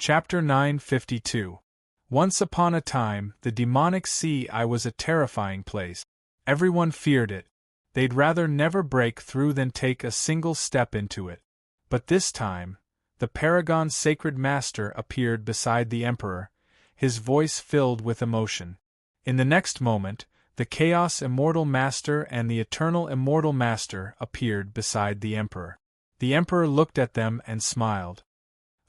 Chapter 952. Once upon a time, the demonic sea was a terrifying place. Everyone feared it. They'd rather never break through than take a single step into it. But this time, the Paragon's sacred master appeared beside the Emperor, his voice filled with emotion. In the next moment, the Chaos Immortal Master and the Eternal Immortal Master appeared beside the Emperor. The Emperor looked at them and smiled.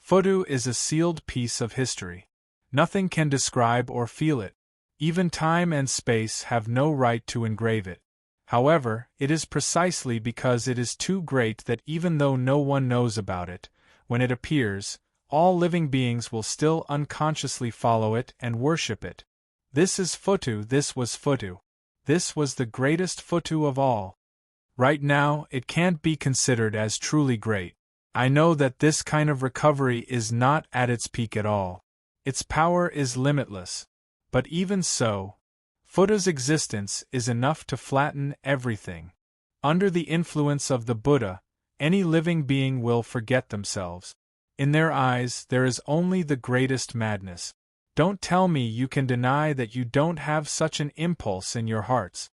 Futu is a sealed piece of history. Nothing can describe or feel it. Even time and space have no right to engrave it. However, it is precisely because it is too great that even though no one knows about it, when it appears, all living beings will still unconsciously follow it and worship it. This is Futu, this was Futu. This was the greatest Futu of all. Right now, it can't be considered as truly great. I know that this kind of recovery is not at its peak at all. Its power is limitless. But even so, Futu's existence is enough to flatten everything. Under the influence of the Buddha, any living being will forget themselves. In their eyes, there is only the greatest madness. Don't tell me you can deny that you don't have such an impulse in your hearts.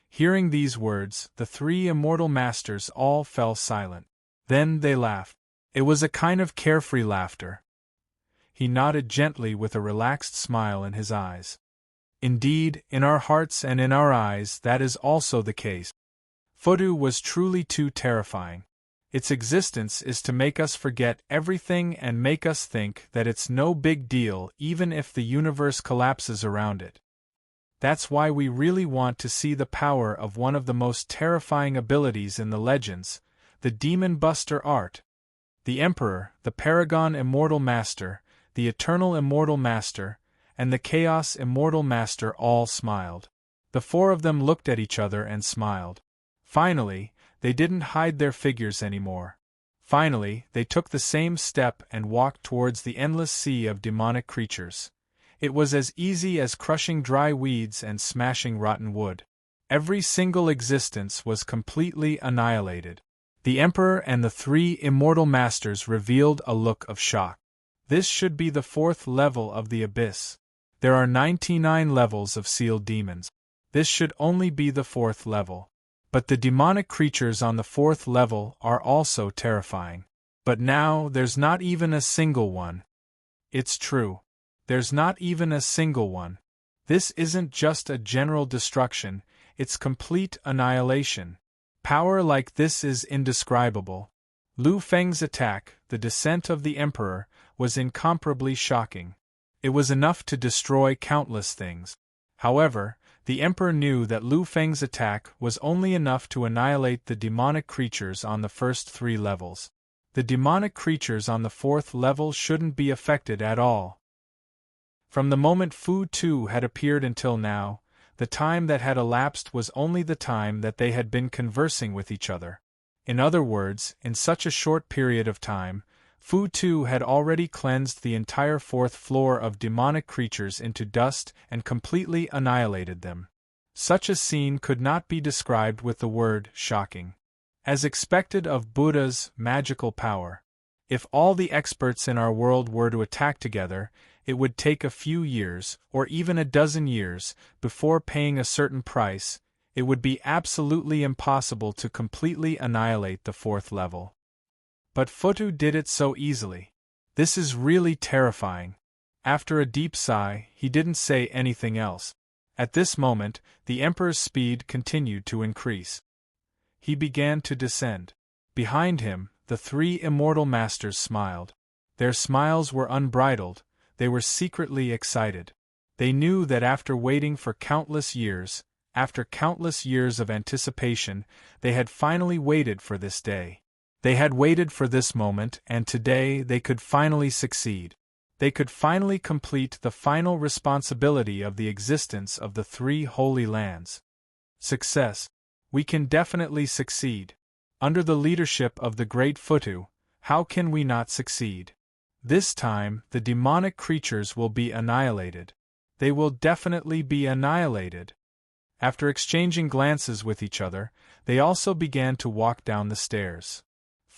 Hearing these words, the three immortal masters all fell silent. Then they laughed. It was a kind of carefree laughter. He nodded gently with a relaxed smile in his eyes. Indeed, in our hearts and in our eyes that is also the case. Futu was truly too terrifying. Its existence is to make us forget everything and make us think that it's no big deal even if the universe collapses around it. That's why we really want to see the power of one of the most terrifying abilities in the legends, the Demon Buster art. The Emperor, the Paragon Immortal Master, the Eternal Immortal Master, and the Chaos Immortal Master all smiled. The four of them looked at each other and smiled. Finally, they didn't hide their figures anymore. Finally, they took the same step and walked towards the endless sea of demonic creatures. It was as easy as crushing dry weeds and smashing rotten wood. Every single existence was completely annihilated. The Emperor and the three immortal masters revealed a look of shock. This should be the fourth level of the abyss. There are 99 levels of sealed demons. This should only be the fourth level. But the demonic creatures on the fourth level are also terrifying. But now there's not even a single one. It's true. There's not even a single one. This isn't just a general destruction, it's complete annihilation. Power like this is indescribable. Lu Feng's attack, the descent of the Emperor, was incomparably shocking. It was enough to destroy countless things. However, the Emperor knew that Lu Feng's attack was only enough to annihilate the demonic creatures on the first three levels. The demonic creatures on the fourth level shouldn't be affected at all. From the moment Futu had appeared until now, the time that had elapsed was only the time that they had been conversing with each other. In other words, in such a short period of time, Futu had already cleansed the entire fourth floor of demonic creatures into dust and completely annihilated them. Such a scene could not be described with the word shocking. As expected of Buddha's magical power, if all the experts in our world were to attack together, it would take a few years, or even a dozen years, before paying a certain price. It would be absolutely impossible to completely annihilate the fourth level. But Futu did it so easily. This is really terrifying. After a deep sigh, he didn't say anything else. At this moment, the Emperor's speed continued to increase. He began to descend. Behind him, the three immortal masters smiled. Their smiles were unbridled. They were secretly excited. They knew that after waiting for countless years, after countless years of anticipation, they had finally waited for this day. They had waited for this moment, and today they could finally succeed. They could finally complete the final responsibility of the existence of the three holy lands. Success. We can definitely succeed. Under the leadership of the great Futu, how can we not succeed? This time, the demonic creatures will be annihilated. They will definitely be annihilated. After exchanging glances with each other, they also began to walk down the stairs.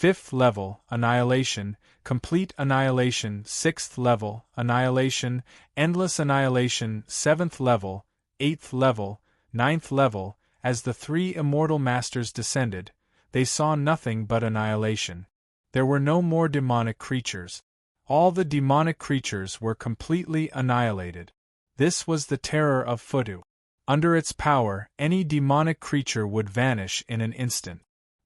5th level, annihilation, complete annihilation. 6th level, annihilation, endless annihilation. 7th level, 8th level, 9th level. As the three immortal masters descended, they saw nothing but annihilation. There were no more demonic creatures. All the demonic creatures were completely annihilated. This was the terror of Futu. Under its power, any demonic creature would vanish in an instant.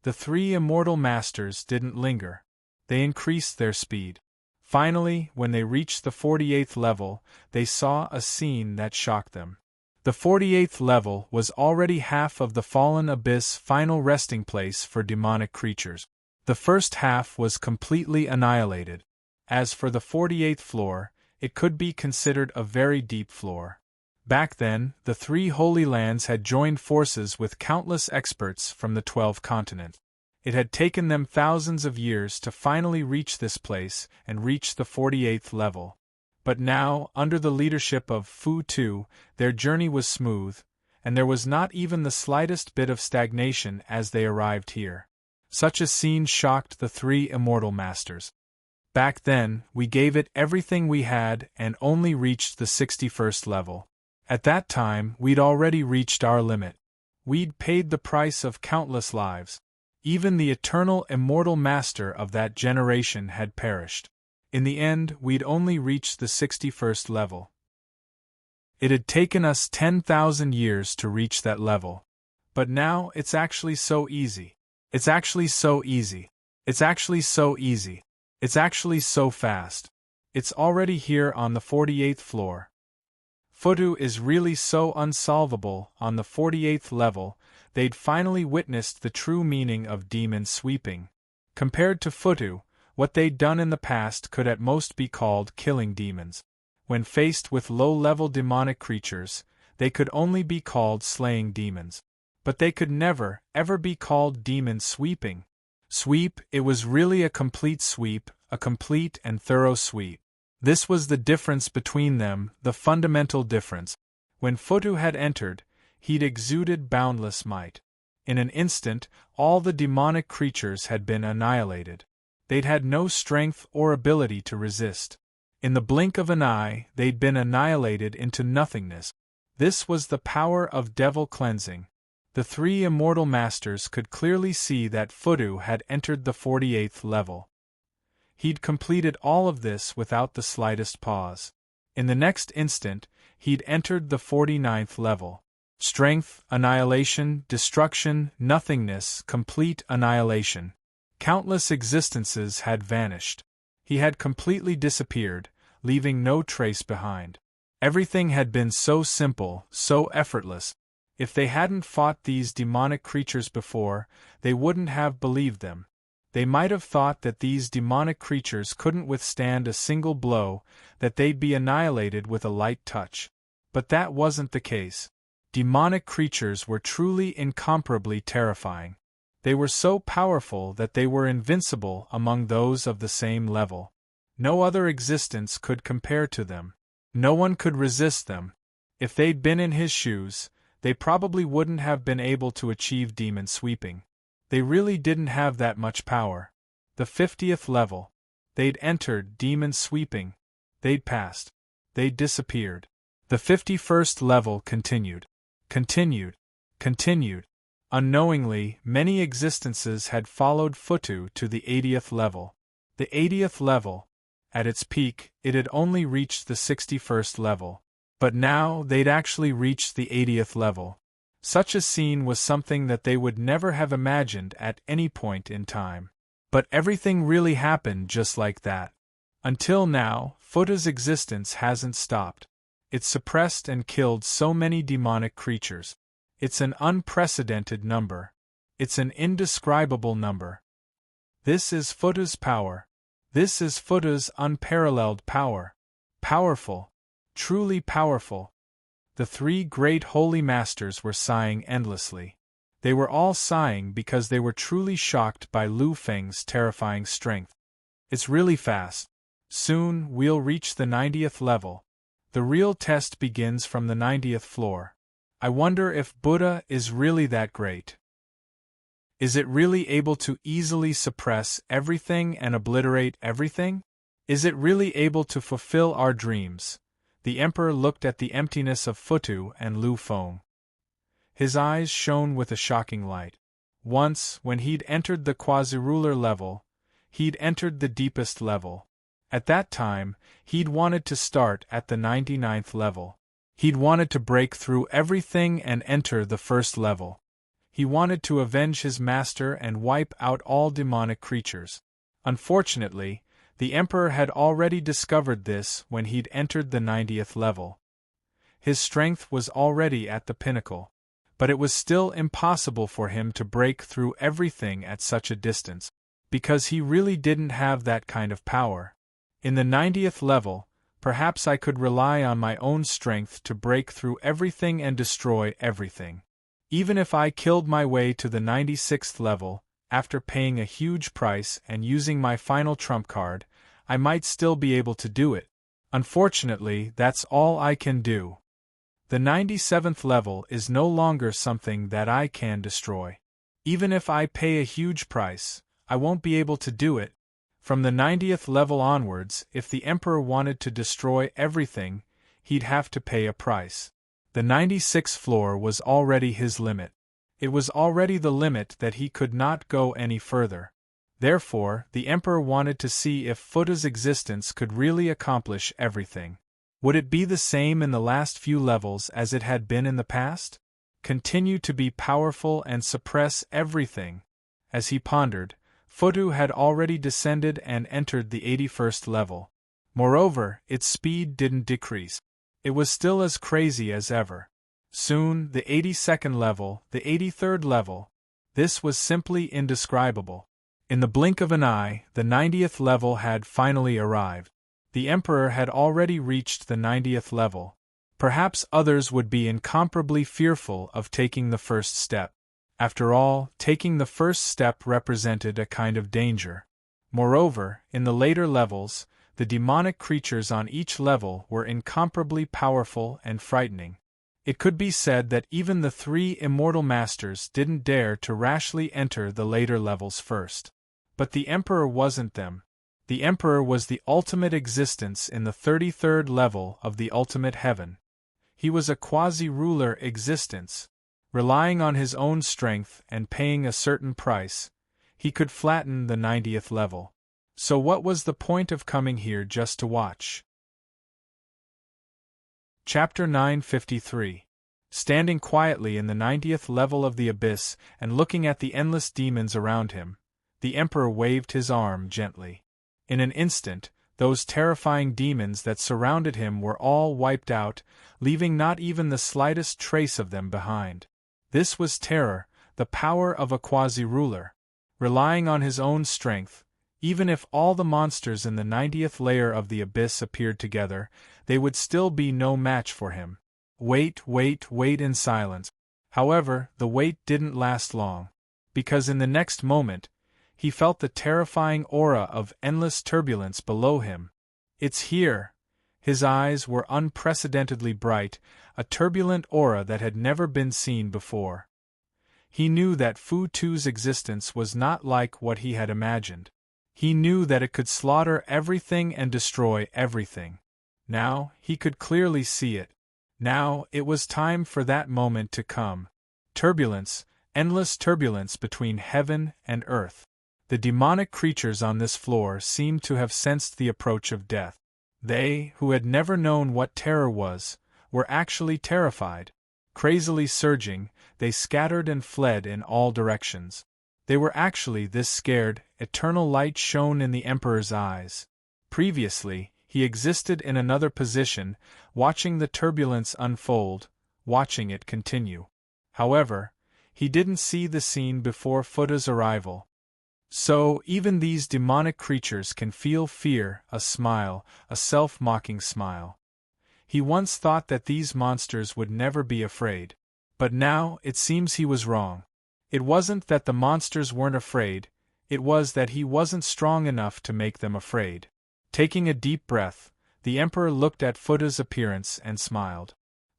The three immortal masters didn't linger. They increased their speed. Finally, when they reached the 48th level, they saw a scene that shocked them. The 48th level was already half of the fallen abyss final resting place for demonic creatures. The first half was completely annihilated. As for the 48th floor, it could be considered a very deep floor. Back then, the three Holy Lands had joined forces with countless experts from the 12 continents. It had taken them thousands of years to finally reach this place and reach the 48th level. But now, under the leadership of Futu, their journey was smooth, and there was not even the slightest bit of stagnation as they arrived here. Such a scene shocked the three immortal masters. Back then, we gave it everything we had and only reached the 61st level. At that time, we'd already reached our limit. We'd paid the price of countless lives. Even the eternal immortal master of that generation had perished. In the end, we'd only reached the 61st level. It had taken us 10,000 years to reach that level. But now, it's actually so easy. It's actually so easy. It's actually so easy. It's actually so fast. It's already here on the 48th floor. Futu is really so unsolvable. On the 48th level, they'd finally witnessed the true meaning of demon sweeping. Compared to Futu, what they'd done in the past could at most be called killing demons. When faced with low-level demonic creatures, they could only be called slaying demons. But they could never, ever be called demon sweeping. Sweep, it was really a complete sweep, a complete and thorough sweep. This was the difference between them, the fundamental difference. When Futu had entered, he'd exuded boundless might. In an instant, all the demonic creatures had been annihilated. They'd had no strength or ability to resist. In the blink of an eye, they'd been annihilated into nothingness. This was the power of devil cleansing. The three immortal masters could clearly see that Futu had entered the 48th level. He'd completed all of this without the slightest pause. In the next instant, he'd entered the 49th level. Strength, annihilation, destruction, nothingness, complete annihilation. Countless existences had vanished. He had completely disappeared, leaving no trace behind. Everything had been so simple, so effortless. If they hadn't fought these demonic creatures before, they wouldn't have believed them. They might have thought that these demonic creatures couldn't withstand a single blow, that they'd be annihilated with a light touch. But that wasn't the case. Demonic creatures were truly incomparably terrifying. They were so powerful that they were invincible among those of the same level. No other existence could compare to them. No one could resist them. If they'd been in his shoes, they probably wouldn't have been able to achieve demon sweeping. They really didn't have that much power. The 50th level. They'd entered demon sweeping. They'd passed. They'd disappeared. The 51st level continued. Continued. Continued. Unknowingly, many existences had followed Futu to the 80th level. The 80th level. At its peak, it had only reached the 61st level. But now they'd actually reached the 80th level. Such a scene was something that they would never have imagined at any point in time. But everything really happened just like that. Until now, Futu's existence hasn't stopped. It's suppressed and killed so many demonic creatures. It's an unprecedented number. It's an indescribable number. This is Futu's power. This is Futu's unparalleled power. Powerful. Truly powerful. The three great holy masters were sighing endlessly. They were all sighing because they were truly shocked by Lu Feng's terrifying strength. It's really fast. Soon, we'll reach the 90th level. The real test begins from the 90th floor. I wonder if Buddha is really that great. Is it really able to easily suppress everything and obliterate everything? Is it really able to fulfill our dreams? The Emperor looked at the emptiness of Futu and Lu Feng. His eyes shone with a shocking light. Once, when he'd entered the quasi-ruler level, he'd entered the deepest level. At that time, he'd wanted to start at the 99th level. He'd wanted to break through everything and enter the first level. He wanted to avenge his master and wipe out all demonic creatures. Unfortunately, the Emperor had already discovered this when he'd entered the 90th level. His strength was already at the pinnacle, but it was still impossible for him to break through everything at such a distance, because he really didn't have that kind of power. In the 90th level, perhaps I could rely on my own strength to break through everything and destroy everything. Even if I killed my way to the 96th level, after paying a huge price and using my final trump card, I might still be able to do it. Unfortunately, that's all I can do. The 97th level is no longer something that I can destroy. Even if I pay a huge price, I won't be able to do it. From the 90th level onwards, if the Emperor wanted to destroy everything, he'd have to pay a price. The 96th floor was already his limit. It was already the limit that he could not go any further. Therefore, the Emperor wanted to see if Futa's existence could really accomplish everything. Would it be the same in the last few levels as it had been in the past? Continue to be powerful and suppress everything. As he pondered, Futu had already descended and entered the 81st level. Moreover, its speed didn't decrease. It was still as crazy as ever. Soon, the 82nd level, the 83rd level. This was simply indescribable. In the blink of an eye, the 90th level had finally arrived. The Emperor had already reached the 90th level. Perhaps others would be incomparably fearful of taking the first step. After all, taking the first step represented a kind of danger. Moreover, in the later levels, the demonic creatures on each level were incomparably powerful and frightening. It could be said that even the three immortal masters didn't dare to rashly enter the later levels first. But the Emperor wasn't them. The Emperor was the ultimate existence in the 33rd level of the ultimate heaven. He was a quasi-ruler existence. Relying on his own strength and paying a certain price, he could flatten the 90th level. So what was the point of coming here just to watch? Chapter 953. Standing quietly in the 90th level of the abyss and looking at the endless demons around him, the Emperor waved his arm gently. In an instant, those terrifying demons that surrounded him were all wiped out, leaving not even the slightest trace of them behind. This was terror, the power of a quasi-ruler. Relying on his own strength, even if all the monsters in the 90th layer of the abyss appeared together, they would still be no match for him. Wait in silence. However, the wait didn't last long, because in the next moment, he felt the terrifying aura of endless turbulence below him. It's here. His eyes were unprecedentedly bright, a turbulent aura that had never been seen before. He knew that Futu's existence was not like what he had imagined. He knew that it could slaughter everything and destroy everything. Now, he could clearly see it. Now, it was time for that moment to come. Turbulence, endless turbulence between heaven and earth. The demonic creatures on this floor seemed to have sensed the approach of death. They, who had never known what terror was, were actually terrified. Crazily surging, they scattered and fled in all directions. They were actually this scared. Eternal light shone in the Emperor's eyes. Previously, he existed in another position, watching the turbulence unfold, watching it continue. However, he didn't see the scene before Futa's arrival. So, even these demonic creatures can feel fear, a smile, a self-mocking smile. He once thought that these monsters would never be afraid. But now, it seems he was wrong. It wasn't that the monsters weren't afraid, it was that he wasn't strong enough to make them afraid. Taking a deep breath, the Emperor looked at Futa's appearance and smiled.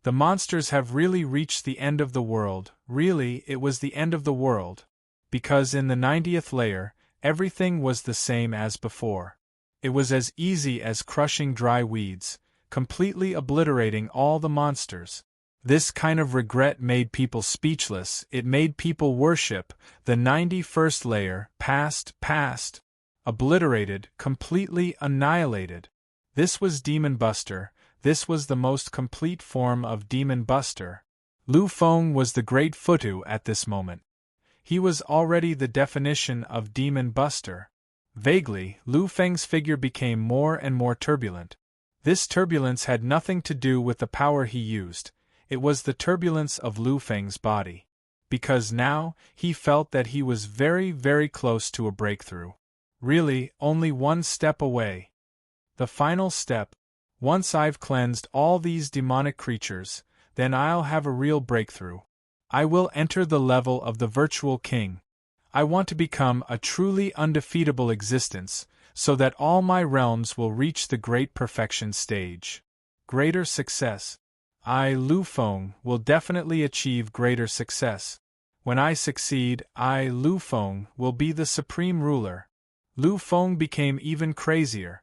The monsters have really reached the end of the world. Really, it was the end of the world. because in the 90th layer, everything was the same as before. It was as easy as crushing dry weeds, completely obliterating all the monsters. This kind of regret made people speechless, it made people worship. The 91st layer, past, obliterated, completely annihilated. This was Demon Buster, this was the most complete form of Demon Buster. Lu Feng was the great Futu at this moment. He was already the definition of Demon Buster. Vaguely, Lu Feng's figure became more and more turbulent. This turbulence had nothing to do with the power he used. It was the turbulence of Lu Feng's body. Because now, he felt that he was very, very close to a breakthrough. Really, only one step away. The final step. Once I've cleansed all these demonic creatures, then I'll have a real breakthrough. I will enter the level of the virtual king. I want to become a truly undefeatable existence, so that all my realms will reach the great perfection stage. Greater success. I, Lu Feng, will definitely achieve greater success. When I succeed, I, Lu Feng, will be the supreme ruler. Lu Feng became even crazier.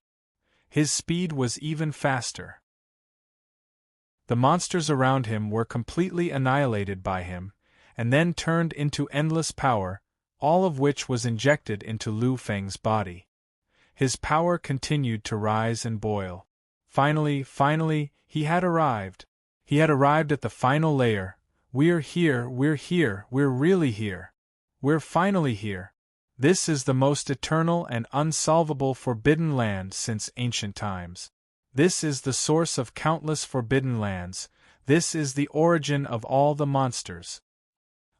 His speed was even faster. The monsters around him were completely annihilated by him, and then turned into endless power, all of which was injected into Lu Feng's body. His power continued to rise and boil. Finally, he had arrived. He had arrived at the final layer. We're here, we're really here. We're finally here. This is the most eternal and unsolvable forbidden land since ancient times. This is the source of countless forbidden lands. This is the origin of all the monsters.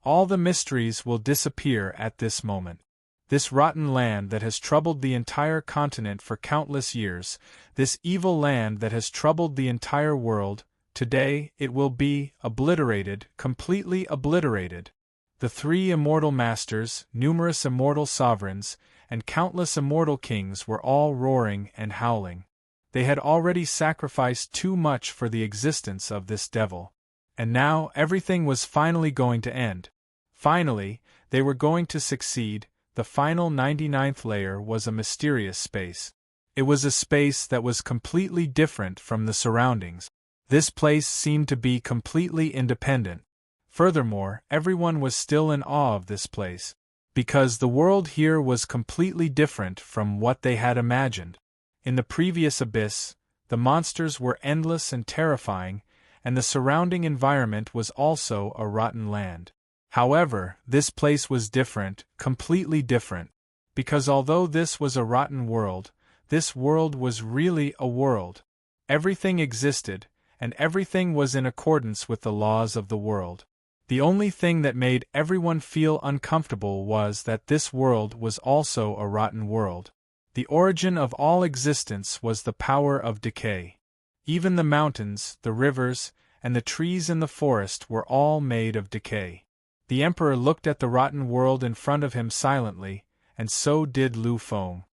All the mysteries will disappear at this moment. This rotten land that has troubled the entire continent for countless years, this evil land that has troubled the entire world, today it will be obliterated, completely obliterated. The three immortal masters, numerous immortal sovereigns, and countless immortal kings were all roaring and howling. They had already sacrificed too much for the existence of this devil. And now everything was finally going to end. Finally, they were going to succeed. The final 99th layer was a mysterious space. It was a space that was completely different from the surroundings. This place seemed to be completely independent. Furthermore, everyone was still in awe of this place, because the world here was completely different from what they had imagined. In the previous abyss, the monsters were endless and terrifying, and the surrounding environment was also a rotten land. However, this place was different, completely different, because although this was a rotten world, this world was really a world. Everything existed, and everything was in accordance with the laws of the world. The only thing that made everyone feel uncomfortable was that this world was also a rotten world. The origin of all existence was the power of decay. Even the mountains, the rivers, and the trees in the forest were all made of decay. The Emperor looked at the rotten world in front of him silently, and so did Lu Feng.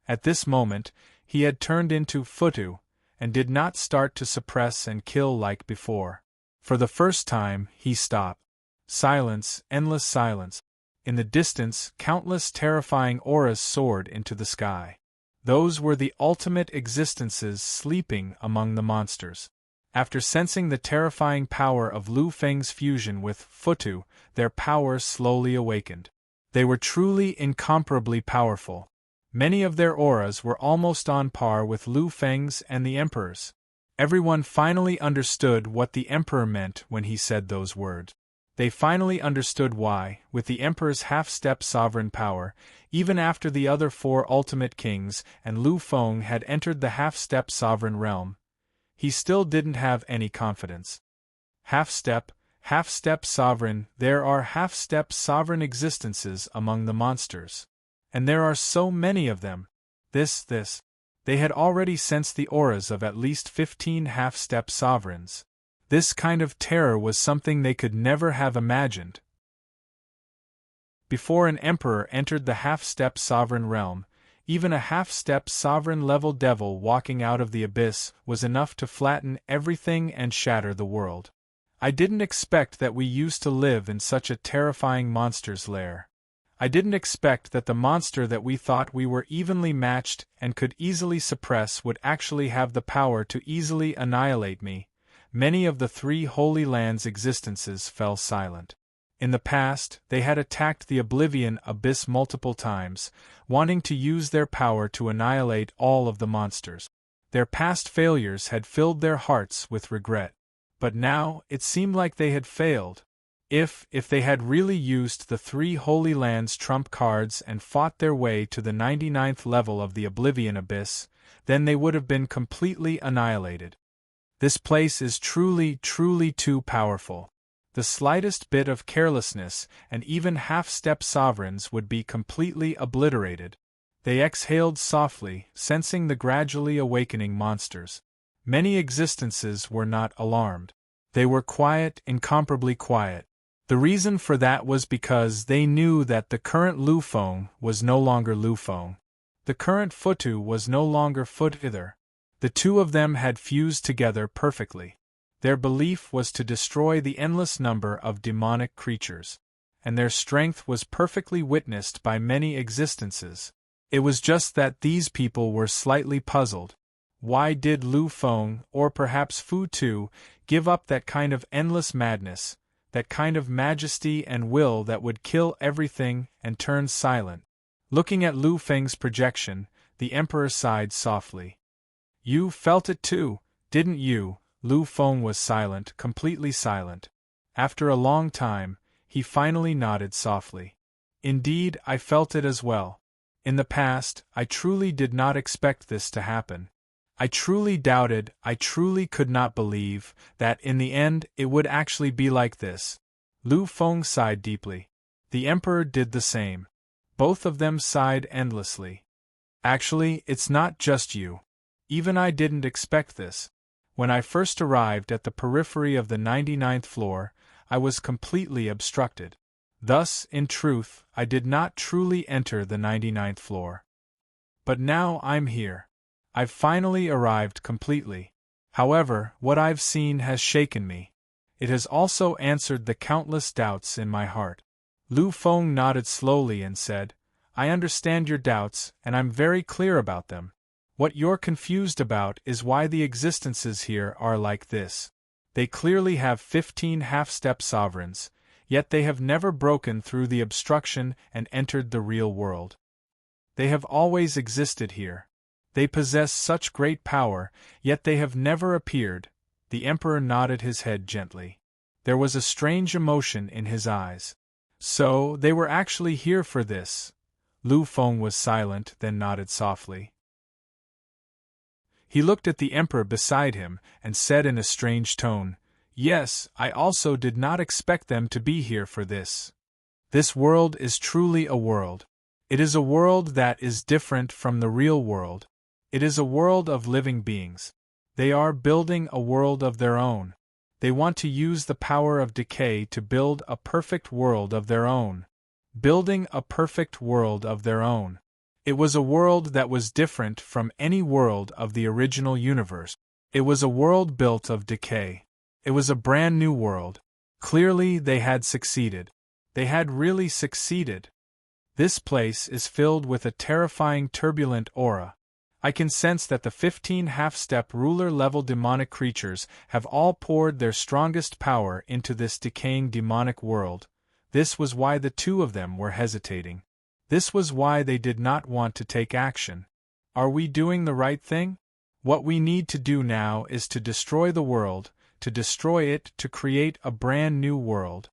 At this moment, he had turned into Futu, and did not start to suppress and kill like before. For the first time, he stopped. Silence, endless silence. In the distance, countless terrifying auras soared into the sky. Those were the ultimate existences sleeping among the monsters. After sensing the terrifying power of Lu Feng's fusion with Futu, their power slowly awakened. They were truly incomparably powerful. Many of their auras were almost on par with Lu Feng's and the Emperor's. Everyone finally understood what the Emperor meant when he said those words. They finally understood why, with the Emperor's half-step sovereign power, even after the other four ultimate kings and Lu Feng had entered the half-step sovereign realm, he still didn't have any confidence. Half-step sovereign, there are half-step sovereign existences among the monsters. And there are so many of them. They had already sensed the auras of at least 15 half-step sovereigns. This kind of terror was something they could never have imagined. Before an emperor entered the half-step sovereign realm, even a half-step sovereign-level devil walking out of the abyss was enough to flatten everything and shatter the world. I didn't expect that we used to live in such a terrifying monster's lair. I didn't expect that the monster that we thought we were evenly matched and could easily suppress would actually have the power to easily annihilate me. Many of the three Holy Lands' existences fell silent. In the past, they had attacked the Oblivion Abyss multiple times, wanting to use their power to annihilate all of the monsters. Their past failures had filled their hearts with regret. But now, it seemed like they had failed. If they had really used the three Holy Lands trump cards and fought their way to the 99th level of the Oblivion Abyss, then they would have been completely annihilated. This place is truly too powerful. The slightest bit of carelessness, and even half-step sovereigns would be completely obliterated. They exhaled softly, sensing the gradually awakening monsters. Many existences were not alarmed. They were quiet, incomparably quiet. The reason for that was because they knew that the current Lu Feng was no longer Lu Feng. The current Futu was no longer Fut either. The two of them had fused together perfectly. Their belief was to destroy the endless number of demonic creatures, and their strength was perfectly witnessed by many existences. It was just that these people were slightly puzzled. Why did Lu Feng, or perhaps Fu Tu, give up that kind of endless madness, that kind of majesty and will that would kill everything and turn silent? Looking at Lu Feng's projection, the Emperor sighed softly. You felt it too, didn't you? Lu Feng was silent, completely silent. After a long time, he finally nodded softly. Indeed, I felt it as well. In the past, I truly did not expect this to happen. I truly doubted, I truly could not believe, that in the end it would actually be like this. Lu Feng sighed deeply. The Emperor did the same. Both of them sighed endlessly. Actually, it's not just you. Even I didn't expect this. When I first arrived at the periphery of the 99th floor, I was completely obstructed. Thus, in truth, I did not truly enter the 99th floor. But now I'm here. I've finally arrived completely. However, what I've seen has shaken me. It has also answered the countless doubts in my heart. Lu Feng nodded slowly and said, I understand your doubts, and I'm very clear about them. What you're confused about is why the existences here are like this. They clearly have 15 half-step sovereigns, yet they have never broken through the obstruction and entered the real world. They have always existed here. They possess such great power, yet they have never appeared. The Emperor nodded his head gently. There was a strange emotion in his eyes. So, they were actually here for this. Lu Feng was silent, then nodded softly. He looked at the Emperor beside him and said in a strange tone, Yes, I also did not expect them to be here for this. This world is truly a world. It is a world that is different from the real world. It is a world of living beings. They are building a world of their own. They want to use the power of decay to build a perfect world of their own. Building a perfect world of their own. It was a world that was different from any world of the original universe. It was a world built of decay. It was a brand new world. Clearly they had succeeded. They had really succeeded. This place is filled with a terrifying turbulent aura. I can sense that the 15 half-step ruler-level demonic creatures have all poured their strongest power into this decaying demonic world. This was why the two of them were hesitating. This was why they did not want to take action. Are we doing the right thing? What we need to do now is to destroy the world, to destroy it to create a brand new world.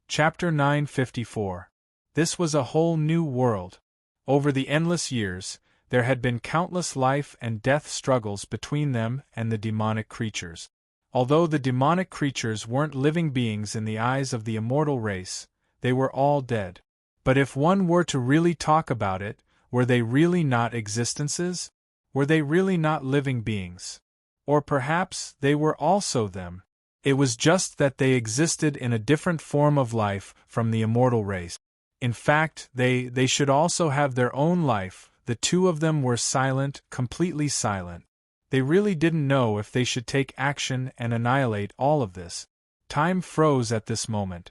Chapter 954. This was a whole new world. Over the endless years, there had been countless life and death struggles between them and the demonic creatures. Although the demonic creatures weren't living beings in the eyes of the immortal race, they were all dead. But if one were to really talk about it, were they really not existences? Were they really not living beings? Or perhaps they were also them. It was just that they existed in a different form of life from the immortal race. In fact, they should also have their own life. The two of them were silent, completely silent. They really didn't know if they should take action and annihilate all of this. Time froze at this moment.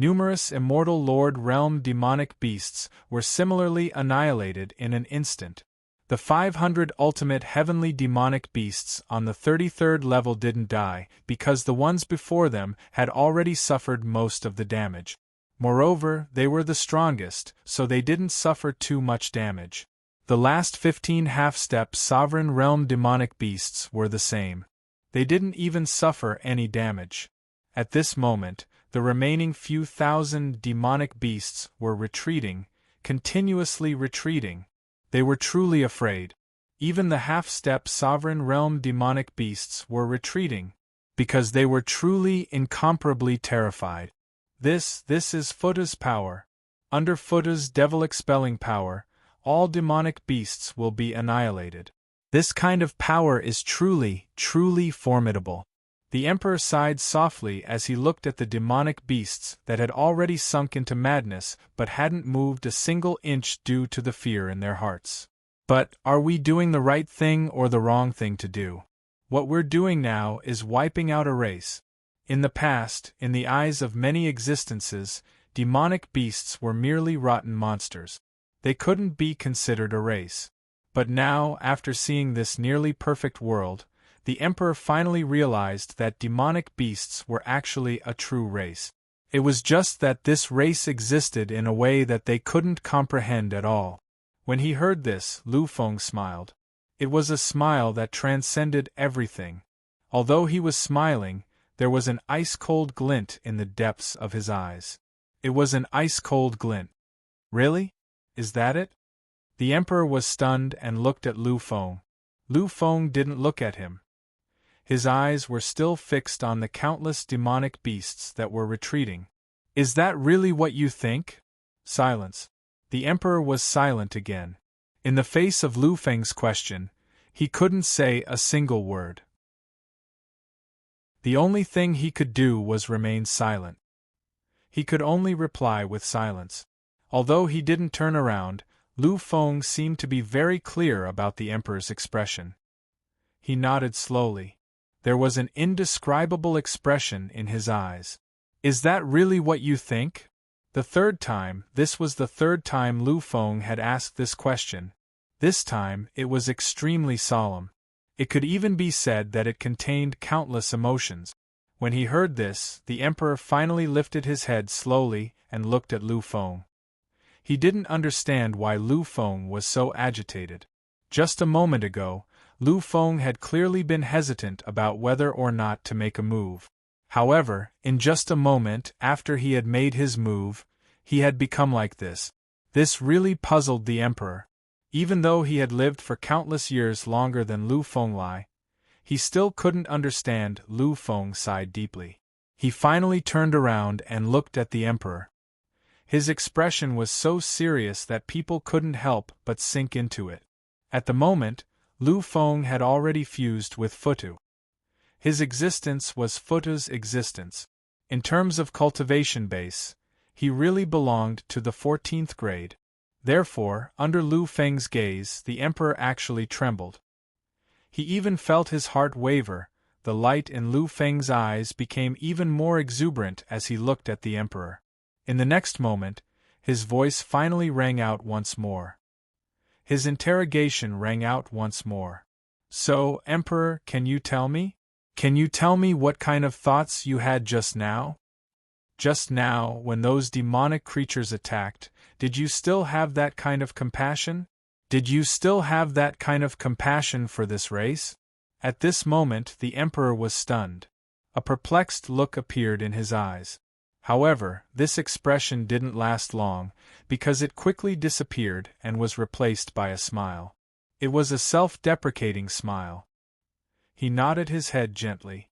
Numerous immortal Lord Realm demonic beasts were similarly annihilated in an instant. The 500 ultimate heavenly demonic beasts on the 33rd level didn't die, because the ones before them had already suffered most of the damage. Moreover, they were the strongest, so they didn't suffer too much damage. The last 15 half-step sovereign realm demonic beasts were the same. They didn't even suffer any damage. At this moment, the remaining few thousand demonic beasts were retreating, continuously retreating. They were truly afraid. Even the half-step sovereign realm demonic beasts were retreating, because they were truly incomparably terrified. This is Futa's power. Under Futa's devil-expelling power, all demonic beasts will be annihilated. This kind of power is truly, truly formidable. The Emperor sighed softly as he looked at the demonic beasts that had already sunk into madness but hadn't moved a single inch due to the fear in their hearts. But, are we doing the right thing or the wrong thing to do? What we're doing now is wiping out a race. In the past, in the eyes of many existences, demonic beasts were merely rotten monsters. They couldn't be considered a race. But now, after seeing this nearly perfect world, the Emperor finally realized that demonic beasts were actually a true race. It was just that this race existed in a way that they couldn't comprehend at all. When he heard this, Lu Feng smiled. It was a smile that transcended everything. Although he was smiling, there was an ice-cold glint in the depths of his eyes. It was an ice-cold glint. Really? Is that it? The Emperor was stunned and looked at Lu Feng. Lu Feng didn't look at him. His eyes were still fixed on the countless demonic beasts that were retreating. Is that really what you think? Silence. The Emperor was silent again. In the face of Lu Feng's question, he couldn't say a single word. The only thing he could do was remain silent. He could only reply with silence. Although he didn't turn around, Lu Feng seemed to be very clear about the Emperor's expression. He nodded slowly. There was an indescribable expression in his eyes. Is that really what you think? This was the third time Lu Feng had asked this question. This time, it was extremely solemn. It could even be said that it contained countless emotions. When he heard this, the Emperor finally lifted his head slowly and looked at Lu Feng. He didn't understand why Lu Feng was so agitated. Just a moment ago, Lu Feng had clearly been hesitant about whether or not to make a move. However, in just a moment after he had made his move, he had become like this. This really puzzled the Emperor. Even though he had lived for countless years longer than Lu Fenglai, he still couldn't understand. Lu Feng sighed deeply. He finally turned around and looked at the Emperor. His expression was so serious that people couldn't help but sink into it. At the moment, Lu Feng had already fused with Futu. His existence was Futu's existence. In terms of cultivation base, he really belonged to the 14th grade. Therefore, under Lu Feng's gaze, the Emperor actually trembled. He even felt his heart waver. The light in Lu Feng's eyes became even more exuberant as he looked at the Emperor. In the next moment, his voice finally rang out once more. His interrogation rang out once more. So, Emperor, can you tell me? Can you tell me what kind of thoughts you had just now? Just now, when those demonic creatures attacked, did you still have that kind of compassion? Did you still have that kind of compassion for this race? At this moment, the Emperor was stunned. A perplexed look appeared in his eyes. However, this expression didn't last long, because it quickly disappeared and was replaced by a smile. It was a self-deprecating smile. He nodded his head gently.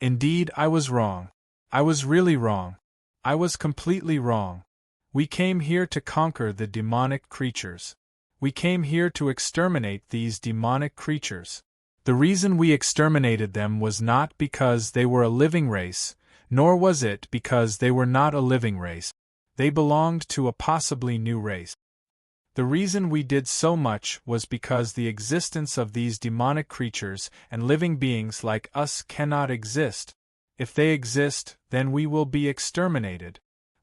Indeed, I was wrong. I was really wrong. I was completely wrong. We came here to conquer the demonic creatures. We came here to exterminate these demonic creatures. The reason we exterminated them was not because they were a living race, nor was it because they were not a living race. They belonged to a possibly new race. The reason we did so much was because the existence of these demonic creatures and living beings like us cannot exist. If they exist, then we will be exterminated.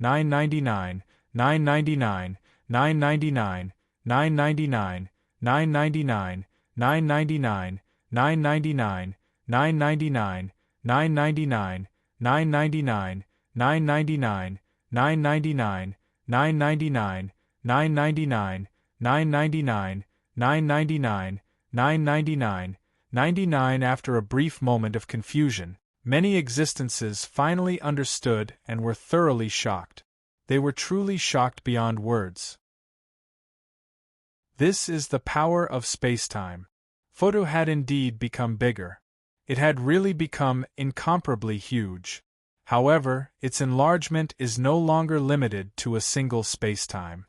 999, 999, 999, 999, 999, 999, 999, 999, 999, 999, 999, 999, 999, 999, 999, 999, 999, 99. After a brief moment of confusion, many existences finally understood and were thoroughly shocked. They were truly shocked beyond words. This is the power of spacetime. Photo had indeed become bigger. It had really become incomparably huge. However, its enlargement is no longer limited to a single spacetime.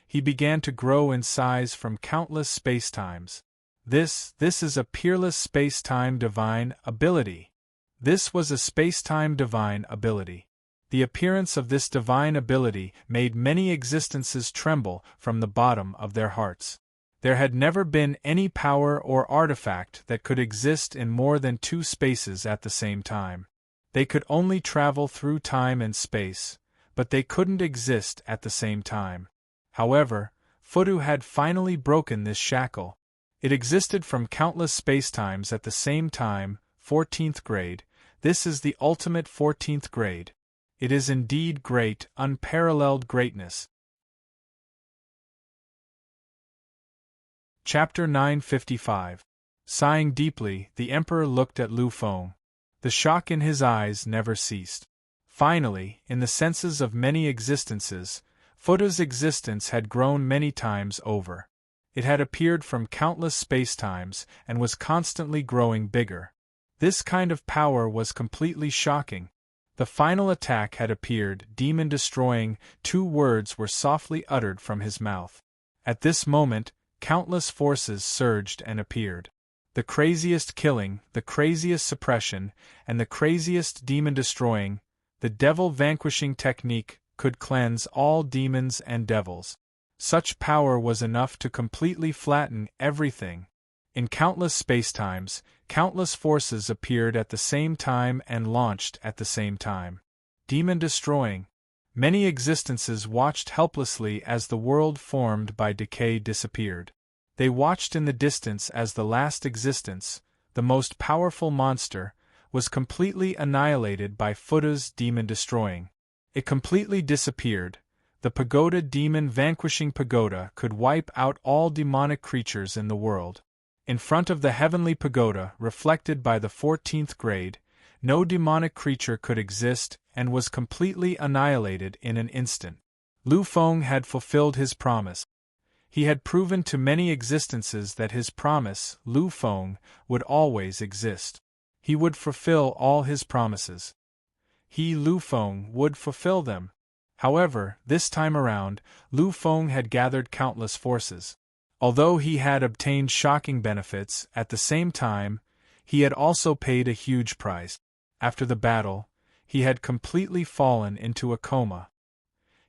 He began to grow in size from countless spacetimes. This is a peerless spacetime divine ability. This was a spacetime divine ability. The appearance of this divine ability made many existences tremble from the bottom of their hearts. There had never been any power or artifact that could exist in more than two spaces at the same time. They could only travel through time and space, but they couldn't exist at the same time. However, Fudu had finally broken this shackle. It existed from countless spacetimes at the same time. 14th grade. This is the ultimate 14th grade. It is indeed great, unparalleled greatness. Chapter 955. Sighing deeply, the Emperor looked at Lu Feng. The shock in his eyes never ceased. Finally, in the senses of many existences, Fudu's existence had grown many times over. It had appeared from countless spacetimes and was constantly growing bigger. This kind of power was completely shocking. The final attack had appeared, demon-destroying. 2 words were softly uttered from his mouth. At this moment, countless forces surged and appeared. The craziest killing, the craziest suppression, and the craziest demon-destroying, the devil-vanquishing technique could cleanse all demons and devils. Such power was enough to completely flatten everything. In countless spacetimes, countless forces appeared at the same time and launched at the same time. Demon-destroying. Many existences watched helplessly as the world formed by decay disappeared. They watched in the distance as the last existence, the most powerful monster, was completely annihilated by Fudu's demon-destroying. It completely disappeared. The pagoda demon vanquishing pagoda could wipe out all demonic creatures in the world. In front of the heavenly pagoda, reflected by the 14th grade, no demonic creature could exist and was completely annihilated in an instant. Lu Feng had fulfilled his promise. He had proven to many existences that his promise, Lu Feng, would always exist. He would fulfill all his promises. He, Lu Feng, would fulfill them. However, this time around, Lu Feng had gathered countless forces. Although he had obtained shocking benefits, at the same time, he had also paid a huge price. After the battle, he had completely fallen into a coma.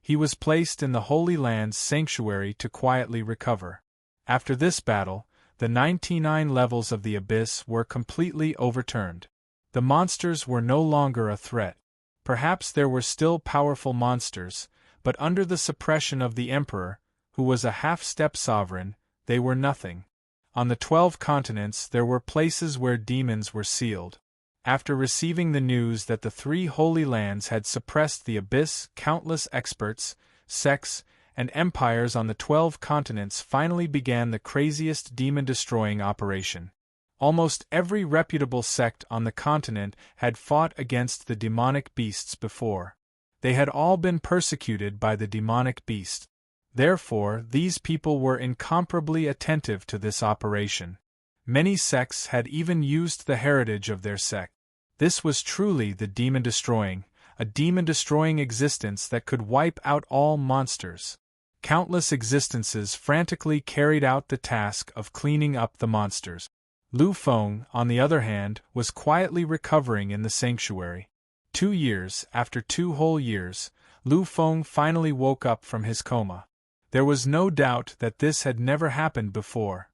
He was placed in the Holy Land's sanctuary to quietly recover. After this battle, the 99 levels of the abyss were completely overturned. The monsters were no longer a threat. Perhaps there were still powerful monsters, but under the suppression of the Emperor, who was a half-step sovereign, they were nothing. On the 12 continents there were places where demons were sealed. After receiving the news that the 3 Holy Lands had suppressed the abyss, countless experts, sects, and empires on the 12 continents finally began the craziest demon-destroying operation. Almost every reputable sect on the continent had fought against the demonic beasts before. They had all been persecuted by the demonic beast. Therefore, these people were incomparably attentive to this operation. Many sects had even used the heritage of their sect. This was truly the demon-destroying, a demon-destroying existence that could wipe out all monsters. Countless existences frantically carried out the task of cleaning up the monsters. Lu Feng, on the other hand, was quietly recovering in the sanctuary. 2 years, after 2 whole years, Lu Feng finally woke up from his coma. There was no doubt that this had never happened before.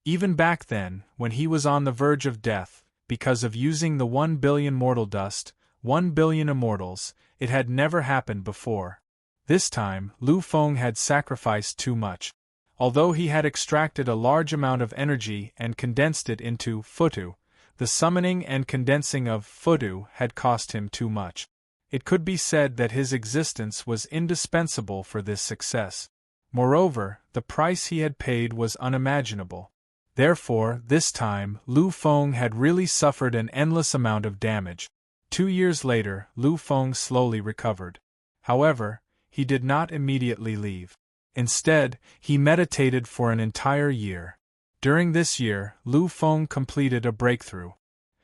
Even back then, when he was on the verge of death, because of using the 1 billion mortal dust, 1 billion immortals, it had never happened before. This time, Lu Feng had sacrificed too much. Although he had extracted a large amount of energy and condensed it into Futu, the summoning and condensing of Futu had cost him too much. It could be said that his existence was indispensable for this success. Moreover, the price he had paid was unimaginable. Therefore, this time, Lu Feng had really suffered an endless amount of damage. 2 years later, Lu Feng slowly recovered. However, he did not immediately leave. Instead, he meditated for an entire year. During this year, Lu Feng completed a breakthrough.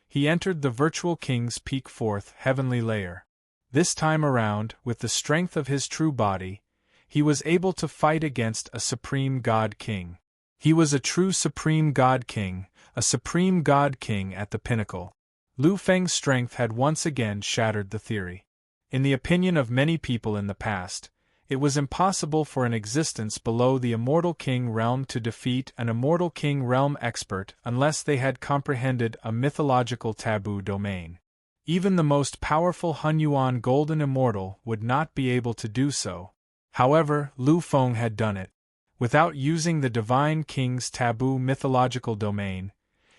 He entered the Virtual King's Peak Fourth Heavenly Layer. This time around, with the strength of his true body, he was able to fight against a Supreme God King. He was a true Supreme God King, a Supreme God King at the pinnacle. Lu Feng's strength had once again shattered the theory. In the opinion of many people in the past, it was impossible for an existence below the Immortal King realm to defeat an Immortal King realm expert unless they had comprehended a mythological taboo domain. Even the most powerful Hunyuan Golden Immortal would not be able to do so. However, Lu Feng had done it. Without using the Divine King's taboo mythological domain,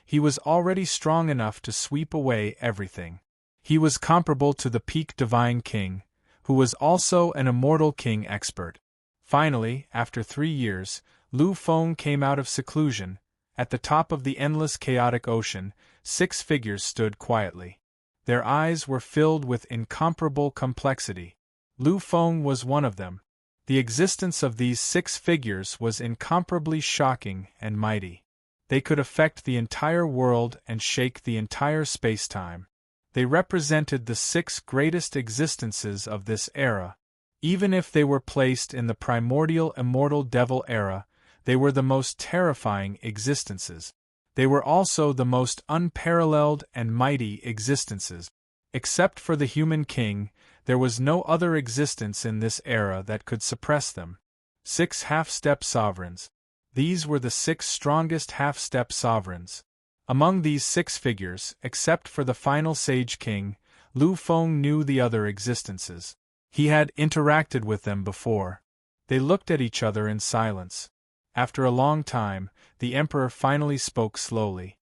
he was already strong enough to sweep away everything. He was comparable to the Peak Divine King, who was also an Immortal King expert. Finally, after 3 years, Lu Feng came out of seclusion. At the top of the endless chaotic ocean, 6 figures stood quietly. Their eyes were filled with incomparable complexity. Lu Feng was one of them. The existence of these 6 figures was incomparably shocking and mighty. They could affect the entire world and shake the entire space-time. They represented the 6 greatest existences of this era. Even if they were placed in the primordial immortal devil era, they were the most terrifying existences. They were also the most unparalleled and mighty existences. Except for the human king, there was no other existence in this era that could suppress them. 6 half-step sovereigns. These were the 6 strongest half-step sovereigns. Among these 6 figures, except for the final Sage King, Lu Feng knew the other existences. He had interacted with them before. They looked at each other in silence. After a long time, the Emperor finally spoke slowly.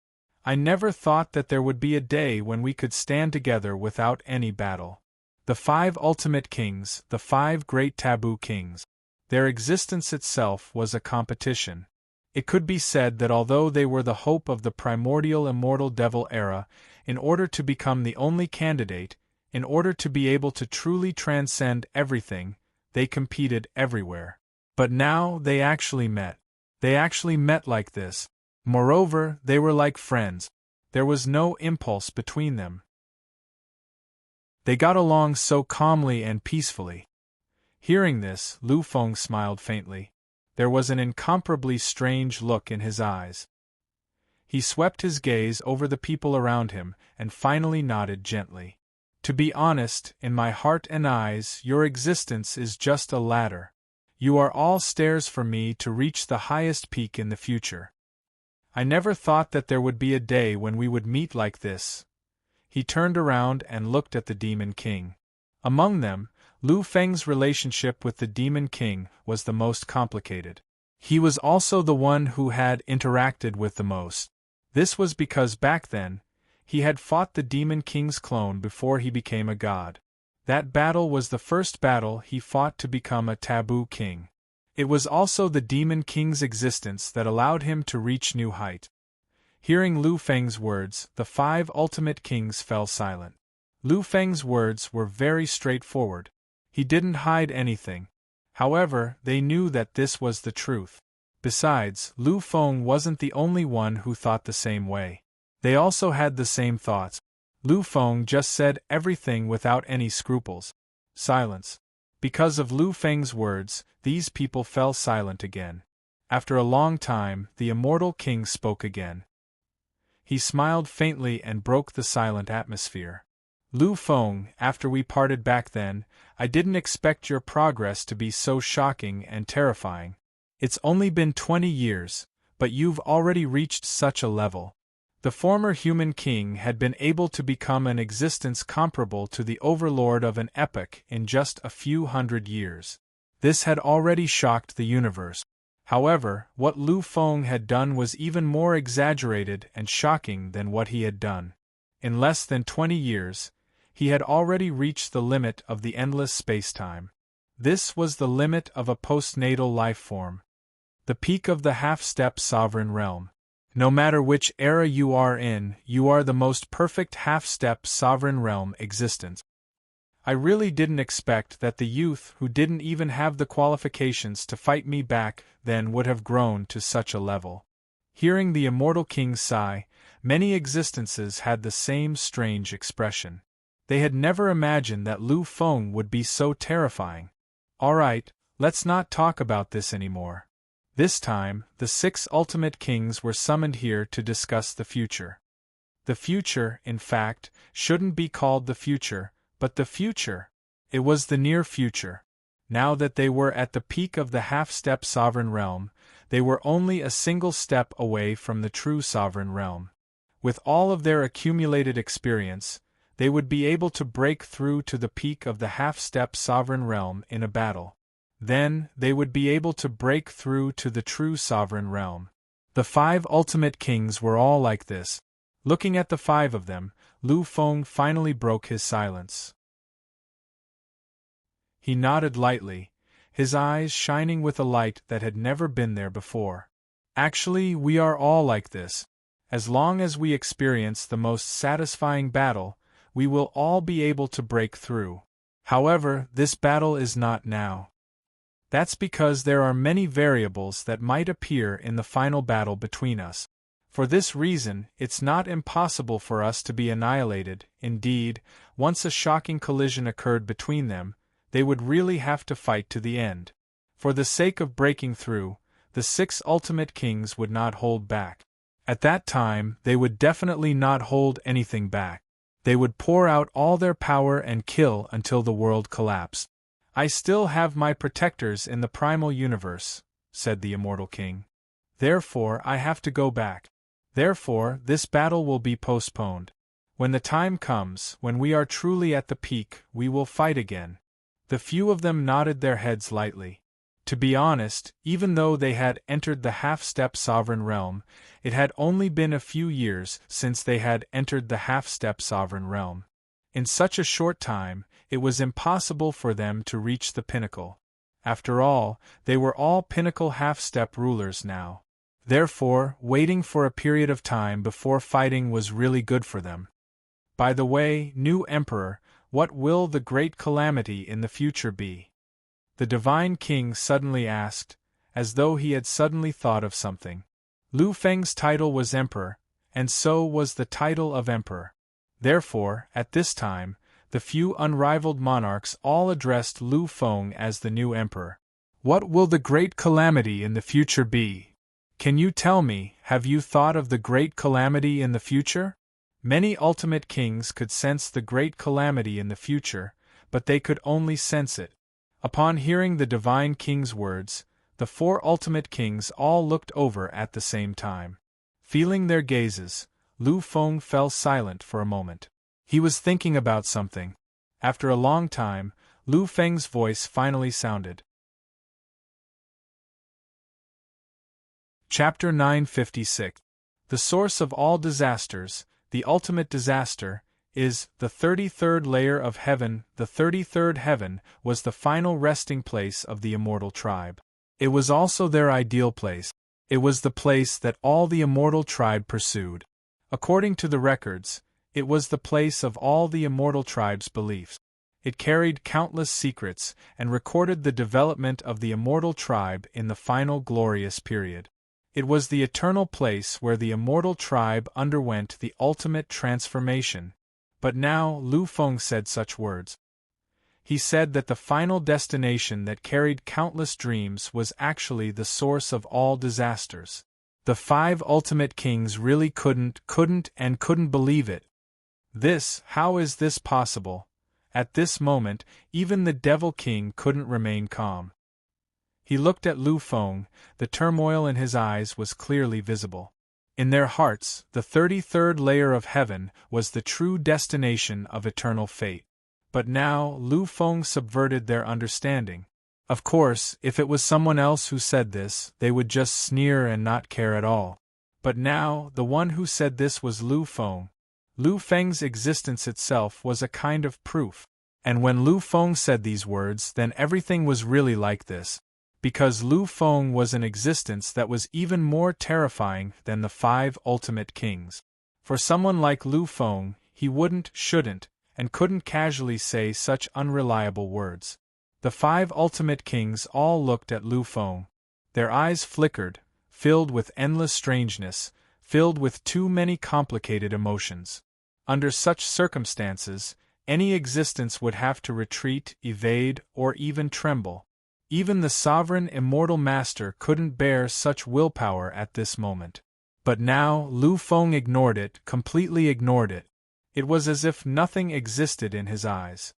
I never thought that there would be a day when we could stand together without any battle. The 5 ultimate kings, the 5 great taboo kings. Their existence itself was a competition. It could be said that although they were the hope of the primordial immortal devil era, in order to become the only candidate, in order to be able to truly transcend everything, they competed everywhere. But now they actually met. They actually met like this. Moreover, they were like friends. There was no impulse between them. They got along so calmly and peacefully. Hearing this, Lu Feng smiled faintly. There was an incomparably strange look in his eyes. He swept his gaze over the people around him and finally nodded gently. To be honest, in my heart and eyes, your existence is just a ladder. You are all stairs for me to reach the highest peak in the future. I never thought that there would be a day when we would meet like this. He turned around and looked at the Demon King. Among them, Lu Feng's relationship with the Demon King was the most complicated. He was also the one who had interacted with the most. This was because back then, he had fought the Demon King's clone before he became a god. That battle was the first battle he fought to become a taboo king. It was also the Demon King's existence that allowed him to reach new height. Hearing Lu Feng's words, the 5 ultimate kings fell silent. Lu Feng's words were very straightforward. He didn't hide anything. However, they knew that this was the truth. Besides, Lu Feng wasn't the only one who thought the same way. They also had the same thoughts. Lu Feng just said everything without any scruples. Silence. Because of Lu Feng's words, these people fell silent again. After a long time, the Immortal King spoke again. He smiled faintly and broke the silent atmosphere. Lu Feng, after we parted back then, I didn't expect your progress to be so shocking and terrifying. It's only been 20 years, but you've already reached such a level. The former human king had been able to become an existence comparable to the overlord of an epoch in just a few hundred years. This had already shocked the universe. However, what Lu Feng had done was even more exaggerated and shocking than what he had done. In less than 20 years, he had already reached the limit of the endless space-time. This was the limit of a postnatal life form. The peak of the half-step sovereign realm. No matter which era you are in, you are the most perfect half-step sovereign realm existence. I really didn't expect that the youth who didn't even have the qualifications to fight me back then would have grown to such a level. Hearing the immortal king sigh, many existences had the same strange expression. They had never imagined that Lu Feng would be so terrifying. Alright, let's not talk about this anymore. This time, the 6 ultimate kings were summoned here to discuss the future. The future, in fact, shouldn't be called the future, but the future. It was the near future. Now that they were at the peak of the half-step sovereign realm, they were only a single step away from the true sovereign realm. With all of their accumulated experience, they would be able to break through to the peak of the half-step sovereign realm in a battle. Then, they would be able to break through to the true sovereign realm. The 5 ultimate kings were all like this. Looking at the 5 of them, Lu Feng finally broke his silence. He nodded lightly, his eyes shining with a light that had never been there before. Actually, we are all like this. As long as we experience the most satisfying battle, we will all be able to break through. However, this battle is not now. That's because there are many variables that might appear in the final battle between us. For this reason, it's not impossible for us to be annihilated. Indeed, once a shocking collision occurred between them, they would really have to fight to the end. For the sake of breaking through, the 6 ultimate kings would not hold back. At that time, they would definitely not hold anything back. They would pour out all their power and kill until the world collapsed. I still have my protectors in the primal universe, said the immortal king. Therefore, I have to go back. Therefore, this battle will be postponed. When the time comes, when we are truly at the peak, we will fight again. The few of them nodded their heads lightly. To be honest, even though they had entered the half-step sovereign realm, it had only been a few years since they had entered the half-step sovereign realm. In such a short time, it was impossible for them to reach the pinnacle. After all, they were all pinnacle half-step rulers now. Therefore, waiting for a period of time before fighting was really good for them. By the way, new emperor, what will the great calamity in the future be? The divine king suddenly asked, as though he had suddenly thought of something. Lu Feng's title was emperor, and so was the title of emperor. Therefore, at this time, the few unrivaled monarchs all addressed Lu Feng as the new emperor. What will the great calamity in the future be? Can you tell me, have you thought of the great calamity in the future? Many ultimate kings could sense the great calamity in the future, but they could only sense it. Upon hearing the divine king's words, the 4 ultimate kings all looked over at the same time. Feeling their gazes, Lu Feng fell silent for a moment. He was thinking about something. After a long time, Lu Feng's voice finally sounded. Chapter 956. The source of all disasters, the ultimate disaster, is the 33rd layer of heaven. The 33rd heaven was the final resting place of the immortal tribe. It was also their ideal place. It was the place that all the immortal tribe pursued. According to the records, it was the place of all the immortal tribe's beliefs. It carried countless secrets and recorded the development of the immortal tribe in the final glorious period. It was the eternal place where the immortal tribe underwent the ultimate transformation. But now Lu Feng said such words. He said that the final destination that carried countless dreams was actually the source of all disasters. The 5 ultimate kings really couldn't believe it. How is this possible? At this moment, even the Devil King couldn't remain calm. He looked at Lu Feng, the turmoil in his eyes was clearly visible. In their hearts, the 33rd layer of heaven was the true destination of eternal fate. But now, Lu Feng subverted their understanding. Of course, if it was someone else who said this, they would just sneer and not care at all. But now, the one who said this was Lu Feng. Lu Feng's existence itself was a kind of proof. And when Lu Feng said these words, then everything was really like this. Because Lu Feng was an existence that was even more terrifying than the 5 ultimate kings. For someone like Lu Feng, he wouldn't, shouldn't, and couldn't casually say such unreliable words. The 5 ultimate kings all looked at Lu Feng. Their eyes flickered, filled with endless strangeness, filled with too many complicated emotions. Under such circumstances, any existence would have to retreat, evade, or even tremble. Even the sovereign immortal master couldn't bear such willpower at this moment. But now, Lu Feng ignored it, completely ignored it. It was as if nothing existed in his eyes.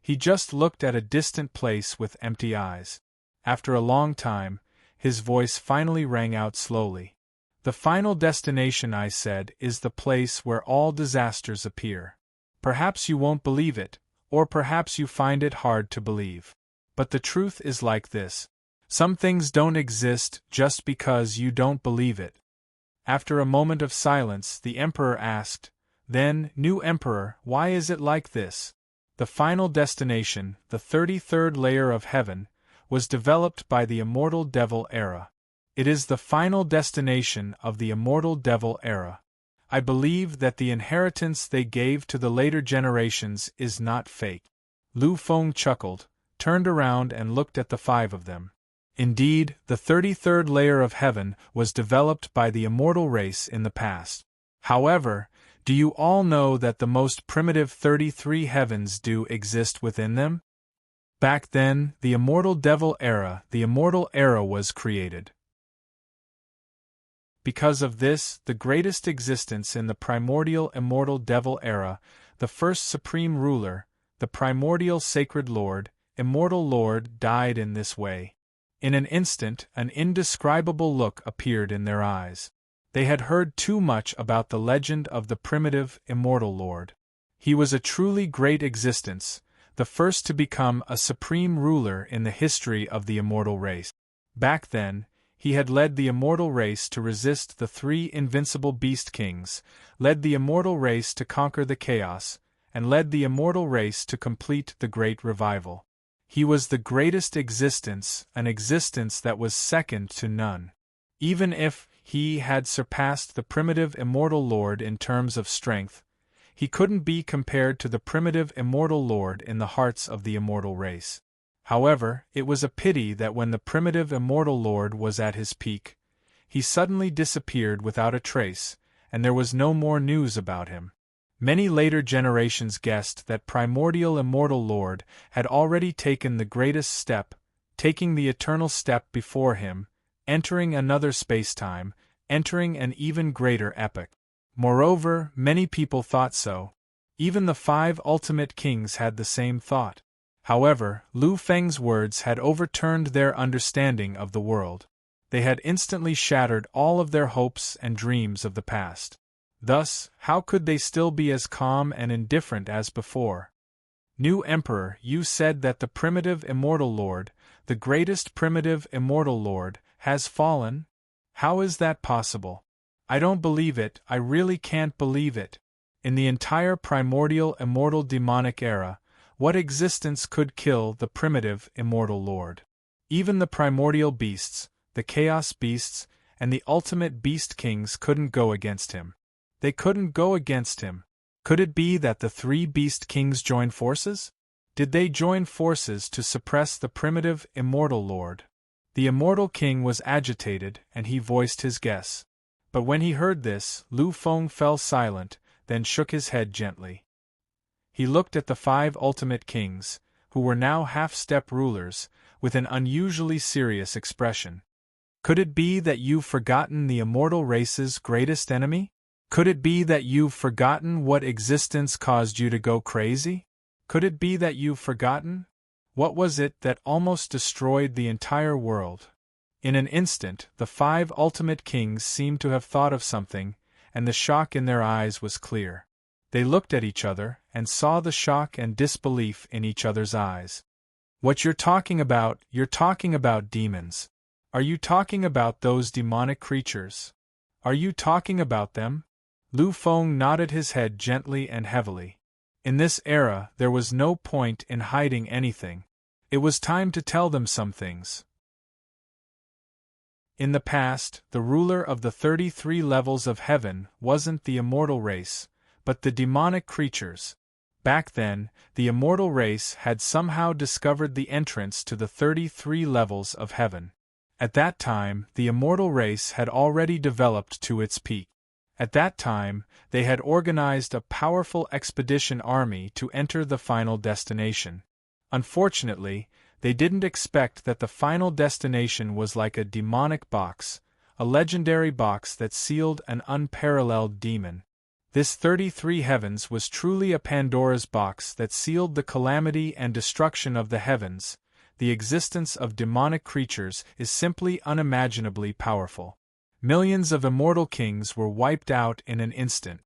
He just looked at a distant place with empty eyes. After a long time, his voice finally rang out slowly. The final destination, I said, is the place where all disasters appear. Perhaps you won't believe it, or perhaps you find it hard to believe. But the truth is like this. Some things don't exist just because you don't believe it. After a moment of silence, the emperor asked, "Then, new emperor, why is it like this?" The final destination, the 33rd layer of heaven, was developed by the immortal devil era. It is the final destination of the immortal devil era. I believe that the inheritance they gave to the later generations is not fake. Lu Feng chuckled, turned around and looked at the 5 of them. Indeed, the 33rd layer of heaven was developed by the immortal race in the past. However, do you all know that the most primitive 33 heavens do exist within them? Back then, the immortal devil era was created. Because of this, the greatest existence in the primordial immortal devil era, the first supreme ruler, the primordial sacred lord, immortal lord, died in this way. In an instant, an indescribable look appeared in their eyes. They had heard too much about the legend of the primitive, immortal lord. He was a truly great existence, the first to become a supreme ruler in the history of the immortal race. Back then, he had led the immortal race to resist the 3 invincible beast kings, led the immortal race to conquer the chaos, and led the immortal race to complete the great revival. He was the greatest existence, an existence that was second to none. Even if he had surpassed the primitive immortal lord in terms of strength, he couldn't be compared to the primitive immortal lord in the hearts of the immortal race. However, it was a pity that when the primitive immortal lord was at his peak, he suddenly disappeared without a trace, and there was no more news about him. Many later generations guessed that primordial immortal lord had already taken the greatest step, taking the eternal step before him, entering another space-time, entering an even greater epoch. Moreover, many people thought so. Even the 5 ultimate kings had the same thought. However, Lu Feng's words had overturned their understanding of the world. They had instantly shattered all of their hopes and dreams of the past. Thus, how could they still be as calm and indifferent as before? New Emperor, you said that the primitive immortal lord, the greatest primitive immortal lord, has fallen? How is that possible? I don't believe it, I really can't believe it. In the entire primordial immortal demonic era, what existence could kill the primitive immortal lord? Even the primordial beasts, the chaos beasts, and the ultimate beast kings couldn't go against him. They couldn't go against him. Could it be that the 3 beast kings joined forces? Did they join forces to suppress the primitive immortal lord? The immortal king was agitated, and he voiced his guess. But when he heard this, Lu Feng fell silent, then shook his head gently. He looked at the 5 ultimate kings, who were now half-step rulers, with an unusually serious expression. Could it be that you've forgotten the immortal race's greatest enemy? Could it be that you've forgotten what existence caused you to go crazy? Could it be that you've forgotten? What was it that almost destroyed the entire world? In an instant, the 5 ultimate kings seemed to have thought of something, and the shock in their eyes was clear. They looked at each other, and saw the shock and disbelief in each other's eyes. What you're talking about demons. Are you talking about those demonic creatures? Are you talking about them? Lu Feng nodded his head gently and heavily. In this era, there was no point in hiding anything. It was time to tell them some things. In the past, the ruler of the 33 levels of heaven wasn't the immortal race, but the demonic creatures. Back then, the immortal race had somehow discovered the entrance to the 33 levels of heaven. At that time, the immortal race had already developed to its peak. At that time, they had organized a powerful expedition army to enter the final destination. Unfortunately, they didn't expect that the final destination was like a demonic box, a legendary box that sealed an unparalleled demon. This 33 heavens was truly a Pandora's box that sealed the calamity and destruction of the heavens. The existence of demonic creatures is simply unimaginably powerful. Millions of immortal kings were wiped out in an instant.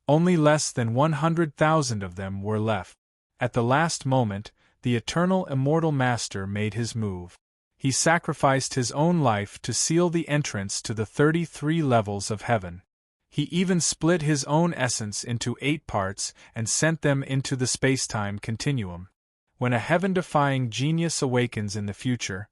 Only less than 100,000 of them were left. At the last moment, the eternal immortal master made his move. He sacrificed his own life to seal the entrance to the 33 levels of heaven. He even split his own essence into 8 parts and sent them into the space-time continuum. When a heaven-defying genius awakens in the future,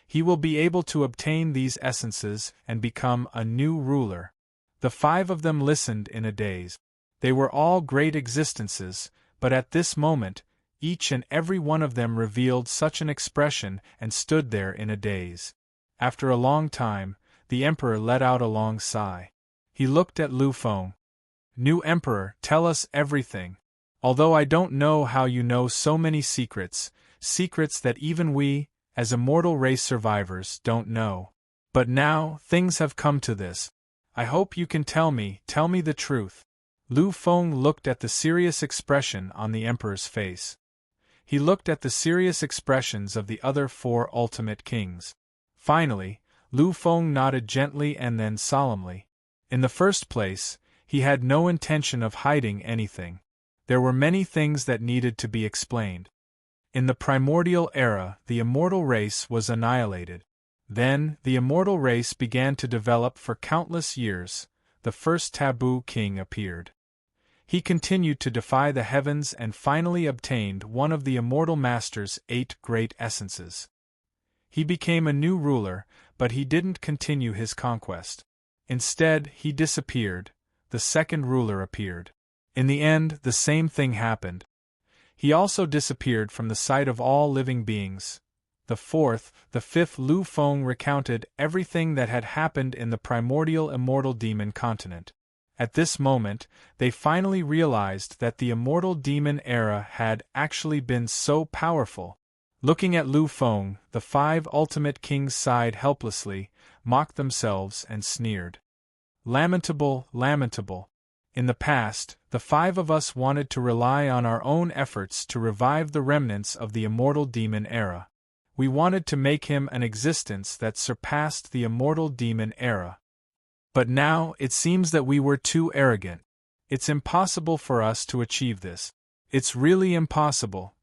he will be able to obtain these essences and become a new ruler. The 5 of them listened in a daze. They were all great existences, but at this moment, each and every one of them revealed such an expression and stood there in a daze. After a long time, the Emperor let out a long sigh. He looked at Lu Feng. "New Emperor, tell us everything. Although I don't know how you know so many secrets, secrets that even we, as immortal race survivors, don't know. But now, things have come to this. I hope you can tell me the truth." Lu Feng looked at the serious expression on the Emperor's face. He looked at the serious expressions of the other 4 ultimate kings. Finally, Lu Feng nodded gently and then solemnly. In the first place, he had no intention of hiding anything. There were many things that needed to be explained. In the primordial era, the immortal race was annihilated. Then, the immortal race began to develop for countless years. The first taboo king appeared. He continued to defy the heavens and finally obtained one of the immortal master's 8 great essences. He became a new ruler, but he didn't continue his conquest. Instead, he disappeared. The second ruler appeared. In the end, the same thing happened. He also disappeared from the sight of all living beings. The fifth Lu Feng recounted everything that had happened in the primordial immortal demon continent. At this moment, they finally realized that the immortal demon era had actually been so powerful. Looking at Lu Feng, the 5 ultimate kings sighed helplessly, mocked themselves and sneered. Lamentable, lamentable. In the past, the 5 of us wanted to rely on our own efforts to revive the remnants of the immortal demon era. We wanted to make him an existence that surpassed the immortal demon era. But now, it seems that we were too arrogant. It's impossible for us to achieve this. It's really impossible.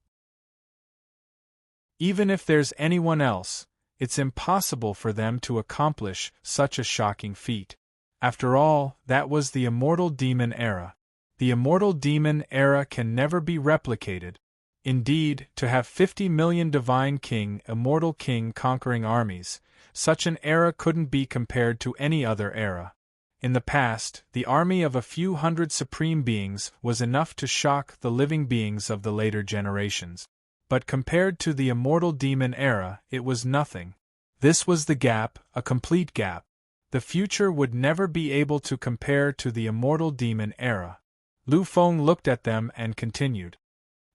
Even if there's anyone else, it's impossible for them to accomplish such a shocking feat. After all, that was the immortal demon era. The immortal demon era can never be replicated. Indeed, to have 50 million divine immortal king conquering armies, such an era couldn't be compared to any other era. In the past, the army of a few hundred supreme beings was enough to shock the living beings of the later generations. But compared to the immortal demon era, it was nothing. This was the gap, a complete gap. The future would never be able to compare to the immortal demon era. Lu Feng looked at them and continued.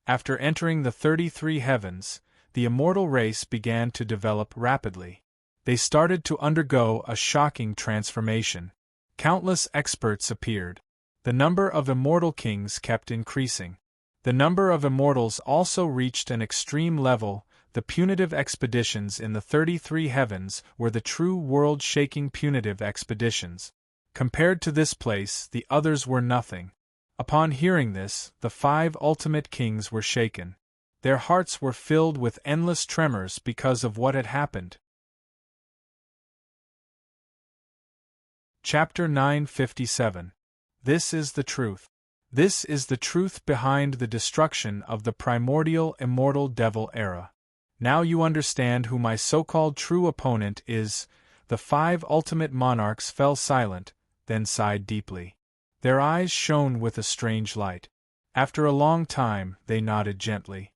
After entering the 33 heavens, the immortal race began to develop rapidly. They started to undergo a shocking transformation. Countless experts appeared. The number of immortal kings kept increasing. The number of immortals also reached an extreme level. the punitive expeditions in the 33 heavens were the true world-shaking punitive expeditions. Compared to this place, the others were nothing. Upon hearing this, the 5 ultimate kings were shaken. Their hearts were filled with endless tremors because of what had happened. Chapter 957. This is the truth. This is the truth behind the destruction of the primordial immortal devil era. Now you understand who my so-called true opponent is. The 5 ultimate monarchs fell silent, then sighed deeply. Their eyes shone with a strange light. After a long time, they nodded gently.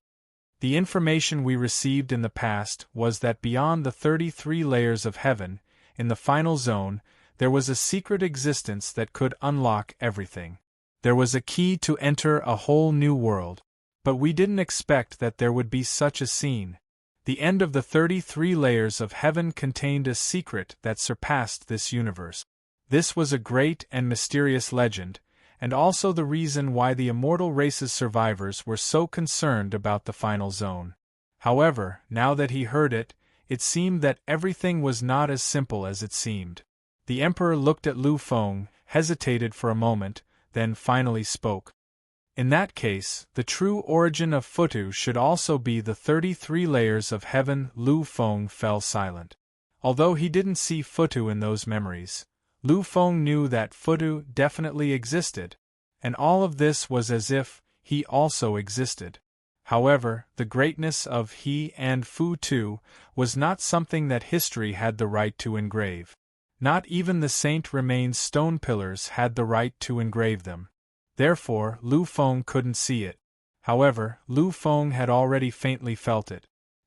The information we received in the past was that beyond the 33 layers of heaven, in the final zone, there was a secret existence that could unlock everything. There was a key to enter a whole new world. But we didn't expect that there would be such a scene. The end of the 33 layers of heaven contained a secret that surpassed this universe. This was a great and mysterious legend, and also the reason why the immortal race's survivors were so concerned about the final zone. However, now that he heard it, it seemed that everything was not as simple as it seemed. The Emperor looked at Lu Feng, hesitated for a moment, then finally spoke. In that case, the true origin of Futu should also be the 33 layers of heaven. Lu Feng fell silent. Although he didn't see Futu in those memories, Lu Feng knew that Futu definitely existed, and all of this was as if he also existed. However, the greatness of he and Futu was not something that history had the right to engrave. Not even the Saint Remain's stone pillars had the right to engrave them. Therefore, Lu Feng couldn't see it. However, Lu Feng had already faintly felt it.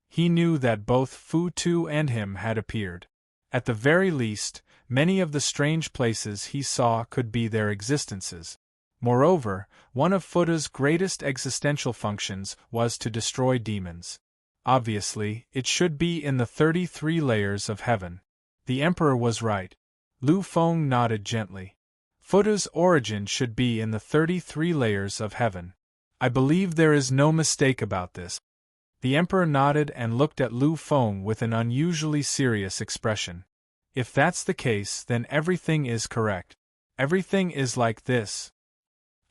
He knew that both Futu and him had appeared. At the very least, many of the strange places he saw could be their existences. Moreover, one of Futu's greatest existential functions was to destroy demons. Obviously, it should be in the 33 layers of heaven. The Emperor was right. Lu Feng nodded gently. Futu's origin should be in the 33 layers of heaven. I believe there is no mistake about this. The Emperor nodded and looked at Lu Feng with an unusually serious expression. If that's the case, then everything is correct. Everything is like this.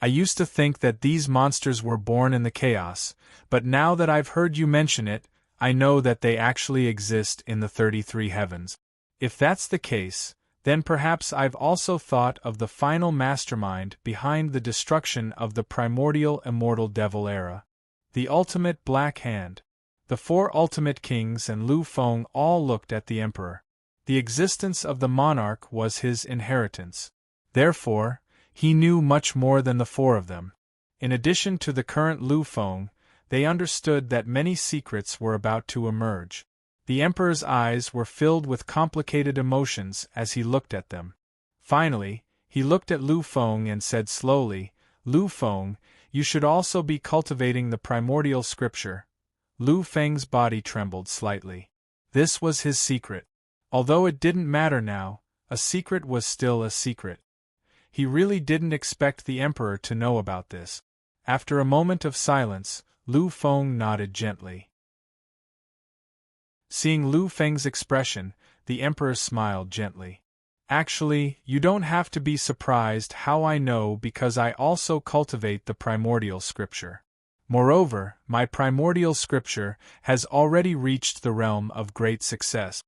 I used to think that these monsters were born in the chaos, but now that I've heard you mention it, I know that they actually exist in the 33 heavens. If that's the case, then perhaps I've also thought of the final mastermind behind the destruction of the primordial immortal devil era. The ultimate Black Hand. The 4 ultimate kings and Lu Feng all looked at the Emperor. The existence of the monarch was his inheritance. Therefore, he knew much more than the 4 of them. In addition to the current Lu Feng, they understood that many secrets were about to emerge. The Emperor's eyes were filled with complicated emotions as he looked at them. Finally, he looked at Lu Feng and said slowly, Lu Feng, you should also be cultivating the primordial scripture. Lu Feng's body trembled slightly. This was his secret. Although it didn't matter now, a secret was still a secret. He really didn't expect the Emperor to know about this. After a moment of silence, Lu Feng nodded gently. Seeing Lu Feng's expression, the Emperor smiled gently. Actually, you don't have to be surprised how I know, because I also cultivate the primordial scripture. Moreover, my primordial scripture has already reached the realm of great success.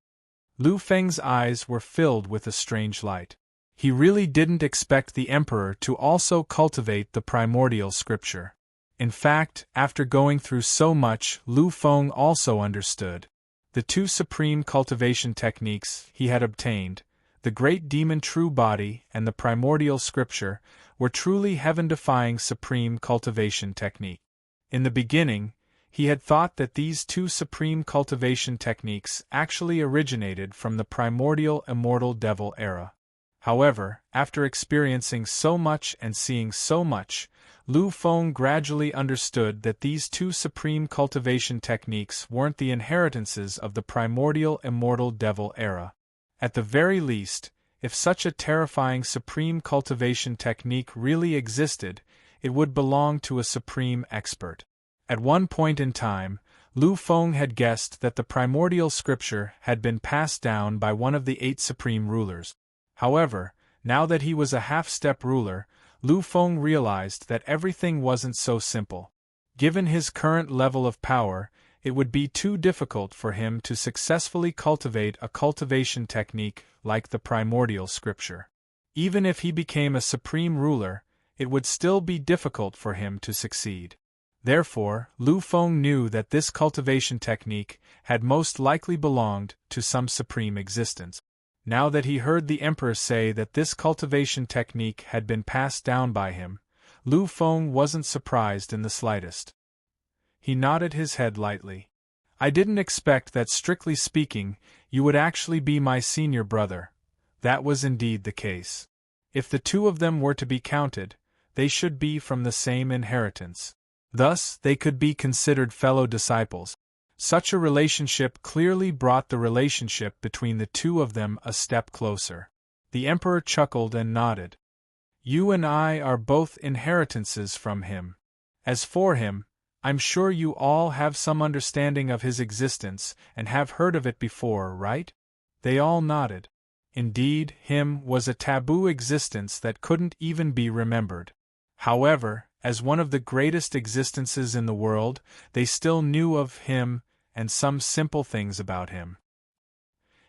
Lu Feng's eyes were filled with a strange light. He really didn't expect the Emperor to also cultivate the primordial scripture. In fact, after going through so much, Lu Feng also understood. The 2 supreme cultivation techniques he had obtained, the Great Demon True Body and the Primordial Scripture, were truly heaven-defying supreme cultivation technique. In the beginning, he had thought that these 2 supreme cultivation techniques actually originated from the primordial immortal devil era. However, after experiencing so much and seeing so much, Lu Feng gradually understood that these 2 supreme cultivation techniques weren't the inheritances of the primordial immortal devil era. At the very least, if such a terrifying supreme cultivation technique really existed, it would belong to a supreme expert. At one point in time, Lu Feng had guessed that the primordial scripture had been passed down by one of the 8 supreme rulers. However, now that he was a half-step ruler, Lu Feng realized that everything wasn't so simple. Given his current level of power, it would be too difficult for him to successfully cultivate a cultivation technique like the primordial scripture. Even if he became a supreme ruler, it would still be difficult for him to succeed. Therefore, Lu Feng knew that this cultivation technique had most likely belonged to some supreme existence. Now that he heard the emperor say that this cultivation technique had been passed down by him, Lu Feng wasn't surprised in the slightest. He nodded his head lightly. "I didn't expect that, strictly speaking, you would actually be my senior brother." That was indeed the case. If the 2 of them were to be counted, they should be from the same inheritance. Thus, they could be considered fellow disciples. Such a relationship clearly brought the relationship between the 2 of them a step closer. The emperor chuckled and nodded. "You and I are both inheritances from him. As for him, I'm sure you all have some understanding of his existence and have heard of it before, right?" They all nodded. Indeed, him was a taboo existence that couldn't even be remembered. However, as one of the greatest existences in the world, they still knew of him and some simple things about him.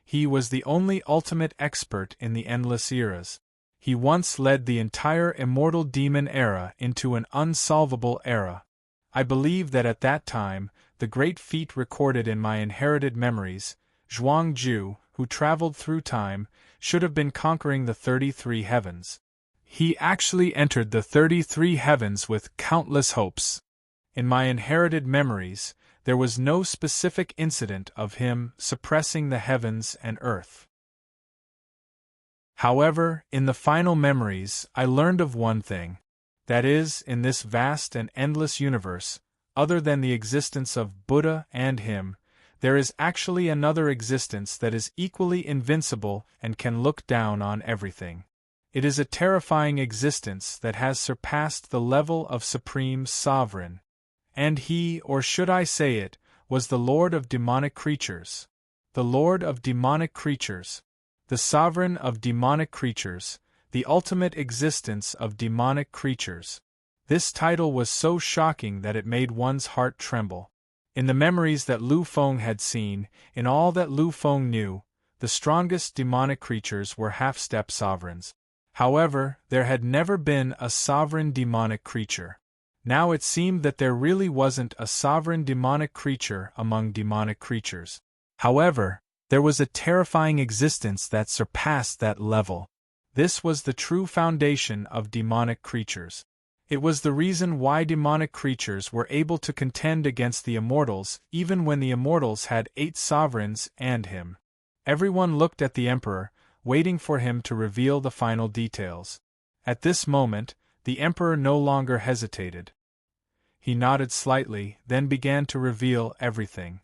He was the only ultimate expert in the endless eras. He once led the entire immortal demon era into an unsolvable era. I believe that at that time, the great feat recorded in my inherited memories, Zhuang Ju, who traveled through time, should have been conquering the 33 heavens. He actually entered the 33 heavens with countless hopes. In my inherited memories, there was no specific incident of him suppressing the heavens and earth. However, in the final memories, I learned of one thing. That is, in this vast and endless universe, other than the existence of Buddha and him, there is actually another existence that is equally invincible and can look down on everything. It is a terrifying existence that has surpassed the level of supreme sovereign. And he, or should I say it, was the Lord of demonic creatures. The Lord of demonic creatures. The sovereign of demonic creatures. The ultimate existence of demonic creatures. This title was so shocking that it made one's heart tremble. In the memories that Lu Feng had seen, in all that Lu Feng knew, the strongest demonic creatures were half-step sovereigns. However, there had never been a sovereign demonic creature. Now it seemed that there really wasn't a sovereign demonic creature among demonic creatures. However, there was a terrifying existence that surpassed that level. This was the true foundation of demonic creatures. It was the reason why demonic creatures were able to contend against the immortals even when the immortals had 8 sovereigns and him. Everyone looked at the emperor, waiting for him to reveal the final details. At this moment, the emperor no longer hesitated. He nodded slightly, then began to reveal everything.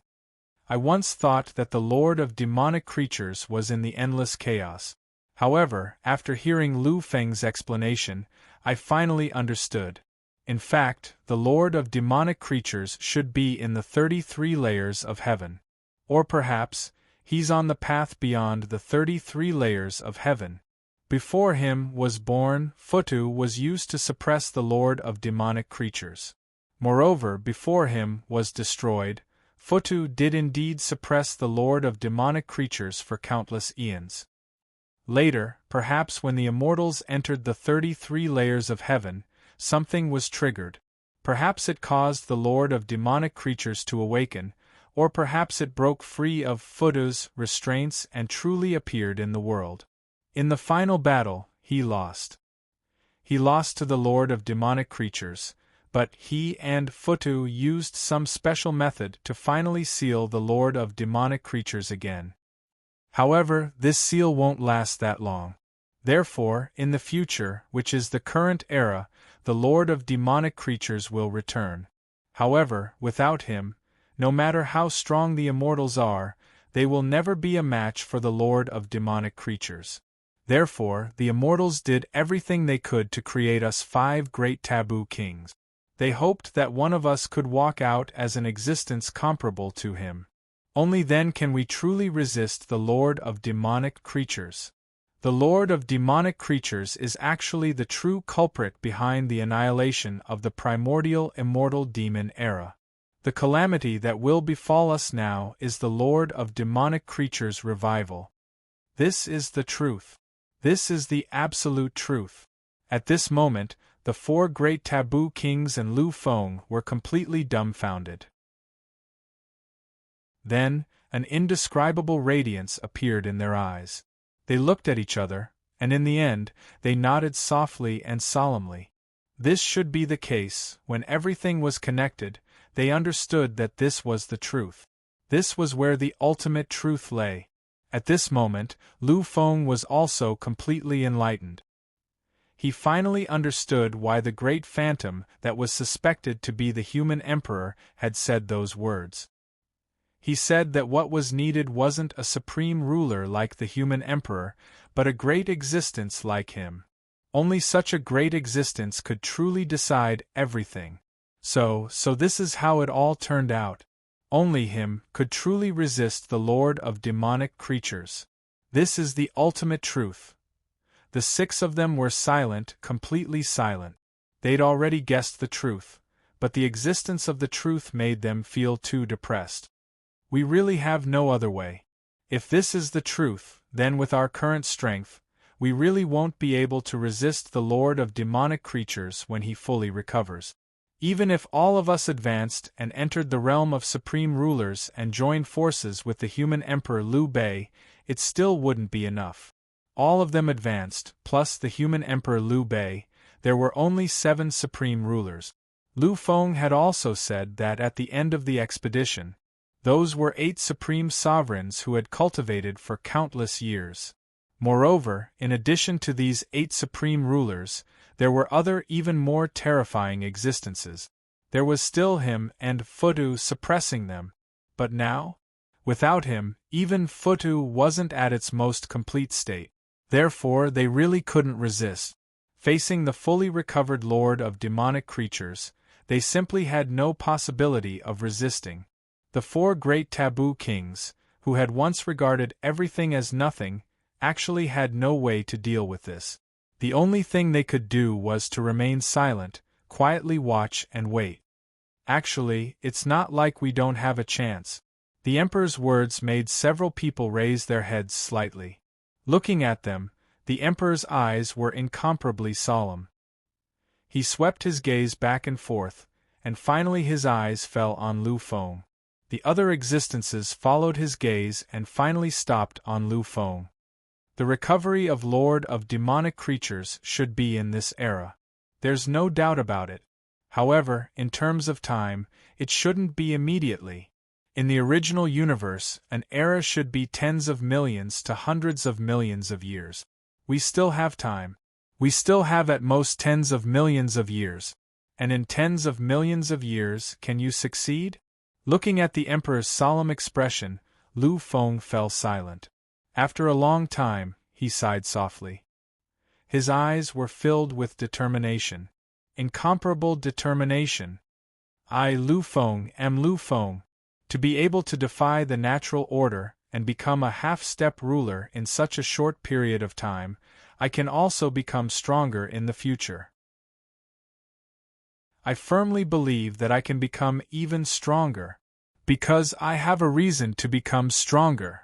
I once thought that the Lord of demonic creatures was in the endless chaos. However, after hearing Lu Feng's explanation, I finally understood. In fact, the Lord of demonic creatures should be in the 33 layers of heaven. Or perhaps, he's on the path beyond the 33 layers of heaven. Before him was born, Futu was used to suppress the Lord of demonic creatures. Moreover, before him was destroyed, Futu did indeed suppress the Lord of demonic creatures for countless eons. Later, perhaps when the immortals entered the 33 layers of heaven, something was triggered. Perhaps it caused the Lord of demonic creatures to awaken, or perhaps it broke free of Futu's restraints and truly appeared in the world. In the final battle, he lost. He lost to the Lord of demonic creatures, but he and Futu used some special method to finally seal the Lord of demonic creatures again. However, this seal won't last that long. Therefore, in the future, which is the current era, the Lord of demonic creatures will return. However, without him, no matter how strong the immortals are, they will never be a match for the Lord of demonic creatures. Therefore, the immortals did everything they could to create us 5 great taboo kings. They hoped that one of us could walk out as an existence comparable to him. Only then can we truly resist the Lord of demonic creatures. The Lord of demonic creatures is actually the true culprit behind the annihilation of the primordial immortal demon era. The calamity that will befall us now is the Lord of demonic creatures' revival. This is the truth. This is the absolute truth. At this moment, the four great taboo kings and Lu Feng were completely dumbfounded. Then, an indescribable radiance appeared in their eyes. They looked at each other, and in the end, they nodded softly and solemnly. This should be the case. When everything was connected, they understood that this was the truth. This was where the ultimate truth lay. At this moment, Lu Feng was also completely enlightened. He finally understood why the great phantom that was suspected to be the human emperor had said those words. He said that what was needed wasn't a supreme ruler like the human emperor, but a great existence like him. Only such a great existence could truly decide everything. So this is how it all turned out. Only him could truly resist the Lord of demonic creatures. This is the ultimate truth. The six of them were silent, completely silent. They'd already guessed the truth, but the existence of the truth made them feel too depressed. We really have no other way. If this is the truth, then with our current strength, we really won't be able to resist the Lord of demonic creatures when he fully recovers. Even if all of us advanced and entered the realm of supreme rulers and joined forces with the human emperor Liu Bei, it still wouldn't be enough. All of them advanced, plus the human emperor Liu Bei, there were only 7 supreme rulers. Lu Feng had also said that at the end of the expedition, those were 8 supreme sovereigns who had cultivated for countless years. Moreover, in addition to these 8 supreme rulers, there were other even more terrifying existences. There was still him and Futu suppressing them. But now? Without him, even Futu wasn't at its most complete state. Therefore, they really couldn't resist. Facing the fully recovered Lord of demonic creatures, they simply had no possibility of resisting. The 4 great taboo kings, who had once regarded everything as nothing, actually had no way to deal with this. The only thing they could do was to remain silent, quietly watch and wait. Actually, it's not like we don't have a chance. The Emperor's words made several people raise their heads slightly. Looking at them, the Emperor's eyes were incomparably solemn. He swept his gaze back and forth, and finally his eyes fell on Lu Feng. The other existences followed his gaze and finally stopped on Lu Feng. The recovery of Lord of demonic creatures should be in this era. There's no doubt about it. However, in terms of time, it shouldn't be immediately. In the original universe, an era should be tens of millions to hundreds of millions of years. We still have time. We still have at most tens of millions of years. And in tens of millions of years, can you succeed? Looking at the Emperor's solemn expression, Lu Feng fell silent. After a long time, he sighed softly. His eyes were filled with determination. Incomparable determination. I, Lu Feng, am Lu Feng. To be able to defy the natural order and become a half-step ruler in such a short period of time, I can also become stronger in the future. I firmly believe that I can become even stronger, because I have a reason to become stronger.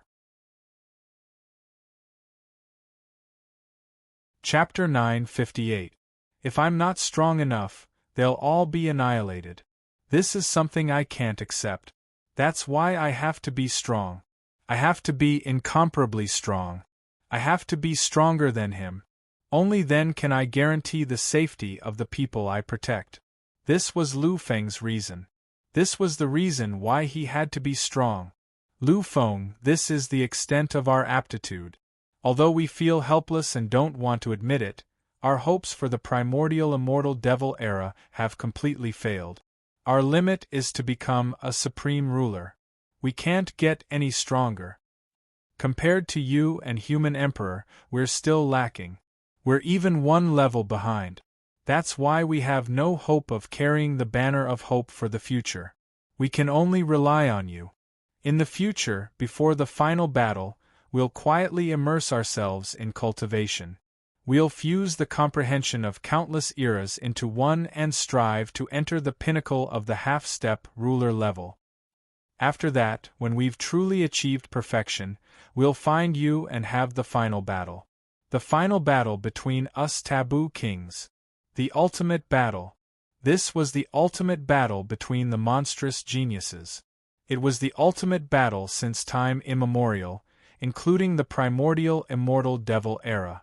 Chapter 958. If I'm not strong enough, they'll all be annihilated. This is something I can't accept. That's why I have to be strong. I have to be incomparably strong. I have to be stronger than him. Only then can I guarantee the safety of the people I protect. This was Lu Feng's reason. This was the reason why he had to be strong. Lu Feng, this is the extent of our aptitude. Although we feel helpless and don't want to admit it, our hopes for the primordial immortal devil era have completely failed. Our limit is to become a supreme ruler. We can't get any stronger. Compared to you and human emperor, we're still lacking. We're even one level behind. That's why we have no hope of carrying the banner of hope for the future. We can only rely on you. In the future, before the final battle, we'll quietly immerse ourselves in cultivation. We'll fuse the comprehension of countless eras into one and strive to enter the pinnacle of the half-step ruler level. After that, when we've truly achieved perfection, we'll find you and have the final battle. The final battle between us taboo kings. The ultimate battle. This was the ultimate battle between the monstrous geniuses. It was the ultimate battle since time immemorial, including the primordial immortal devil era.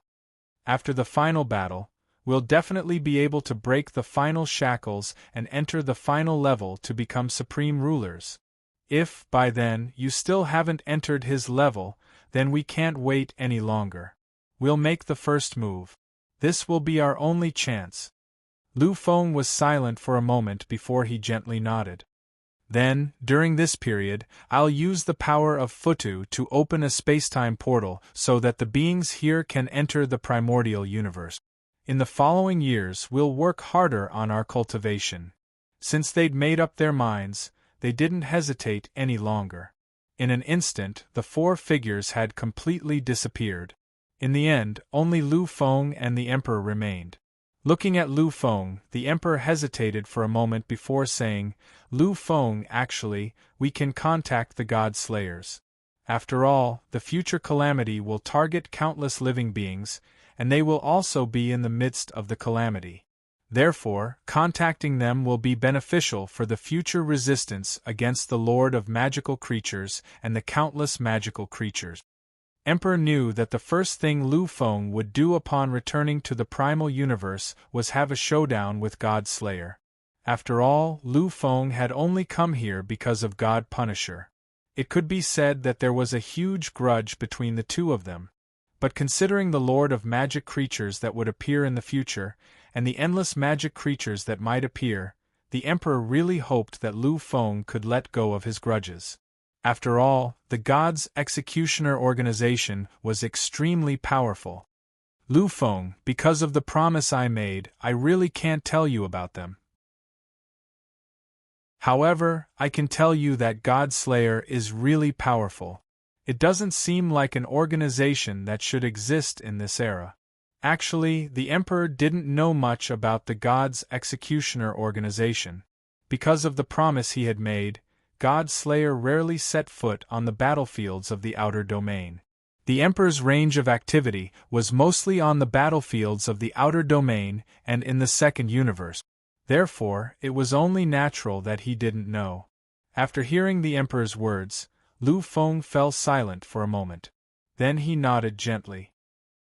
After the final battle, we'll definitely be able to break the final shackles and enter the final level to become supreme rulers. If, by then, you still haven't entered his level, then we can't wait any longer. We'll make the first move. This will be our only chance. Lu Feng was silent for a moment before he gently nodded. Then, during this period, I'll use the power of Futu to open a spacetime portal so that the beings here can enter the primordial universe. In the following years we'll work harder on our cultivation. Since they'd made up their minds, they didn't hesitate any longer. In an instant, the four figures had completely disappeared. In the end, only Lu Feng and the Emperor remained. Looking at Lu Feng, the Emperor hesitated for a moment before saying, "Lu Feng, actually, we can contact the God Slayers. After all, the future calamity will target countless living beings, and they will also be in the midst of the calamity. Therefore, contacting them will be beneficial for the future resistance against the Lord of Magical Creatures and the countless magical creatures." Emperor knew that the first thing Lu Feng would do upon returning to the primal universe was have a showdown with God Slayer. After all, Lu Feng had only come here because of God Punisher. It could be said that there was a huge grudge between the two of them. But considering the Lord of Magic creatures that would appear in the future, and the endless magic creatures that might appear, the Emperor really hoped that Lu Feng could let go of his grudges. After all, the God's Executioner organization was extremely powerful. Lu Feng, because of the promise I made, I really can't tell you about them. However, I can tell you that God Slayer is really powerful. It doesn't seem like an organization that should exist in this era. Actually, the Emperor didn't know much about the God's Executioner organization. Because of the promise he had made, God Slayer rarely set foot on the battlefields of the outer domain. The Emperor's range of activity was mostly on the battlefields of the outer domain and in the second universe. Therefore, it was only natural that he didn't know. After hearing the Emperor's words, Lu Feng fell silent for a moment. Then he nodded gently.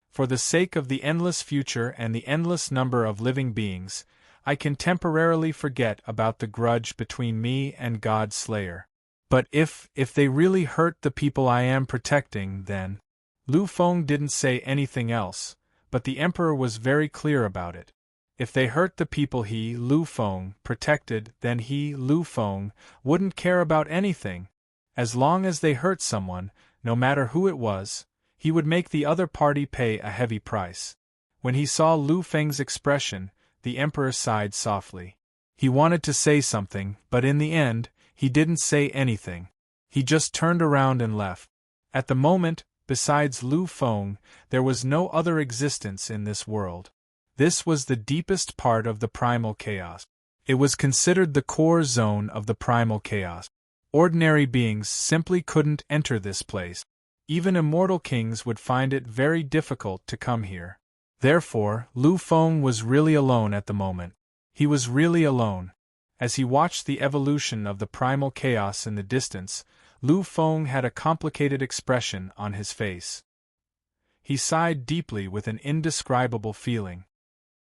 For the sake of the endless future and the endless number of living beings, I can temporarily forget about the grudge between me and God Slayer. But if they really hurt the people I am protecting, then... Lu Feng didn't say anything else, but the Emperor was very clear about it. If they hurt the people he, Lu Feng, protected, then he, Lu Feng, wouldn't care about anything. As long as they hurt someone, no matter who it was, he would make the other party pay a heavy price. When he saw Lu Feng's expression, the Emperor sighed softly. He wanted to say something, but in the end, he didn't say anything. He just turned around and left. At the moment, besides Lu Feng, there was no other existence in this world. This was the deepest part of the primal chaos. It was considered the core zone of the primal chaos. Ordinary beings simply couldn't enter this place. Even immortal kings would find it very difficult to come here. Therefore, Lu Feng was really alone at the moment. He was really alone. As he watched the evolution of the primal chaos in the distance, Lu Feng had a complicated expression on his face. He sighed deeply with an indescribable feeling.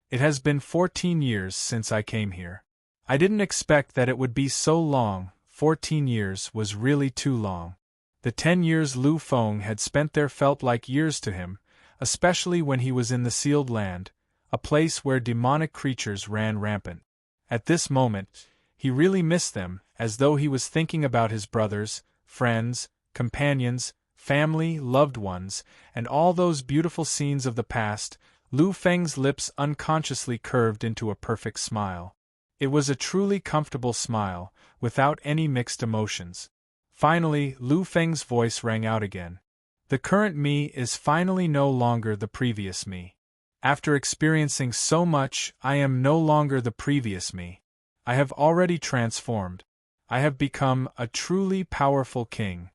It has been 14 years since I came here. I didn't expect that it would be so long. 14 years was really too long. The 10 years Lu Feng had spent there felt like years to him, especially when he was in the Sealed Land, a place where demonic creatures ran rampant. At this moment, he really missed them, as though he was thinking about his brothers, friends, companions, family, loved ones, and all those beautiful scenes of the past. Lu Feng's lips unconsciously curved into a perfect smile. It was a truly comfortable smile, without any mixed emotions. Finally, Lu Feng's voice rang out again. The current me is finally no longer the previous me. After experiencing so much, I am no longer the previous me. I have already transformed. I have become a truly powerful king.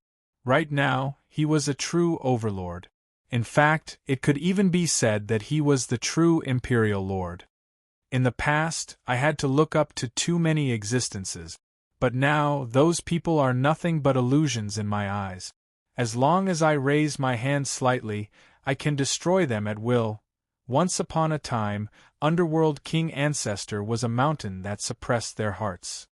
Right now, he was a true overlord. In fact, it could even be said that he was the true imperial lord. In the past, I had to look up to too many existences, but now those people are nothing but illusions in my eyes. As long as I raise my hand slightly, I can destroy them at will. Once upon a time, Underworld King Ancestor was a mountain that suppressed their hearts.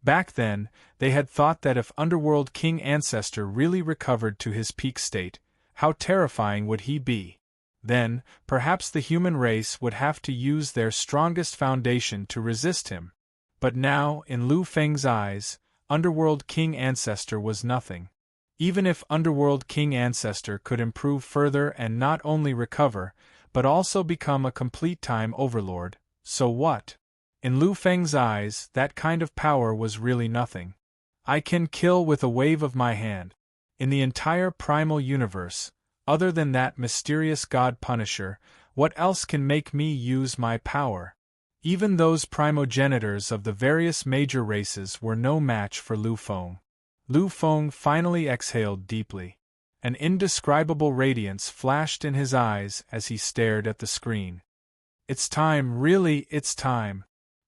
Back then, they had thought that if Underworld King Ancestor really recovered to his peak state, how terrifying would he be? Then, perhaps the human race would have to use their strongest foundation to resist him. But now, in Lu Feng's eyes, Underworld King Ancestor was nothing. Even if Underworld King Ancestor could improve further and not only recover, but also become a complete time overlord, so what? In Lu Feng's eyes, that kind of power was really nothing. I can kill with a wave of my hand. In the entire primal universe, other than that mysterious god Punisher, what else can make me use my power? Even those primogenitors of the various major races were no match for Lu Feng. Lu Feng finally exhaled deeply. An indescribable radiance flashed in his eyes as he stared at the screen. It's time, really, it's time.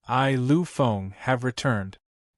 I, Lu Feng, have returned.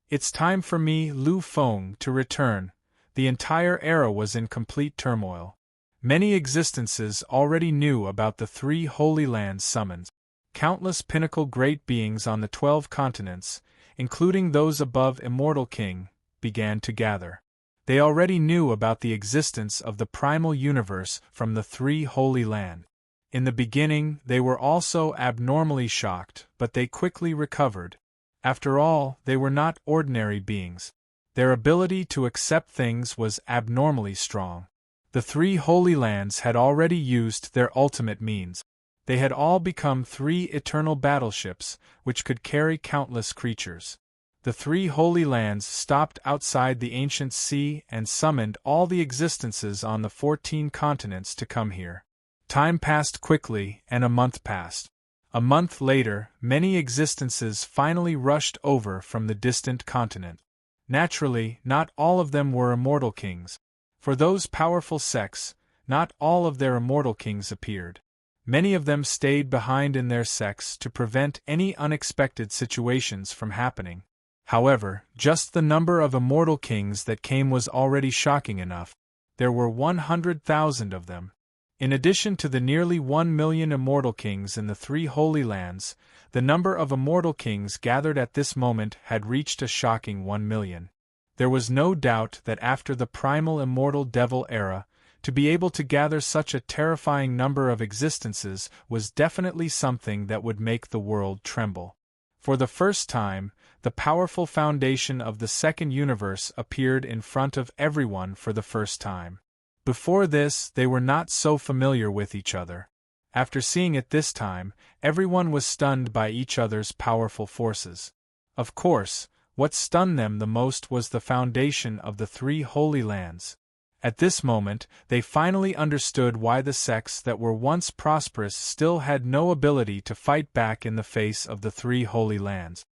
It's time for me, Lu Feng, to return. The entire era was in complete turmoil. Many existences already knew about the 3 Holy Lands summons. Countless pinnacle great beings on the 12 continents, including those above Immortal King, began to gather. They already knew about the existence of the primal universe from the 3 Holy Lands. In the beginning, they were also abnormally shocked, but they quickly recovered. After all, they were not ordinary beings. Their ability to accept things was abnormally strong. The 3 Holy Lands had already used their ultimate means. They had all become 3 eternal battleships, which could carry countless creatures. The 3 Holy Lands stopped outside the ancient sea and summoned all the existences on the 14 continents to come here. Time passed quickly, and a month passed. A month later, many existences finally rushed over from the distant continent. Naturally, not all of them were immortal kings. For those powerful sects, not all of their immortal kings appeared. Many of them stayed behind in their sects to prevent any unexpected situations from happening. However, just the number of immortal kings that came was already shocking enough. There were 100,000 of them. In addition to the nearly 1 million immortal kings in the 3 Holy Lands, the number of immortal kings gathered at this moment had reached a shocking 1 million. There was no doubt that after the primal immortal devil era, to be able to gather such a terrifying number of existences was definitely something that would make the world tremble. For the first time, the powerful foundation of the second universe appeared in front of everyone for the first time. Before this, they were not so familiar with each other. After seeing it this time, everyone was stunned by each other's powerful forces. Of course, what stunned them the most was the foundation of the 3 Holy Lands. At this moment, they finally understood why the sects that were once prosperous still had no ability to fight back in the face of the 3 Holy Lands.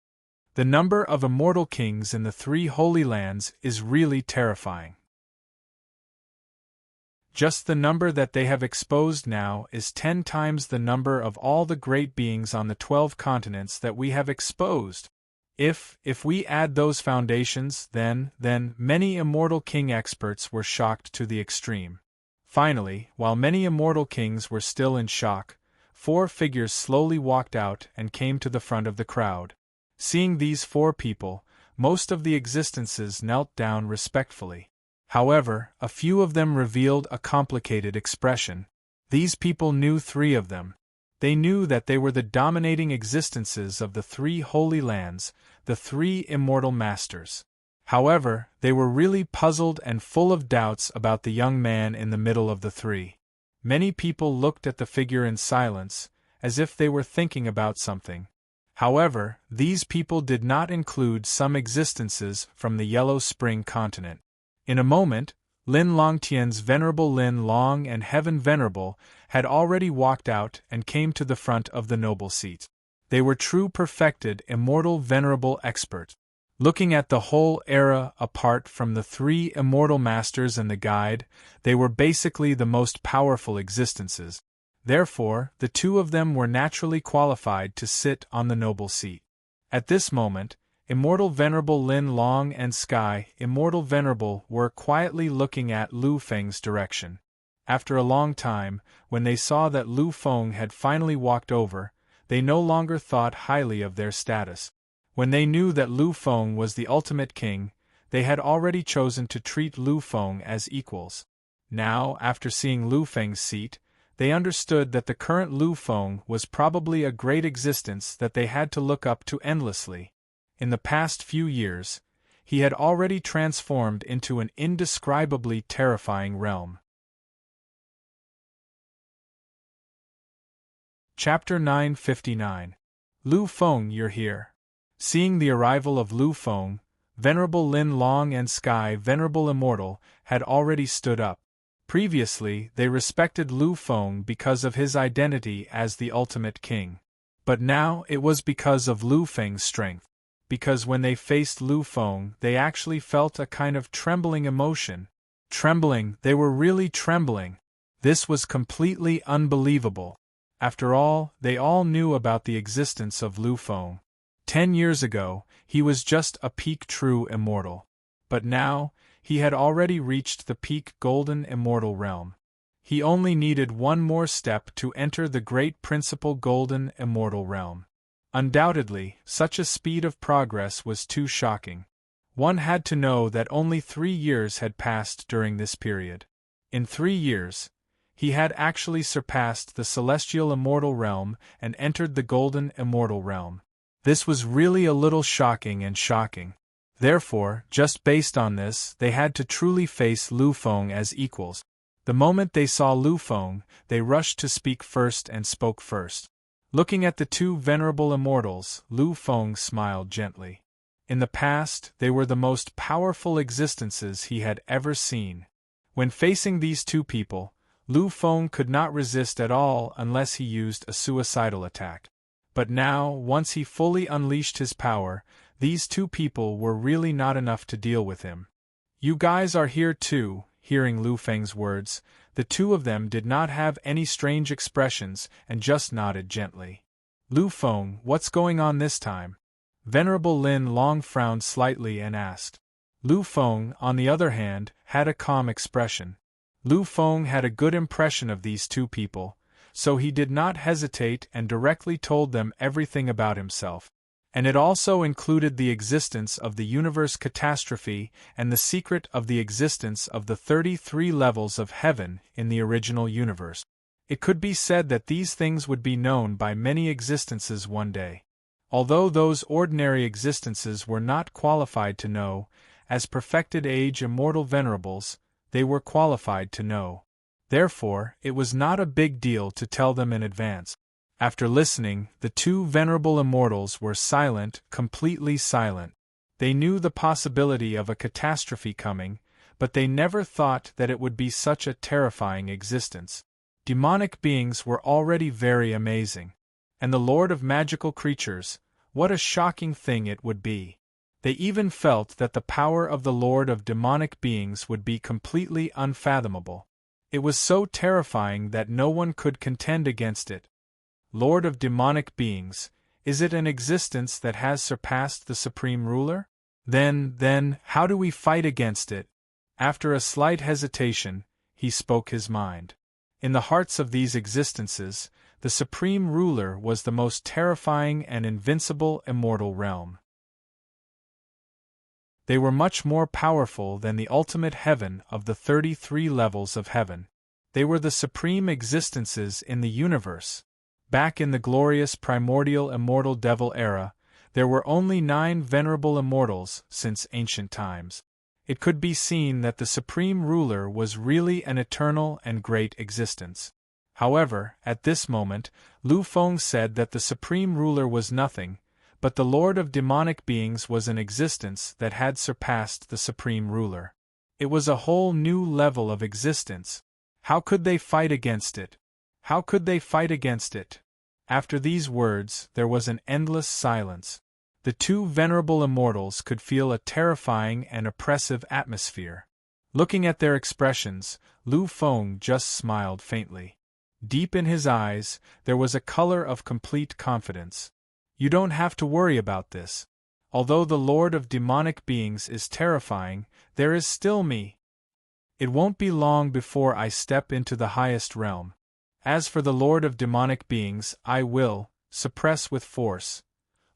The number of immortal kings in the 3 Holy Lands is really terrifying. Just the number that they have exposed now is 10 times the number of all the great beings on the 12 continents that we have exposed. If we add those foundations, then many immortal king experts were shocked to the extreme. Finally, while many immortal kings were still in shock, 4 figures slowly walked out and came to the front of the crowd. Seeing these 4 people, most of the existences knelt down respectfully. However, a few of them revealed a complicated expression. These people knew 3 of them. They knew that they were the dominating existences of the 3 Holy Lands, the 3 immortal masters. However, they were really puzzled and full of doubts about the young man in the middle of the 3. Many people looked at the figure in silence, as if they were thinking about something. However, these people did not include some existences from the Yellow Spring continent. In a moment, Lin Longtian's Venerable Lin Long and Heaven Venerable had already walked out and came to the front of the noble seat. They were true perfected, immortal, venerable experts. Looking at the whole era apart from the three immortal masters and the guide, they were basically the most powerful existences. Therefore, the two of them were naturally qualified to sit on the noble seat. At this moment, Immortal Venerable Lin Long and Sky Immortal Venerable were quietly looking at Lu Feng's direction. After a long time, when they saw that Lu Feng had finally walked over, they no longer thought highly of their status. When they knew that Lu Feng was the ultimate king, they had already chosen to treat Lu Feng as equals. Now, after seeing Lu Feng's seat, they understood that the current Lu Feng was probably a great existence that they had to look up to endlessly. In the past few years, he had already transformed into an indescribably terrifying realm. Chapter 959. Lu Feng, you're here. Seeing the arrival of Lu Feng, Venerable Lin Long and Sky Venerable Immortal had already stood up. Previously, they respected Lu Feng because of his identity as the ultimate king. But now it was because of Lu Feng's strength. Because when they faced Lu Feng, they actually felt a kind of trembling emotion. Trembling, they were really trembling. This was completely unbelievable. After all, they all knew about the existence of Lu Feng. 10 years ago, he was just a peak true immortal. But now, he had already reached the peak golden immortal realm. He only needed one more step to enter the great principal golden immortal realm. Undoubtedly, such a speed of progress was too shocking. One had to know that only 3 years had passed during this period. In 3 years, he had actually surpassed the celestial immortal realm and entered the golden immortal realm. This was really a little shocking and shocking. Therefore, just based on this, they had to truly face Lu Feng as equals. The moment they saw Lu Feng, they rushed to speak first and spoke first. Looking at the two venerable immortals, Lu Feng smiled gently. In the past, they were the most powerful existences he had ever seen. When facing these two people, Lu Feng could not resist at all unless he used a suicidal attack. But now, once he fully unleashed his power, these two people were really not enough to deal with him. You guys are here too. Hearing Lu Feng's words, the two of them did not have any strange expressions and just nodded gently. Lu Feng, what's going on this time? Venerable Lin Long frowned slightly and asked. Lu Feng, on the other hand, had a calm expression. Lu Feng had a good impression of these two people, so he did not hesitate and directly told them everything about himself. And it also included the existence of the universe catastrophe and the secret of the existence of the 33 levels of heaven in the original universe. It could be said that these things would be known by many existences one day. Although those ordinary existences were not qualified to know, as perfected age immortal venerables, they were qualified to know. Therefore, it was not a big deal to tell them in advance. After listening, the two venerable immortals were silent, completely silent. They knew the possibility of a catastrophe coming, but they never thought that it would be such a terrifying existence. Demonic beings were already very amazing. And the Lord of magical creatures, what a shocking thing it would be. They even felt that the power of the Lord of demonic beings would be completely unfathomable. It was so terrifying that no one could contend against it. Lord of demonic beings, is it an existence that has surpassed the supreme ruler? Then, how do we fight against it? After a slight hesitation, he spoke his mind. In the hearts of these existences, the supreme ruler was the most terrifying and invincible immortal realm. They were much more powerful than the ultimate heaven of the 33 levels of heaven. They were the supreme existences in the universe. Back in the glorious primordial immortal devil era, there were only 9 venerable immortals since ancient times. it could be seen that the Supreme Ruler was really an eternal and great existence. However, at this moment, Lu Feng said that the Supreme Ruler was nothing, but the Lord of demonic beings was an existence that had surpassed the Supreme Ruler. It was a whole new level of existence. How could they fight against it? How could they fight against it? After these words, there was an endless silence. The two venerable immortals could feel a terrifying and oppressive atmosphere. Looking at their expressions, Lu Feng just smiled faintly. Deep in his eyes, there was a color of complete confidence. You don't have to worry about this. Although the Lord of demonic beings is terrifying, there is still me. It won't be long before I step into the highest realm. As for the Lord of demonic beings, I will suppress with force.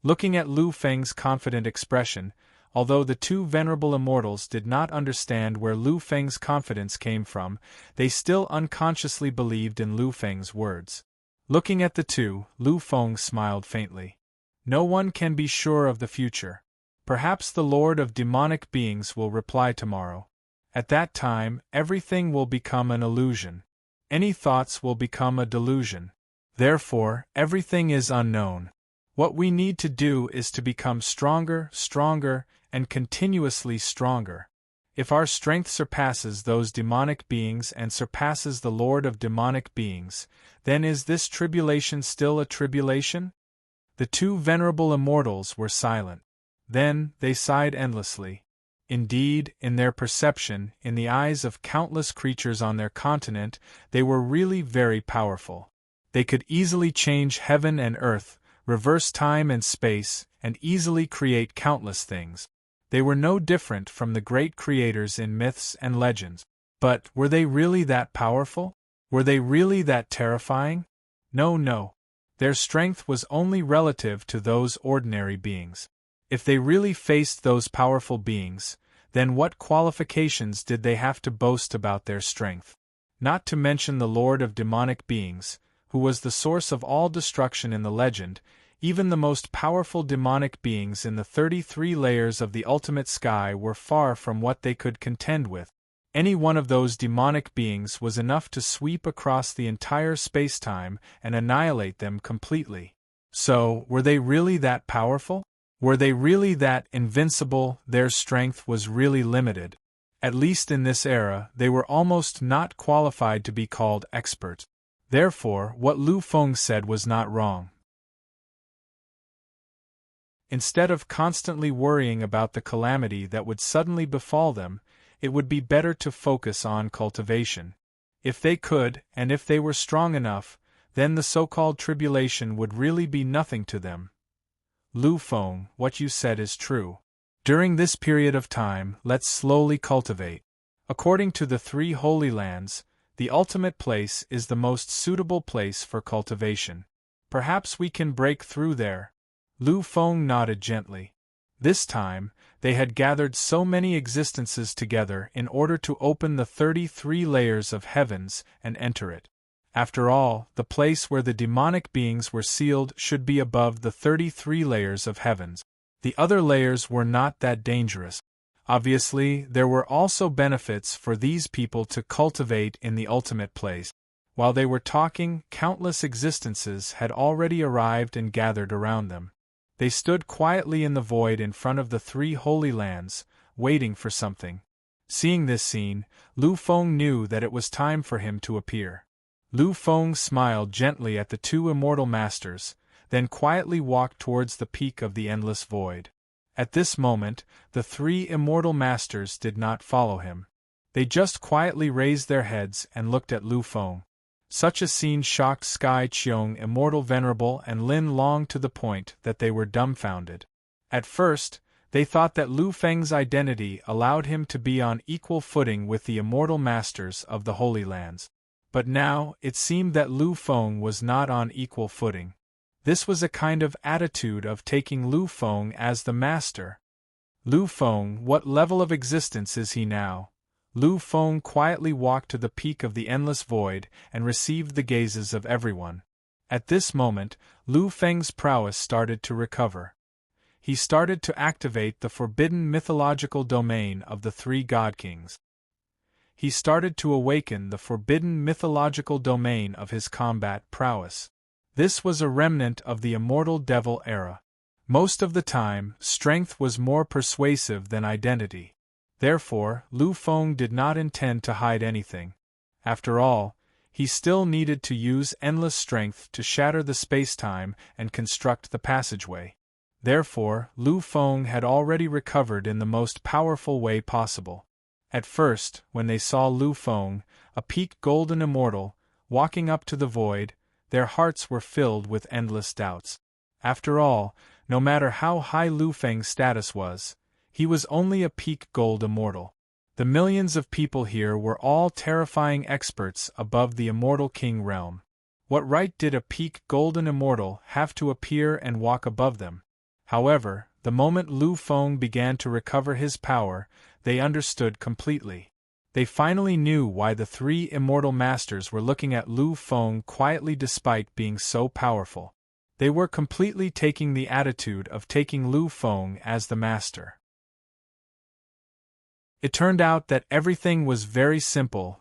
Looking at Lu Feng's confident expression, although the two venerable immortals did not understand where Lu Feng's confidence came from, they still unconsciously believed in Lu Feng's words. Looking at the two, Lu Feng smiled faintly. No one can be sure of the future. Perhaps the Lord of demonic beings will reply tomorrow. At that time, everything will become an illusion. Any thoughts will become a delusion. Therefore, everything is unknown. What we need to do is to become stronger, and continuously stronger. If our strength surpasses those demonic beings and surpasses the Lord of demonic beings, then is this tribulation still a tribulation? The two venerable immortals were silent. Then, they sighed endlessly. Indeed, in their perception, in the eyes of countless creatures on their continent, they were really very powerful. They could easily change heaven and earth, reverse time and space, and easily create countless things. They were no different from the great creators in myths and legends. But, were they really that powerful? Were they really that terrifying? No. Their strength was only relative to those ordinary beings. If they really faced those powerful beings, then what qualifications did they have to boast about their strength? Not to mention the Lord of demonic beings, who was the source of all destruction in the legend. Even the most powerful demonic beings in the 33 layers of the ultimate sky were far from what they could contend with. Any one of those demonic beings was enough to sweep across the entire space-time and annihilate them completely. So, were they really that powerful? Were they really that invincible? Their strength was really limited. At least in this era, they were almost not qualified to be called experts. Therefore, what Lu Feng said was not wrong. Instead of constantly worrying about the calamity that would suddenly befall them, it would be better to focus on cultivation. If they could, and if they were strong enough, then the so-called tribulation would really be nothing to them. Lu Feng, what you said is true. During this period of time, let's slowly cultivate. According to the 3 Holy Lands, the ultimate place is the most suitable place for cultivation. Perhaps we can break through there. Lu Feng nodded gently. This time, they had gathered so many existences together in order to open the 33 layers of heavens and enter it. After all, the place where the demonic beings were sealed should be above the 33 layers of heavens. The other layers were not that dangerous. Obviously, there were also benefits for these people to cultivate in the ultimate place. While they were talking, countless existences had already arrived and gathered around them. They stood quietly in the void in front of the 3 Holy Lands, waiting for something. Seeing this scene, Lu Feng knew that it was time for him to appear. Lu Feng smiled gently at the 2 immortal masters, then quietly walked towards the peak of the endless void. At this moment, the 3 immortal masters did not follow him. They just quietly raised their heads and looked at Lu Feng. Such a scene shocked Sky Qiong, Immortal Venerable, and Lin Long to the point that they were dumbfounded. At first, they thought that Lu Feng's identity allowed him to be on equal footing with the immortal masters of the Holy Lands. But now, it seemed that Lu Feng was not on equal footing. This was a kind of attitude of taking Lu Feng as the master. Lu Feng, what level of existence is he now? Lu Feng quietly walked to the peak of the endless void and received the gazes of everyone. At this moment, Lu Feng's prowess started to recover. he started to activate the forbidden mythological domain of the three god kings. He started to awaken the forbidden mythological domain of his combat prowess. This was a remnant of the immortal devil era. Most of the time, strength was more persuasive than identity. Therefore, Lu Feng did not intend to hide anything. After all, he still needed to use endless strength to shatter the space-time and construct the passageway. Therefore, Lu Feng had already recovered in the most powerful way possible. At first, when they saw Lu Feng, a peaked golden immortal, walking up to the void, their hearts were filled with endless doubts. After all, no matter how high Lu Feng's status was, he was only a peak gold immortal. The millions of people here were all terrifying experts above the immortal king realm. What right did a peak golden immortal have to appear and walk above them? However, the moment Lu Feng began to recover his power, they understood completely. They finally knew why the three immortal masters were looking at Lu Feng quietly despite being so powerful. They were completely taking the attitude of taking Lu Feng as the master. It turned out that everything was very simple,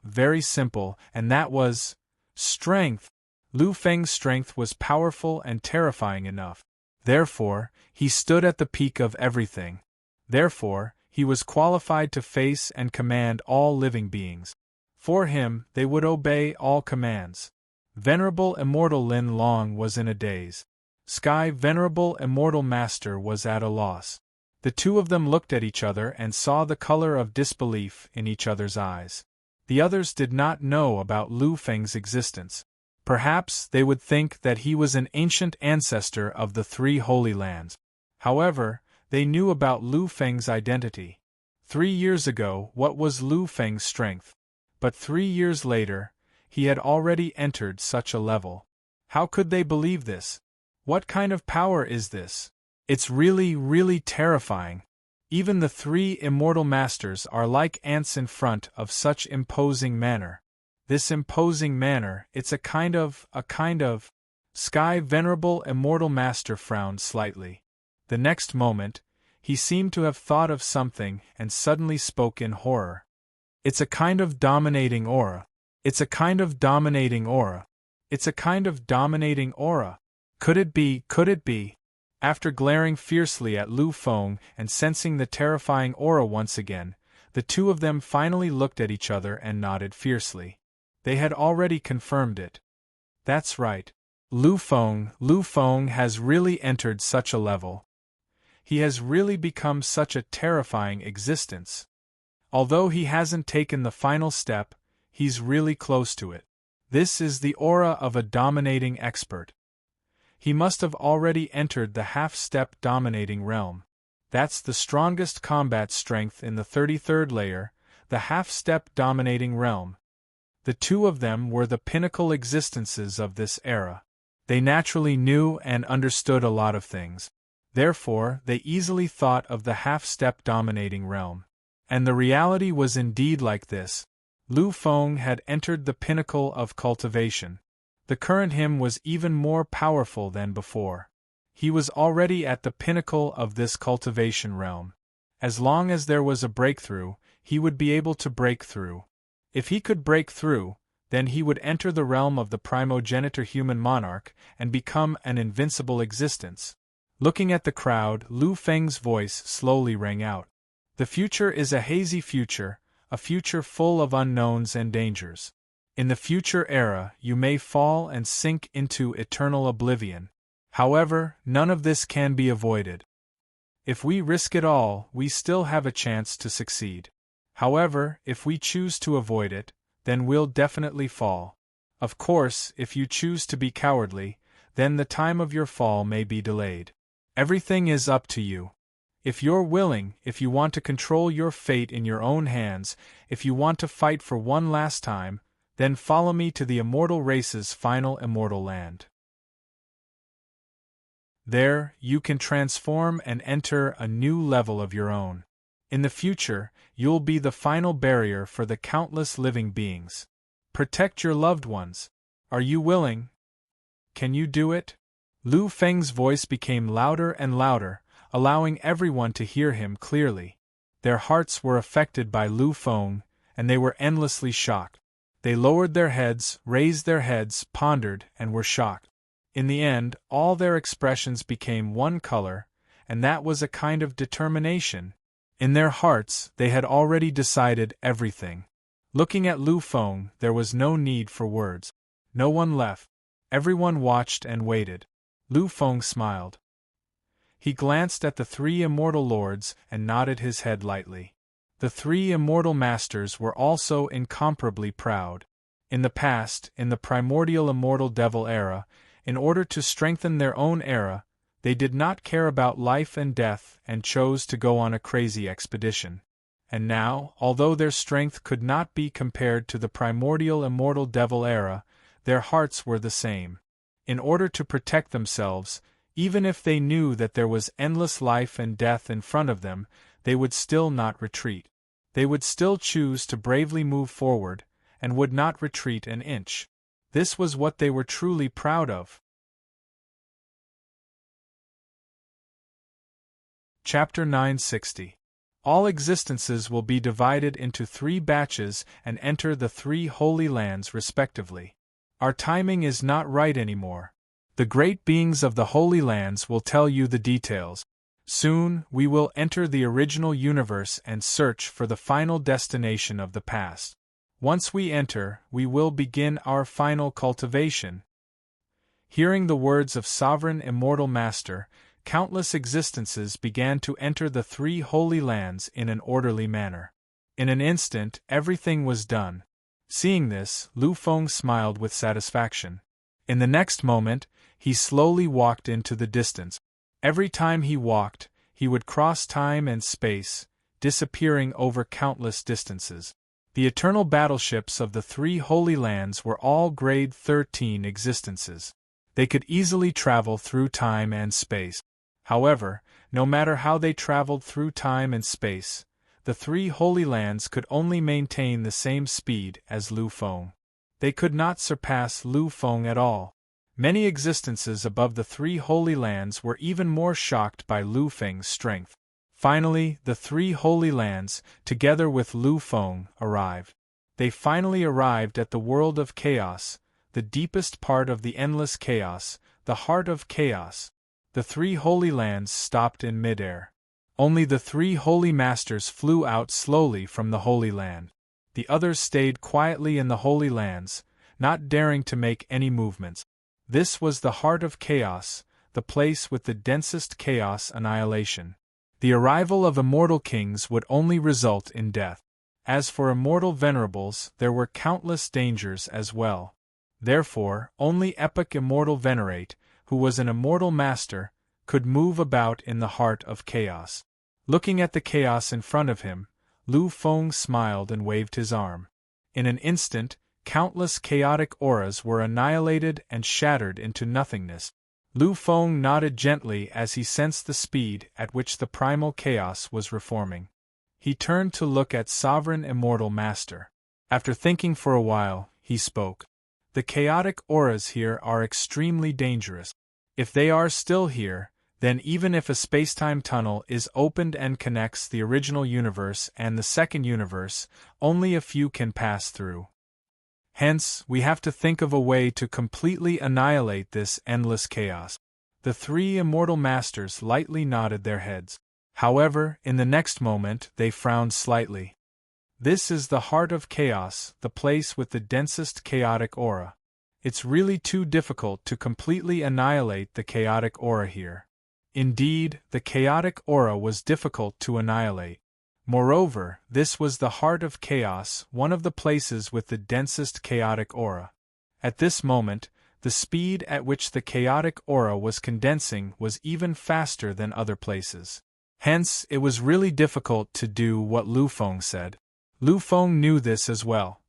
and that was strength. Lu Feng's strength was powerful and terrifying enough. Therefore, he stood at the peak of everything. Therefore, he was qualified to face and command all living beings. For him, they would obey all commands. Venerable Immortal Lin Long was in a daze. Sky Venerable Immortal Master was at a loss. The two of them looked at each other and saw the color of disbelief in each other's eyes. The others did not know about Lu Feng's existence. Perhaps they would think that he was an ancient ancestor of the three holy lands. However, they knew about Lu Feng's identity. 3 years ago, what was Lu Feng's strength? But 3 years later, he had already entered such a level. How could they believe this? What kind of power is this? It's really terrifying. Even the three immortal masters are like ants in front of such imposing manner. This imposing manner, it's a kind of. Sky Venerable Immortal Master frowned slightly. The next moment, he seemed to have thought of something and suddenly spoke in horror. It's a kind of dominating aura. It's a kind of dominating aura. It's a kind of dominating aura. Could it be? After glaring fiercely at Lu Feng and sensing the terrifying aura once again, the two of them finally looked at each other and nodded fiercely. They had already confirmed it. That's right. Lu Feng has really entered such a level. He has really become such a terrifying existence. Although he hasn't taken the final step, he's really close to it. This is the aura of a dominating expert. He must have already entered the half-step dominating realm. That's the strongest combat strength in the 33rd layer, the half-step dominating realm. The two of them were the pinnacle existences of this era. They naturally knew and understood a lot of things. Therefore, they easily thought of the half-step dominating realm. And the reality was indeed like this. Lu Feng had entered the pinnacle of cultivation. The current him was even more powerful than before. He was already at the pinnacle of this cultivation realm. As long as there was a breakthrough, he would be able to break through. If he could break through, then he would enter the realm of the primogenitor human monarch and become an invincible existence. Looking at the crowd, Lu Feng's voice slowly rang out. The future is a hazy future, a future full of unknowns and dangers. In the future era, you may fall and sink into eternal oblivion. However, none of this can be avoided. If we risk it all, we still have a chance to succeed. However, if we choose to avoid it, then we'll definitely fall. Of course, if you choose to be cowardly, then the time of your fall may be delayed. Everything is up to you. If you're willing, if you want to control your fate in your own hands, if you want to fight for one last time, then follow me to the immortal race's final immortal land. There, you can transform and enter a new level of your own. In the future, you'll be the final barrier for the countless living beings. Protect your loved ones. Are you willing? Can you do it? Lu Feng's voice became louder and louder, allowing everyone to hear him clearly. Their hearts were affected by Lu Feng, and they were endlessly shocked. They lowered their heads, raised their heads, pondered, and were shocked. In the end, all their expressions became one color, and that was a kind of determination. In their hearts, they had already decided everything. Looking at Lu Feng, there was no need for words. No one left. Everyone watched and waited. Lu Feng smiled. He glanced at the three immortal lords and nodded his head lightly. The three immortal masters were also incomparably proud. In the past, in the primordial immortal devil era, in order to strengthen their own era, they did not care about life and death and chose to go on a crazy expedition. And now, although their strength could not be compared to the primordial immortal devil era, their hearts were the same. In order to protect themselves, even if they knew that there was endless life and death in front of them, they would still not retreat. They would still choose to bravely move forward, and would not retreat an inch. This was what they were truly proud of. Chapter 960. All existences will be divided into 3 batches and enter the 3 holy lands respectively. Our timing is not right anymore. The great beings of the Holy Lands will tell you the details. Soon, we will enter the original universe and search for the final destination of the past. Once we enter, we will begin our final cultivation. Hearing the words of Sovereign Immortal Master, countless existences began to enter the 3 Holy Lands in an orderly manner. In an instant, everything was done. Seeing this, Lu Feng smiled with satisfaction. In the next moment, he slowly walked into the distance. Every time he walked, he would cross time and space, disappearing over countless distances. The eternal battleships of the 3 Holy Lands were all grade 13 existences. They could easily travel through time and space. However, no matter how they traveled through time and space, the 3 Holy Lands could only maintain the same speed as Lu Feng. They could not surpass Lu Feng at all. Many existences above the 3 Holy Lands were even more shocked by Lu Feng's strength. Finally, the 3 Holy Lands, together with Lu Feng, arrived. They finally arrived at the world of chaos, the deepest part of the endless chaos, the heart of chaos. The 3 Holy Lands stopped in midair. Only the 3 Holy Masters flew out slowly from the Holy Land. The others stayed quietly in the Holy Lands, not daring to make any movements. This was the heart of chaos, the place with the densest chaos annihilation. The arrival of immortal kings would only result in death. As for immortal venerables, there were countless dangers as well. Therefore, only epic immortal venerate, who was an immortal master, could move about in the heart of chaos. Looking at the chaos in front of him, Lu Feng smiled and waved his arm. In an instant, countless chaotic auras were annihilated and shattered into nothingness. Lu Feng nodded gently as he sensed the speed at which the primal chaos was reforming. He turned to look at Sovereign Immortal Master. After thinking for a while, he spoke. The chaotic auras here are extremely dangerous. If they are still here, then even if a spacetime tunnel is opened and connects the original universe and the second universe, only a few can pass through. Hence, we have to think of a way to completely annihilate this endless chaos. The 3 immortal masters lightly nodded their heads. However, in the next moment, they frowned slightly. This is the heart of chaos, the place with the densest chaotic aura. It's really too difficult to completely annihilate the chaotic aura here. Indeed, the chaotic aura was difficult to annihilate. Moreover, this was the heart of chaos, one of the places with the densest chaotic aura. At this moment, the speed at which the chaotic aura was condensing was even faster than other places. Hence, it was really difficult to do what Lu Feng said. Lu Feng knew this as well.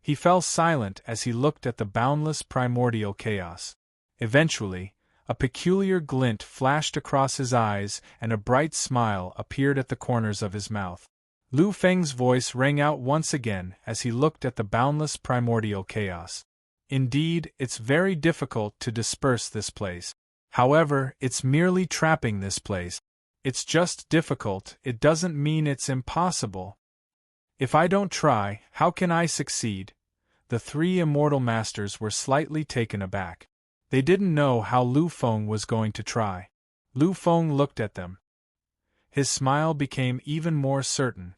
He fell silent as he looked at the boundless primordial chaos. Eventually, a peculiar glint flashed across his eyes and a bright smile appeared at the corners of his mouth. Lu Feng's voice rang out once again as he looked at the boundless primordial chaos. Indeed, it's very difficult to disperse this place. However, it's merely trapping this place. It's just difficult, it doesn't mean it's impossible. If I don't try, how can I succeed? The three immortal masters were slightly taken aback. They didn't know how Lu Feng was going to try. Lu Feng looked at them. His smile became even more certain.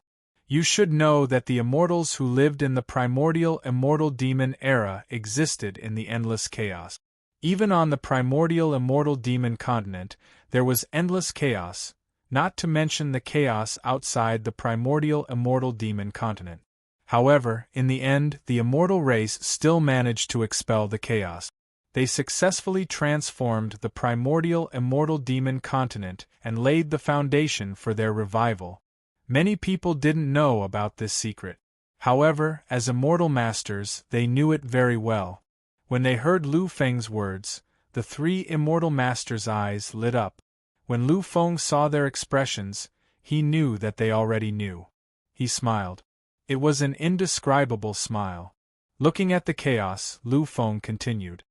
You should know that the immortals who lived in the primordial immortal demon era existed in the endless chaos. Even on the primordial immortal demon continent, there was endless chaos, not to mention the chaos outside the primordial immortal demon continent. However, in the end, the immortal race still managed to expel the chaos. They successfully transformed the primordial immortal demon continent and laid the foundation for their revival. Many people didn't know about this secret. However, as immortal masters, they knew it very well. When they heard Lu Feng's words, the three immortal masters' eyes lit up. When Lu Feng saw their expressions, he knew that they already knew. He smiled. It was an indescribable smile. Looking at the chaos, Lu Feng continued.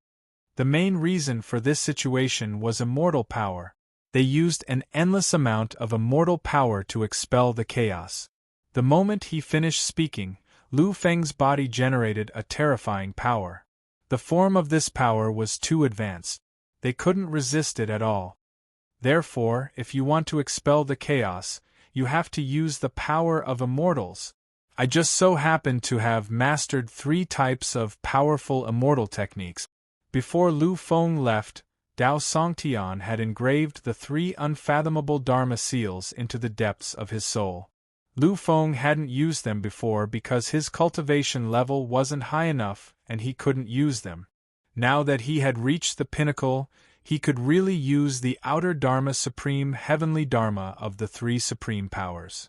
The main reason for this situation was immortal power. They used an endless amount of immortal power to expel the chaos. The moment he finished speaking, Lu Feng's body generated a terrifying power. The form of this power was too advanced. They couldn't resist it at all. Therefore, if you want to expel the chaos, you have to use the power of immortals. I just so happen to have mastered 3 types of powerful immortal techniques. Before Lu Feng left, Dao Songtian had engraved the 3 unfathomable Dharma seals into the depths of his soul. Lu Feng hadn't used them before because his cultivation level wasn't high enough and he couldn't use them. Now that he had reached the pinnacle, he could really use the outer Dharma supreme heavenly Dharma of the 3 supreme powers.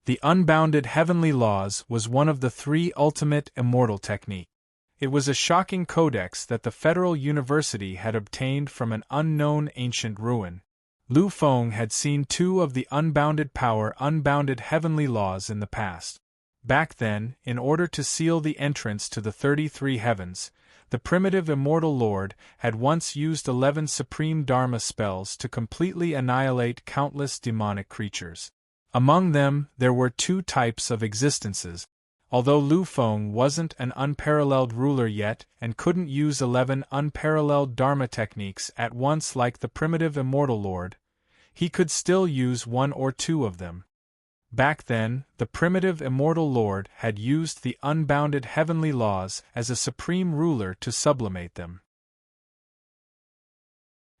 The unbounded heavenly laws was one of the 3 ultimate immortal techniques. It was a shocking codex that the Federal University had obtained from an unknown ancient ruin. Lu Feng had seen 2 of the unbounded power unbounded heavenly laws in the past. Back then, in order to seal the entrance to the 33 heavens, the primitive immortal lord had once used 11 supreme Dharma spells to completely annihilate countless demonic creatures. Among them, there were 2 types of existences. Although Lu Feng wasn't an unparalleled ruler yet and couldn't use 11 unparalleled Dharma techniques at once like the primitive immortal lord, he could still use 1 or 2 of them. Back then, the primitive immortal lord had used the unbounded heavenly laws as a supreme ruler to sublimate them.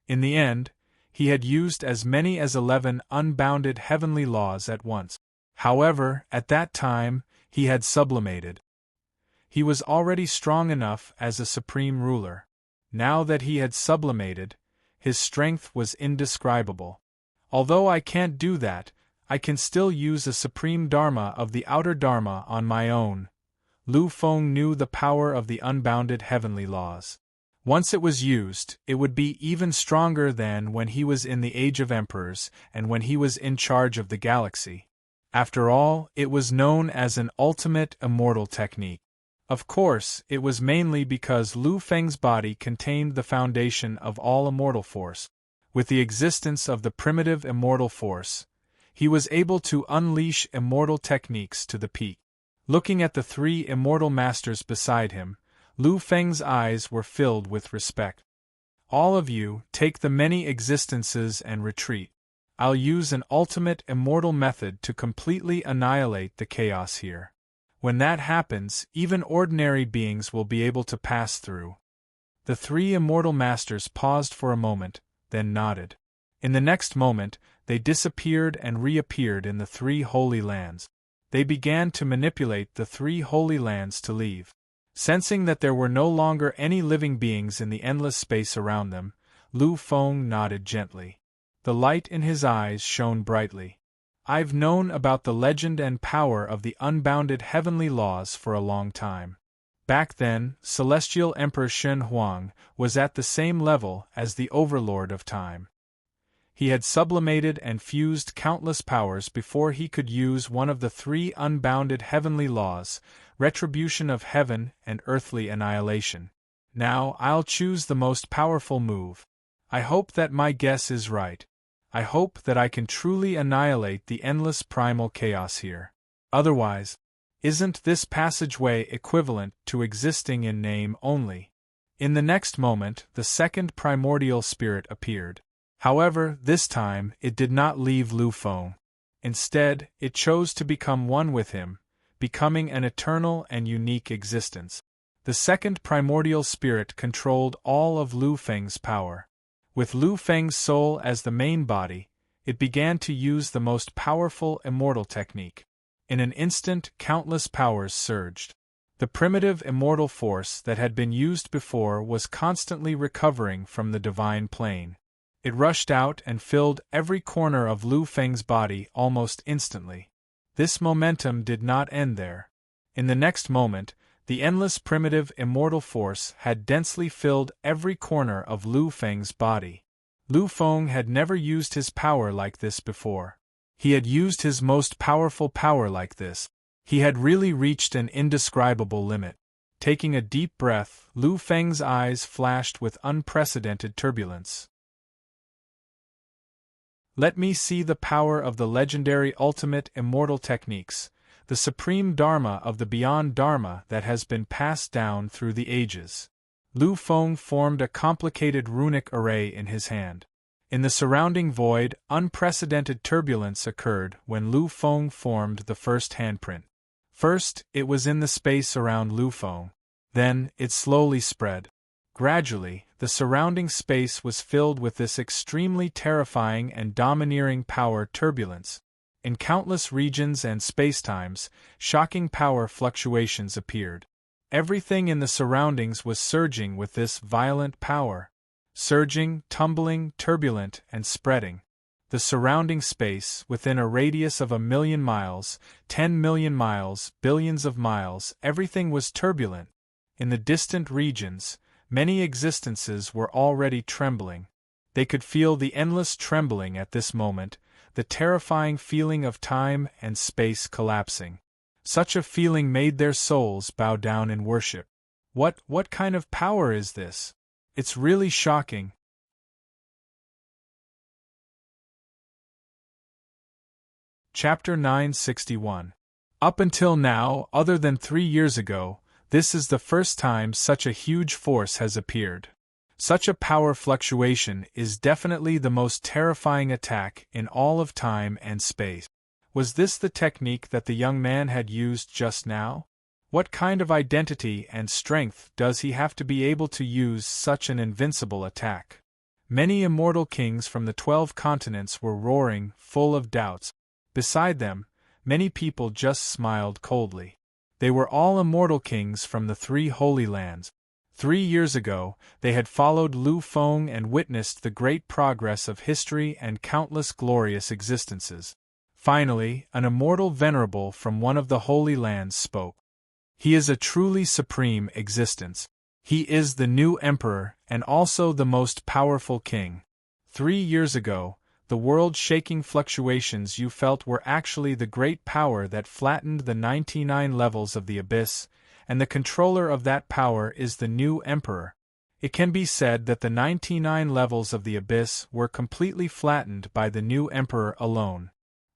In the end, he had used as many as 11 unbounded heavenly laws at once. However, at that time, he had sublimated. He was already strong enough as a supreme ruler. Now that he had sublimated, his strength was indescribable. Although I can't do that, I can still use a supreme Dharma of the outer Dharma on my own. Lu Feng knew the power of the unbounded heavenly laws. Once it was used, it would be even stronger than when he was in the Age of Emperors and when he was in charge of the galaxy. After all, it was known as an ultimate immortal technique. Of course, it was mainly because Lu Feng's body contained the foundation of all immortal force. With the existence of the primitive immortal force, he was able to unleash immortal techniques to the peak. Looking at the 3 immortal masters beside him, Lu Feng's eyes were filled with respect. All of you, take the many existences and retreat. I'll use an ultimate immortal method to completely annihilate the chaos here. When that happens, even ordinary beings will be able to pass through. The 3 immortal masters paused for a moment, then nodded. In the next moment, they disappeared and reappeared in the 3 holy lands. They began to manipulate the 3 holy lands to leave. Sensing that there were no longer any living beings in the endless space around them, Lu Feng nodded gently. The light in his eyes shone brightly. I've known about the legend and power of the unbounded heavenly laws for a long time. Back then, Celestial Emperor Shen Huang was at the same level as the Overlord of Time. He had sublimated and fused countless powers before he could use one of the 3 unbounded heavenly laws, retribution of heaven and earthly annihilation. Now I'll choose the most powerful move. I hope that my guess is right. I hope that I can truly annihilate the endless primal chaos here. Otherwise, isn't this passageway equivalent to existing in name only? In the next moment, the second primordial spirit appeared. However, this time, it did not leave Lu Feng. Instead, it chose to become one with him, becoming an eternal and unique existence. The second primordial spirit controlled all of Lu Feng's power. With Lu Feng's soul as the main body, it began to use the most powerful immortal technique. In an instant, countless powers surged. The primitive immortal force that had been used before was constantly recovering from the divine plane. It rushed out and filled every corner of Lu Feng's body almost instantly. This momentum did not end there. In the next moment, the endless primitive immortal force had densely filled every corner of Lu Feng's body. Lu Feng had never used his power like this before. He had used his most powerful power like this. He had really reached an indescribable limit. Taking a deep breath, Lu Feng's eyes flashed with unprecedented turbulence. Let me see the power of the legendary ultimate immortal techniques, the supreme Dharma of the beyond Dharma that has been passed down through the ages. Lu Feng formed a complicated runic array in his hand. In the surrounding void, unprecedented turbulence occurred when Lu Feng formed the first handprint. First, it was in the space around Lu Feng. Then, it slowly spread. Gradually, the surrounding space was filled with this extremely terrifying and domineering power turbulence. In countless regions and spacetimes, shocking power fluctuations appeared. Everything in the surroundings was surging with this violent power. Surging, tumbling, turbulent, and spreading. The surrounding space, within a radius of 1,000,000 miles, 10,000,000 miles, billions of miles, everything was turbulent. In the distant regions, many existences were already trembling. They could feel the endless trembling at this moment, the terrifying feeling of time and space collapsing. Such a feeling made their souls bow down in worship. What kind of power is this? It's really shocking. Chapter 961. Up until now, other than 3 years ago, this is the first time such a huge force has appeared. Such a power fluctuation is definitely the most terrifying attack in all of time and space. Was this the technique that the young man had used just now? What kind of identity and strength does he have to be able to use such an invincible attack? Many immortal kings from the 12 continents were roaring, full of doubts. Beside them, many people just smiled coldly. They were all immortal kings from the 3 Holy Lands. 3 years ago, they had followed Lu Feng and witnessed the great progress of history and countless glorious existences. Finally, an immortal venerable from one of the Holy Lands spoke. He is a truly supreme existence. He is the new emperor and also the most powerful king. 3 years ago, the world-shaking fluctuations you felt were actually the great power that flattened the 99 levels of the abyss, and the controller of that power is the new emperor. It can be said that the 99 levels of the abyss were completely flattened by the new emperor alone.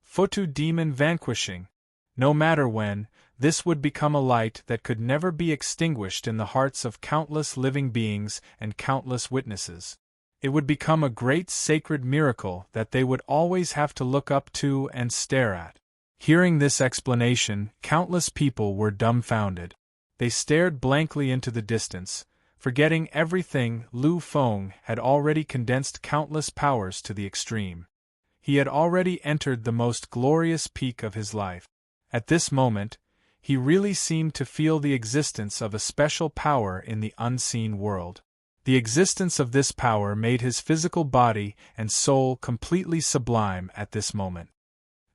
Futu demon vanquishing. No matter when, this would become a light that could never be extinguished in the hearts of countless living beings and countless witnesses. It would become a great sacred miracle that they would always have to look up to and stare at. Hearing this explanation, countless people were dumbfounded. They stared blankly into the distance, forgetting everything. Lu Feng had already condensed countless powers to the extreme. He had already entered the most glorious peak of his life. At this moment, he really seemed to feel the existence of a special power in the unseen world. The existence of this power made his physical body and soul completely sublime at this moment.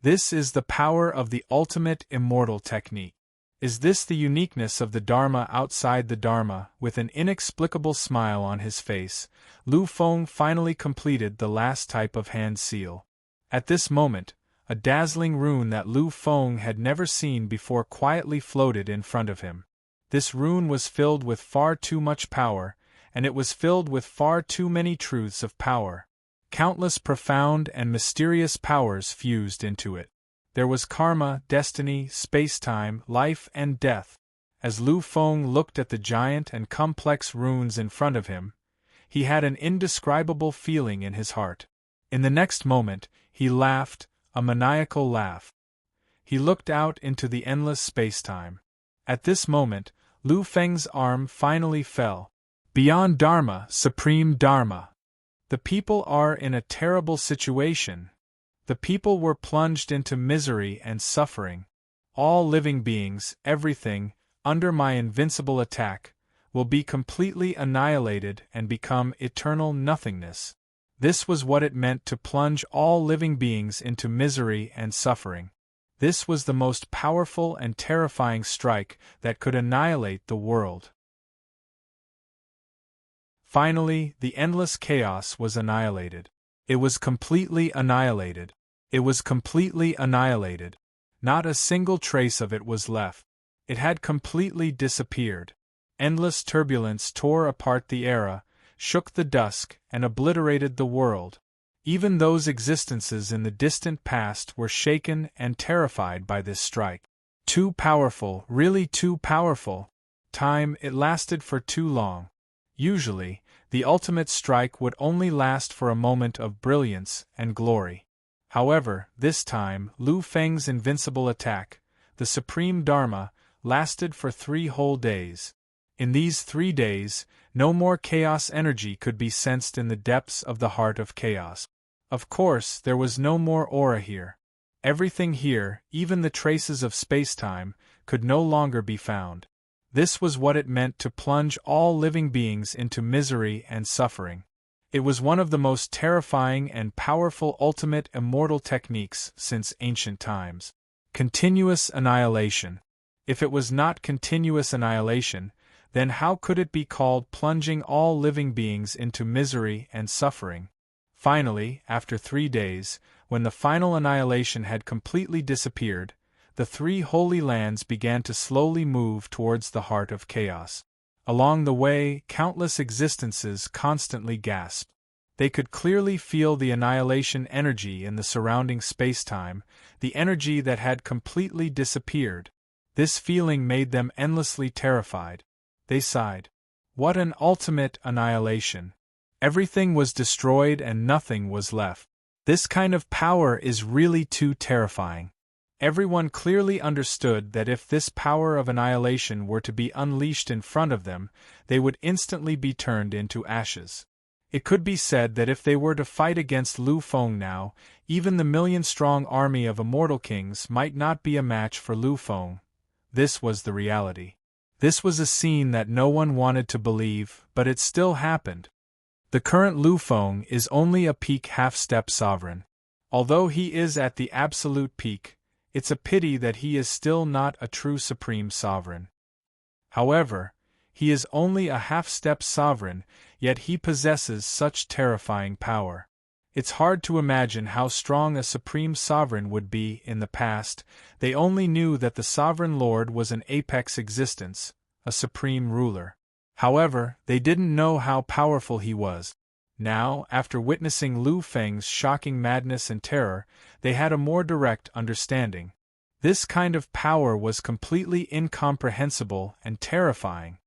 This is the power of the ultimate immortal technique. Is this the uniqueness of the Dharma outside the Dharma? With an inexplicable smile on his face, Lu Feng finally completed the last type of hand seal. At this moment, a dazzling rune that Lu Feng had never seen before quietly floated in front of him. This rune was filled with far too much power, and it was filled with far too many truths of power. Countless profound and mysterious powers fused into it. There was karma, destiny, space-time, life and death. As Lu Feng looked at the giant and complex runes in front of him, he had an indescribable feeling in his heart. In the next moment, he laughed, a maniacal laugh. He looked out into the endless space-time. At this moment, Lu Feng's arm finally fell. Beyond Dharma, supreme Dharma. The people are in a terrible situation. The people were plunged into misery and suffering. All living beings, everything, under my invincible attack, will be completely annihilated and become eternal nothingness. This was what it meant to plunge all living beings into misery and suffering. This was the most powerful and terrifying strike that could annihilate the world. Finally, the endless chaos was annihilated. It was completely annihilated. It was completely annihilated. Not a single trace of it was left. It had completely disappeared. Endless turbulence tore apart the era, shook the dusk, and obliterated the world. Even those existences in the distant past were shaken and terrified by this strike. Too powerful, really too powerful. It lasted for too long. Usually, the ultimate strike would only last for a moment of brilliance and glory. However, this time, Lu Feng's invincible attack, the supreme Dharma, lasted for 3 whole days. In these 3 days, no more chaos energy could be sensed in the depths of the heart of chaos. Of course, there was no more aura here. Everything here, even the traces of space-time, could no longer be found. This was what it meant to plunge all living beings into misery and suffering. It was one of the most terrifying and powerful ultimate immortal techniques since ancient times. Continuous annihilation. If it was not continuous annihilation, then how could it be called plunging all living beings into misery and suffering? Finally, after 3 days, when the final annihilation had completely disappeared, the 3 holy lands began to slowly move towards the heart of chaos. Along the way, countless existences constantly gasped. They could clearly feel the annihilation energy in the surrounding space-time, the energy that had completely disappeared. This feeling made them endlessly terrified. They sighed. What an ultimate annihilation! Everything was destroyed and nothing was left. This kind of power is really too terrifying. Everyone clearly understood that if this power of annihilation were to be unleashed in front of them, they would instantly be turned into ashes. It could be said that if they were to fight against Lu Feng now, even the million-strong army of immortal kings might not be a match for Lu Feng. This was the reality. This was a scene that no one wanted to believe, but it still happened. The current Lu Feng is only a peak half-step sovereign. Although he is at the absolute peak, it's a pity that he is still not a true supreme sovereign. However, he is only a half-step sovereign, yet he possesses such terrifying power. It's hard to imagine how strong a supreme sovereign would be in the past. They only knew that the sovereign lord was an apex existence, a supreme ruler. However, they didn't know how powerful he was. Now, after witnessing Lu Feng's shocking madness and terror, they had a more direct understanding. This kind of power was completely incomprehensible and terrifying.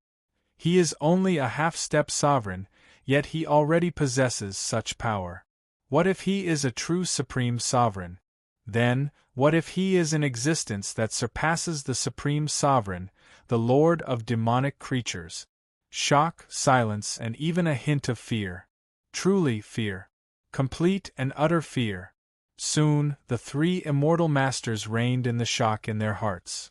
He is only a half-step sovereign, yet he already possesses such power. What if he is a true supreme sovereign? Then, what if he is an existence that surpasses the supreme sovereign, the lord of demonic creatures? Shock, silence, and even a hint of fear. Truly fear. Complete and utter fear. Soon, the 3 immortal masters reigned in the shock in their hearts.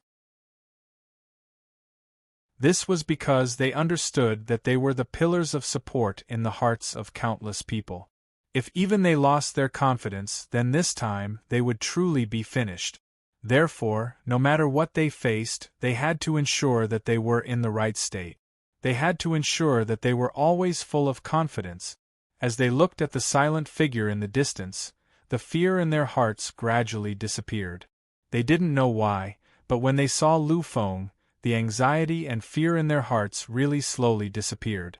This was because they understood that they were the pillars of support in the hearts of countless people. If even they lost their confidence, then this time they would truly be finished. Therefore, no matter what they faced, they had to ensure that they were in the right state. They had to ensure that they were always full of confidence. As they looked at the silent figure in the distance, the fear in their hearts gradually disappeared. They didn't know why, but when they saw Lu Feng, the anxiety and fear in their hearts really slowly disappeared.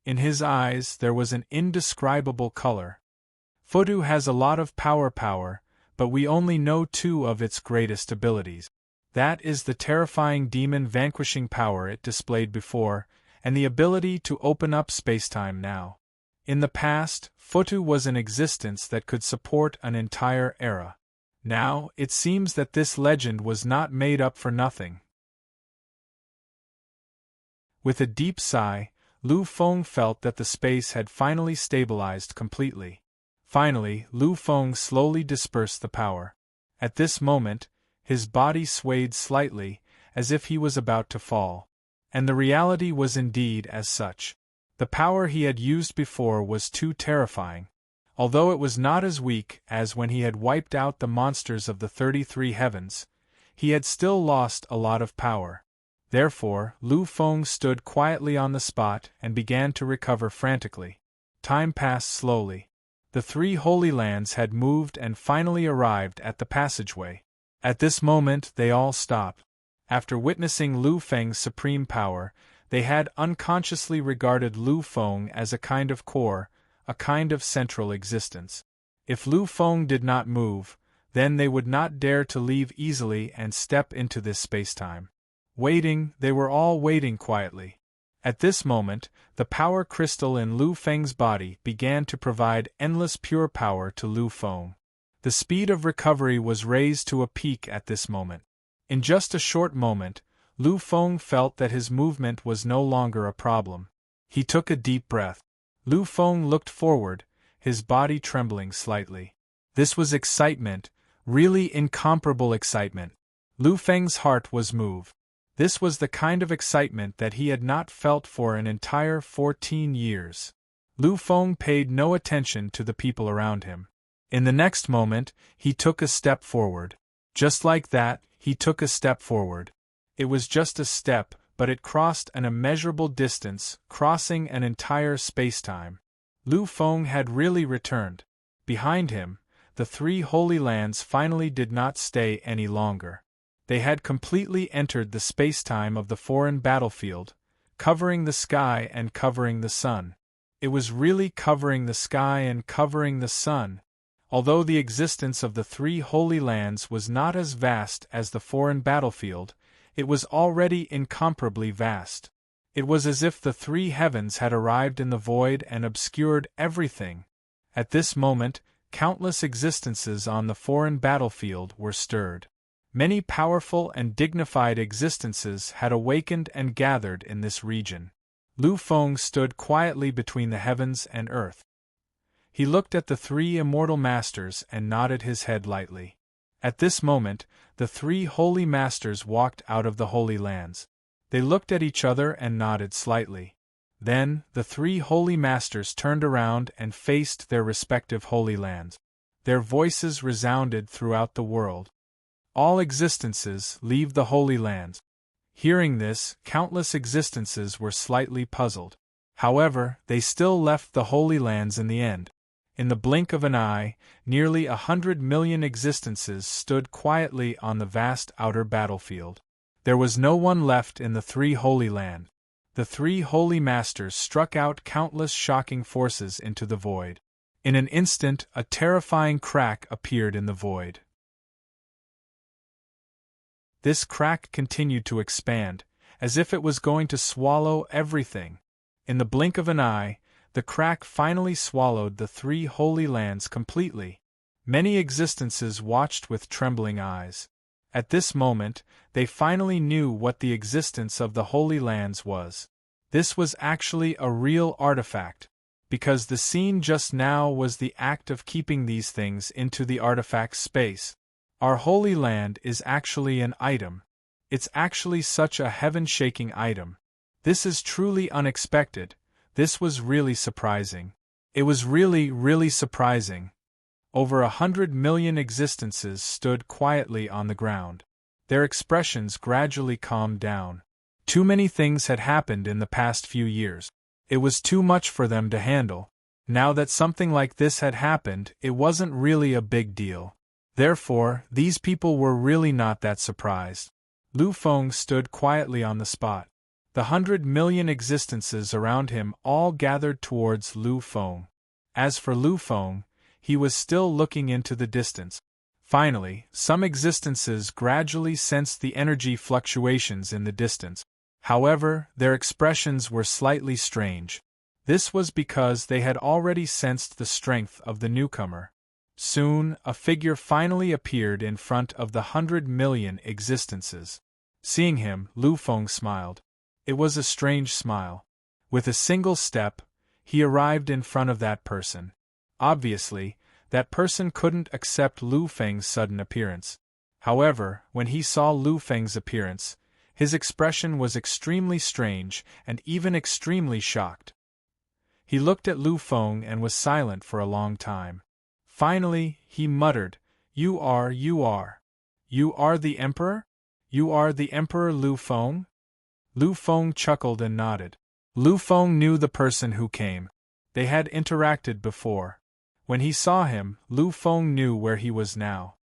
In his eyes there was an indescribable color. Fotu has a lot of power, but we only know two of its greatest abilities. That is the terrifying demon-vanquishing power it displayed before, and the ability to open up spacetime now. In the past, Fotu was an existence that could support an entire era. Now, it seems that this legend was not made up for nothing. With a deep sigh, Lu Feng felt that the space had finally stabilized completely. Finally, Lu Feng slowly dispersed the power. At this moment, his body swayed slightly, as if he was about to fall. And the reality was indeed as such. The power he had used before was too terrifying. Although it was not as weak as when he had wiped out the monsters of the 33 heavens, he had still lost a lot of power. Therefore, Lu Feng stood quietly on the spot and began to recover frantically. Time passed slowly. The 3 Holy Lands had moved and finally arrived at the passageway. At this moment they all stopped. After witnessing Lu Feng's supreme power, they had unconsciously regarded Lu Feng as a kind of core, a kind of central existence. If Lu Feng did not move, then they would not dare to leave easily and step into this spacetime. Waiting, they were all waiting quietly. At this moment, the power crystal in Lu Feng's body began to provide endless pure power to Lu Feng. The speed of recovery was raised to a peak at this moment. In just a short moment, Lu Feng felt that his movement was no longer a problem. He took a deep breath. Lu Feng looked forward, his body trembling slightly. This was excitement, really incomparable excitement. Lu Feng's heart was moved. This was the kind of excitement that he had not felt for an entire 14 years. Lu Feng paid no attention to the people around him. In the next moment, he took a step forward. Just like that, he took a step forward. It was just a step, but it crossed an immeasurable distance, crossing an entire spacetime. Lu Feng had really returned. Behind him, the 3 Holy Lands finally did not stay any longer. They had completely entered the spacetime of the foreign battlefield, covering the sky and covering the sun. It was really covering the sky and covering the sun. Although the existence of the 3 Holy Lands was not as vast as the foreign battlefield, it was already incomparably vast. It was as if the 3 heavens had arrived in the void and obscured everything. At this moment, countless existences on the foreign battlefield were stirred. Many powerful and dignified existences had awakened and gathered in this region. Lu Feng stood quietly between the heavens and earth. He looked at the 3 immortal masters and nodded his head lightly. At this moment, the 3 holy masters walked out of the Holy Lands. They looked at each other and nodded slightly. Then, the 3 holy masters turned around and faced their respective Holy Lands. Their voices resounded throughout the world. All existences leave the Holy Lands. Hearing this, countless existences were slightly puzzled. However, they still left the Holy Lands in the end. In the blink of an eye, nearly 100 million existences stood quietly on the vast outer battlefield. There was no one left in the 3 Holy Land. The 3 Holy Masters struck out countless shocking forces into the void. In an instant, a terrifying crack appeared in the void. This crack continued to expand, as if it was going to swallow everything. In the blink of an eye, the crack finally swallowed the 3 Holy Lands completely. Many existences watched with trembling eyes. At this moment, they finally knew what the existence of the Holy Lands was. This was actually a real artifact, because the scene just now was the act of keeping these things into the artifact space. Our Holy Land is actually an item. It's actually such a heaven-shaking item. This is truly unexpected. This was really surprising. It was really surprising. Over 100 million existences stood quietly on the ground. Their expressions gradually calmed down. Too many things had happened in the past few years. It was too much for them to handle. Now that something like this had happened, it wasn't really a big deal. Therefore, these people were really not that surprised. Lu Feng stood quietly on the spot. The 100 million existences around him all gathered towards Lu Feng. As for Lu Feng, he was still looking into the distance. Finally, some existences gradually sensed the energy fluctuations in the distance. However, their expressions were slightly strange. This was because they had already sensed the strength of the newcomer. Soon, a figure finally appeared in front of the 100 million existences. Seeing him, Lu Feng smiled. It was a strange smile. With a single step, he arrived in front of that person. Obviously, that person couldn't accept Lu Feng's sudden appearance. However, when he saw Lu Feng's appearance, his expression was extremely strange and even extremely shocked. He looked at Lu Feng and was silent for a long time. Finally, he muttered, You are the Emperor? You are the Emperor Lu Feng? Lu Feng chuckled and nodded. Lu Feng knew the person who came. They had interacted before. When he saw him, Lu Feng knew where he was now.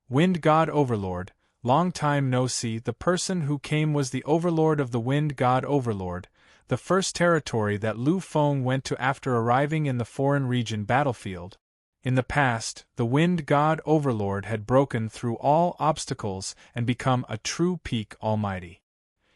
Wind God Overlord, long time no see. The person who came was the Overlord of the Wind God Overlord, the first territory that Lu Feng went to after arriving in the foreign region battlefield. In the past, the Wind God Overlord had broken through all obstacles and become a true peak almighty.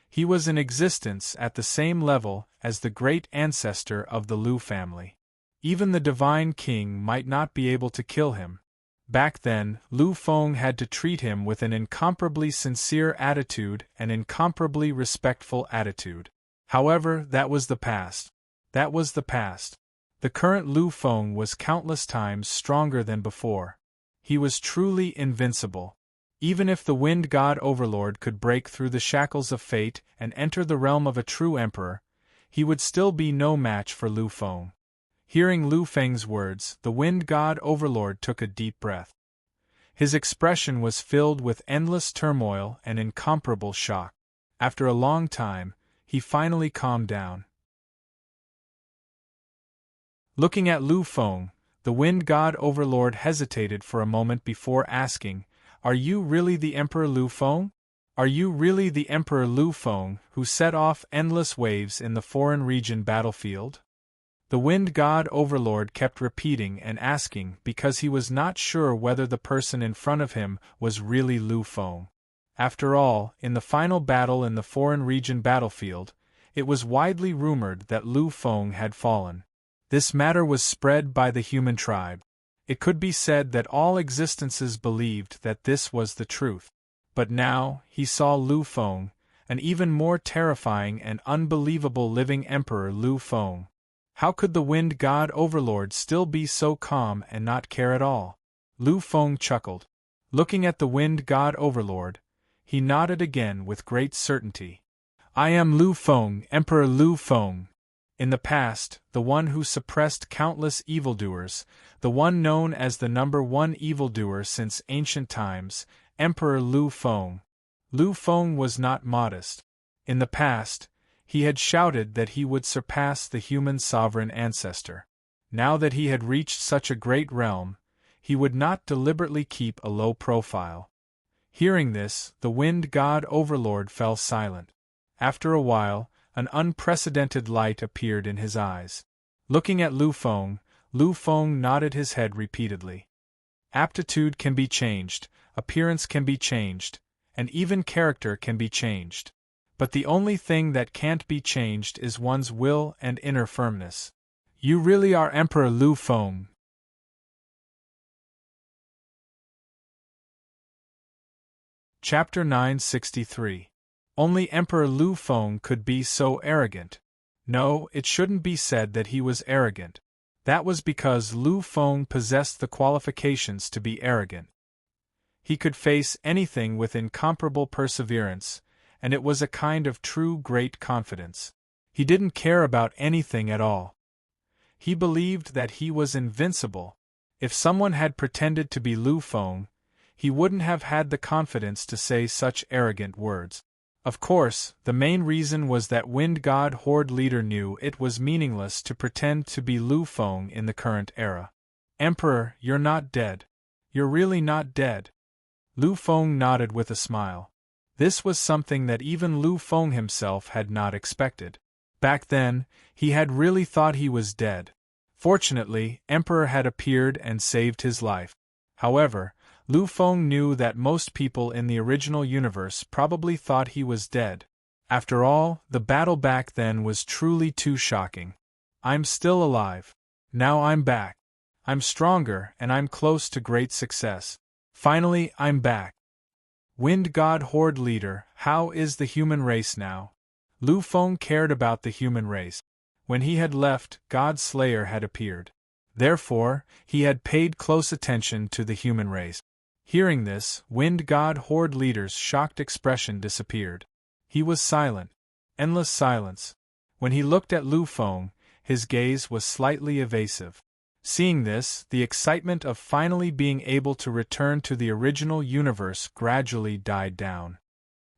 He was in existence at the same level as the great ancestor of the Lu family. Even the divine king might not be able to kill him. Back then, Lu Feng had to treat him with an incomparably sincere attitude and incomparably respectful attitude. However, that was the past. That was the past. The current Lu Feng was countless times stronger than before. He was truly invincible. Even if the Wind God Overlord could break through the shackles of fate and enter the realm of a true emperor, he would still be no match for Lu Feng. Hearing Lu Feng's words, the Wind God Overlord took a deep breath. His expression was filled with endless turmoil and incomparable shock. After a long time, he finally calmed down. Looking at Lu Feng, the Wind God Overlord hesitated for a moment before asking, Are you really the Emperor Lu Feng? Are you really the Emperor Lu Feng who set off endless waves in the foreign region battlefield? The Wind God Overlord kept repeating and asking because he was not sure whether the person in front of him was really Lu Feng. After all, in the final battle in the foreign region battlefield, it was widely rumored that Lu Feng had fallen. This matter was spread by the human tribe. It could be said that all existences believed that this was the truth. But now, he saw Lu Feng, an even more terrifying and unbelievable living Emperor Lu Feng. How could the Wind God Overlord still be so calm and not care at all? Lu Feng chuckled. Looking at the Wind God Overlord, he nodded again with great certainty. I am Lu Feng, Emperor Lu Feng. In the past, the one who suppressed countless evildoers, the one known as the #1 evildoer since ancient times, Emperor Lu Feng. Lu Feng was not modest. In the past, he had shouted that he would surpass the human sovereign ancestor. Now that he had reached such a great realm, he would not deliberately keep a low profile. Hearing this, the Wind God Overlord fell silent. After a while, an unprecedented light appeared in his eyes. Looking at Lu Feng nodded his head repeatedly. Aptitude can be changed, appearance can be changed, and even character can be changed. But the only thing that can't be changed is one's will and inner firmness. You really are Emperor Lu Feng. Chapter 963. Only Emperor Lu Feng could be so arrogant. No, it shouldn't be said that he was arrogant. That was because Lu Feng possessed the qualifications to be arrogant. He could face anything with incomparable perseverance, and it was a kind of true great confidence. He didn't care about anything at all. He believed that he was invincible. If someone had pretended to be Lu Feng, he wouldn't have had the confidence to say such arrogant words. Of course, the main reason was that Wind God Horde leader knew it was meaningless to pretend to be Lu Feng in the current era. Emperor, you're not dead. You're really not dead. Lu Feng nodded with a smile. This was something that even Lu Feng himself had not expected. Back then, he had really thought he was dead. Fortunately, Emperor had appeared and saved his life. However, Lu Feng knew that most people in the original universe probably thought he was dead. After all, the battle back then was truly too shocking. I'm still alive. Now I'm back. I'm stronger and I'm close to great success. Finally, I'm back. Wind God Horde Leader, how is the human race now? Lu Feng cared about the human race. When he had left, God Slayer had appeared. Therefore, he had paid close attention to the human race. Hearing this, Wind God Horde Leader's shocked expression disappeared. He was silent. Endless silence. When he looked at Lu Feng, his gaze was slightly evasive. Seeing this, the excitement of finally being able to return to the original universe gradually died down.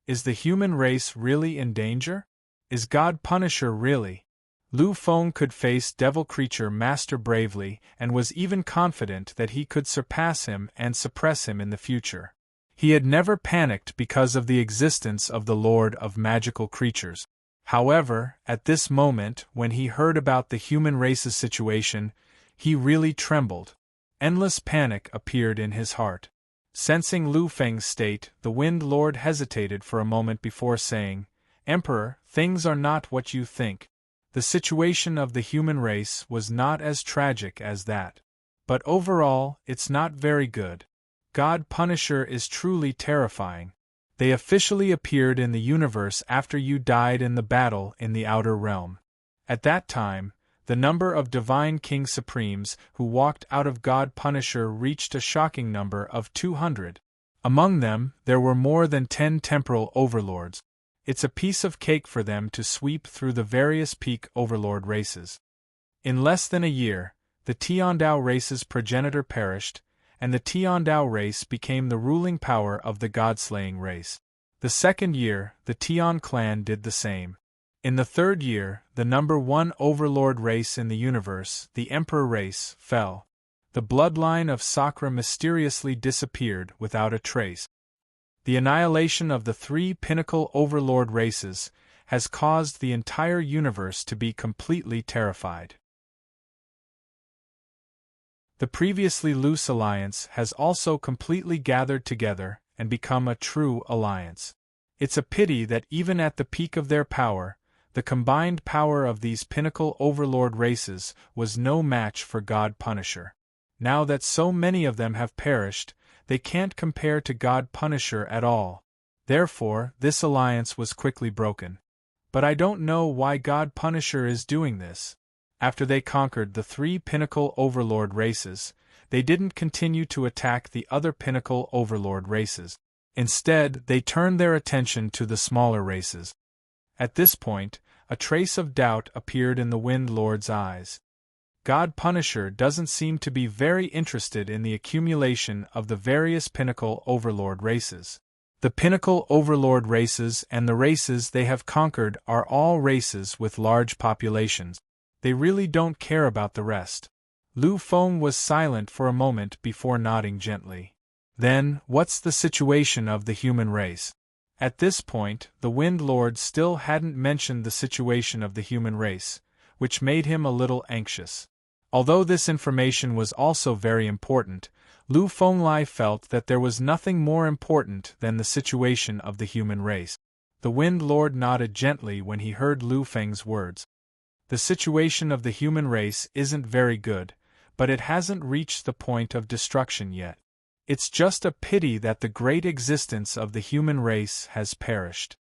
Is the human race really in danger? Is God Punisher really? Lu Feng could face Devil Creature Master bravely and was even confident that he could surpass him and suppress him in the future. He had never panicked because of the existence of the Lord of Magical Creatures. However, at this moment, when he heard about the human race's situation, he really trembled. Endless panic appeared in his heart. Sensing Lu Feng's state, the Wind Lord hesitated for a moment before saying, "Emperor, things are not what you think. The situation of the human race was not as tragic as that. But overall, it's not very good. God Punisher is truly terrifying. They officially appeared in the universe after you died in the battle in the Outer Realm. At that time, the number of Divine King Supremes who walked out of God Punisher reached a shocking number of 200. Among them, there were more than 10 temporal overlords. It's a piece of cake for them to sweep through the various peak overlord races. In less than a year, the Tiandao race's progenitor perished, and the Tiandao race became the ruling power of the god-slaying race. The second year, the Tian clan did the same. In the third year, the number 1 overlord race in the universe, the Emperor race, fell. The bloodline of Sakra mysteriously disappeared without a trace. The annihilation of the 3 pinnacle overlord races has caused the entire universe to be completely terrified. The previously loose alliance has also completely gathered together and become a true alliance. It's a pity that even at the peak of their power, the combined power of these pinnacle overlord races was no match for God Punisher. Now that so many of them have perished, they can't compare to God Punisher at all. Therefore, this alliance was quickly broken. But I don't know why God Punisher is doing this. After they conquered the 3 pinnacle overlord races, they didn't continue to attack the other pinnacle overlord races. Instead, they turned their attention to the smaller races. At this point, a trace of doubt appeared in the Wind Lord's eyes. God Punisher doesn't seem to be very interested in the accumulation of the various pinnacle overlord races. The pinnacle overlord races and the races they have conquered are all races with large populations. They really don't care about the rest. Lu Feng was silent for a moment before nodding gently. Then, what's the situation of the human race? At this point, the Wind Lord still hadn't mentioned the situation of the human race, which made him a little anxious. Although this information was also very important, Lu Fenglai felt that there was nothing more important than the situation of the human race. The Wind Lord nodded gently when he heard Lu Feng's words. The situation of the human race isn't very good, but it hasn't reached the point of destruction yet. It's just a pity that the great existence of the human race has perished.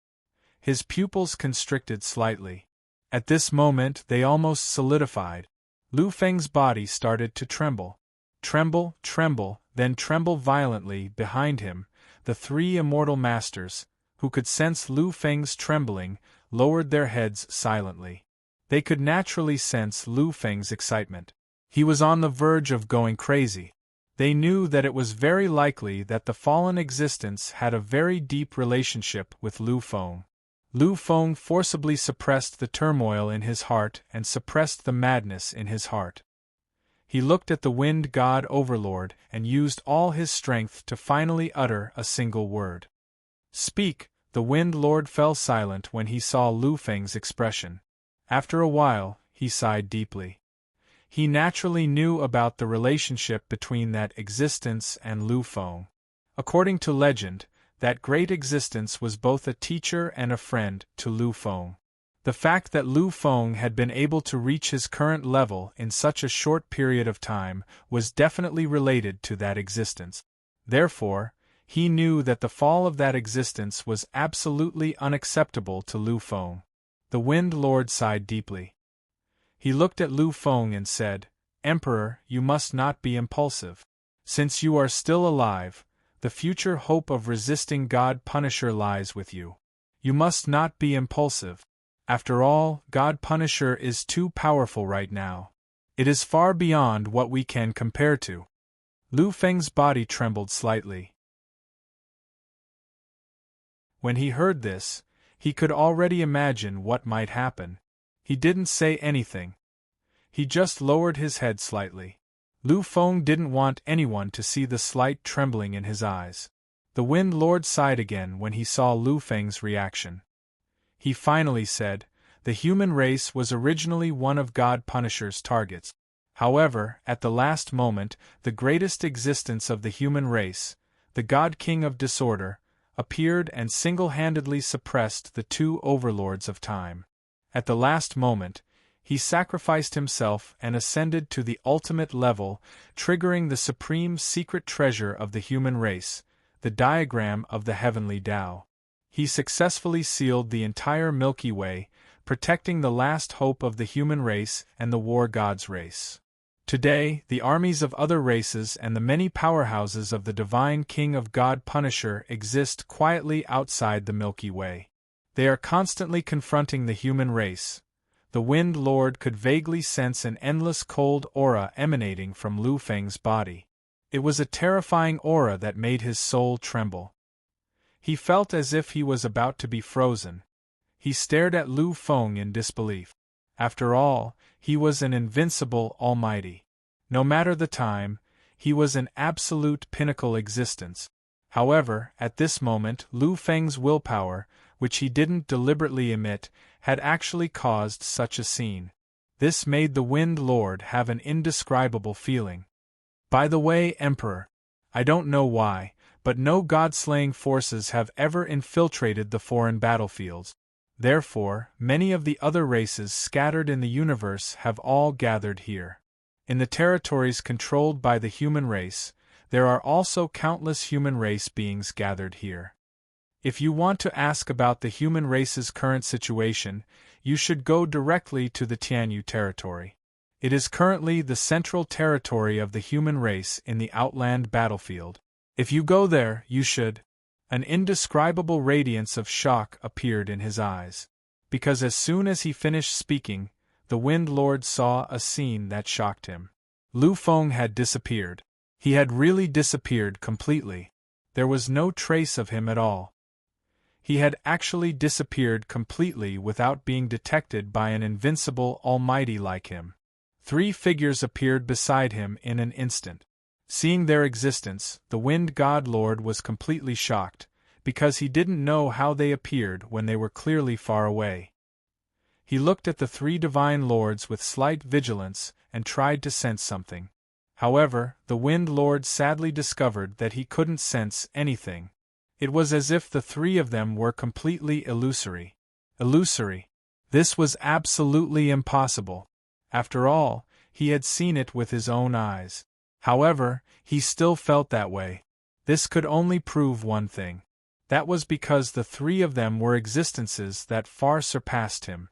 His pupils constricted slightly. At this moment they almost solidified. Lu Feng's body started to tremble. Tremble, then tremble violently behind him. The 3 immortal masters, who could sense Lu Feng's trembling, lowered their heads silently. They could naturally sense Lu Feng's excitement. He was on the verge of going crazy. They knew that it was very likely that the fallen existence had a very deep relationship with Lu Feng. Lu Feng forcibly suppressed the turmoil in his heart and suppressed the madness in his heart. He looked at the Wind God Overlord and used all his strength to finally utter a single word. "Speak," the the Wind Lord fell silent when he saw Lu Feng's expression. After a while, he sighed deeply. He naturally knew about the relationship between that existence and Lu Feng. According to legend, that great existence was both a teacher and a friend to Lu Feng. The fact that Lu Feng had been able to reach his current level in such a short period of time was definitely related to that existence. Therefore, he knew that the fall of that existence was absolutely unacceptable to Lu Feng. The Wind Lord sighed deeply. He looked at Lu Feng and said, "Emperor, you must not be impulsive. Since you are still alive, the future hope of resisting God Punisher lies with you. You must not be impulsive. After all, God Punisher is too powerful right now. It is far beyond what we can compare to." Lu Feng's body trembled slightly. When he heard this, he could already imagine what might happen. He didn't say anything. He just lowered his head slightly. Lu Feng didn't want anyone to see the slight trembling in his eyes. The Wind Lord sighed again when he saw Lu Feng's reaction. He finally said, "The human race was originally one of God Punisher's targets. However, at the last moment, the greatest existence of the human race, the God King of Disorder, appeared and single-handedly suppressed the two overlords of time. At the last moment, he sacrificed himself and ascended to the ultimate level, triggering the supreme secret treasure of the human race, the diagram of the heavenly Tao. He successfully sealed the entire Milky Way, protecting the last hope of the human race and the war god's race. Today, the armies of other races and the many powerhouses of the divine king of God Punisher exist quietly outside the Milky Way. They are constantly confronting the human race. The Wind Lord could vaguely sense an endless cold aura emanating from Lu Feng's body. It was a terrifying aura that made his soul tremble. He felt as if he was about to be frozen. He stared at Lu Feng in disbelief. After all, he was an invincible almighty. No matter the time, he was an absolute pinnacle existence. However, at this moment, Lu Feng's willpower, which he didn't deliberately emit, had actually caused such a scene. This made the Wind Lord have an indescribable feeling. By the way, Emperor, I don't know why, but no god-slaying forces have ever infiltrated the foreign battlefields. Therefore, many of the other races scattered in the universe have all gathered here. In the territories controlled by the human race, there are also countless human race beings gathered here. If you want to ask about the human race's current situation, you should go directly to the Tianyu territory. It is currently the central territory of the human race in the Outland battlefield. If you go there, you should. An indescribable radiance of shock appeared in his eyes. Because as soon as he finished speaking, the Wind Lord saw a scene that shocked him. Lu Feng had disappeared. He had really disappeared completely. There was no trace of him at all. He had actually disappeared completely without being detected by an invincible almighty like him. Three figures appeared beside him in an instant. Seeing their existence, the Wind God Lord was completely shocked, because he didn't know how they appeared when they were clearly far away. He looked at the three divine lords with slight vigilance and tried to sense something. However, the Wind Lord sadly discovered that he couldn't sense anything. It was as if the three of them were completely illusory. Illusory. This was absolutely impossible. After all, he had seen it with his own eyes. However, he still felt that way. This could only prove one thing. That was because the three of them were existences that far surpassed him.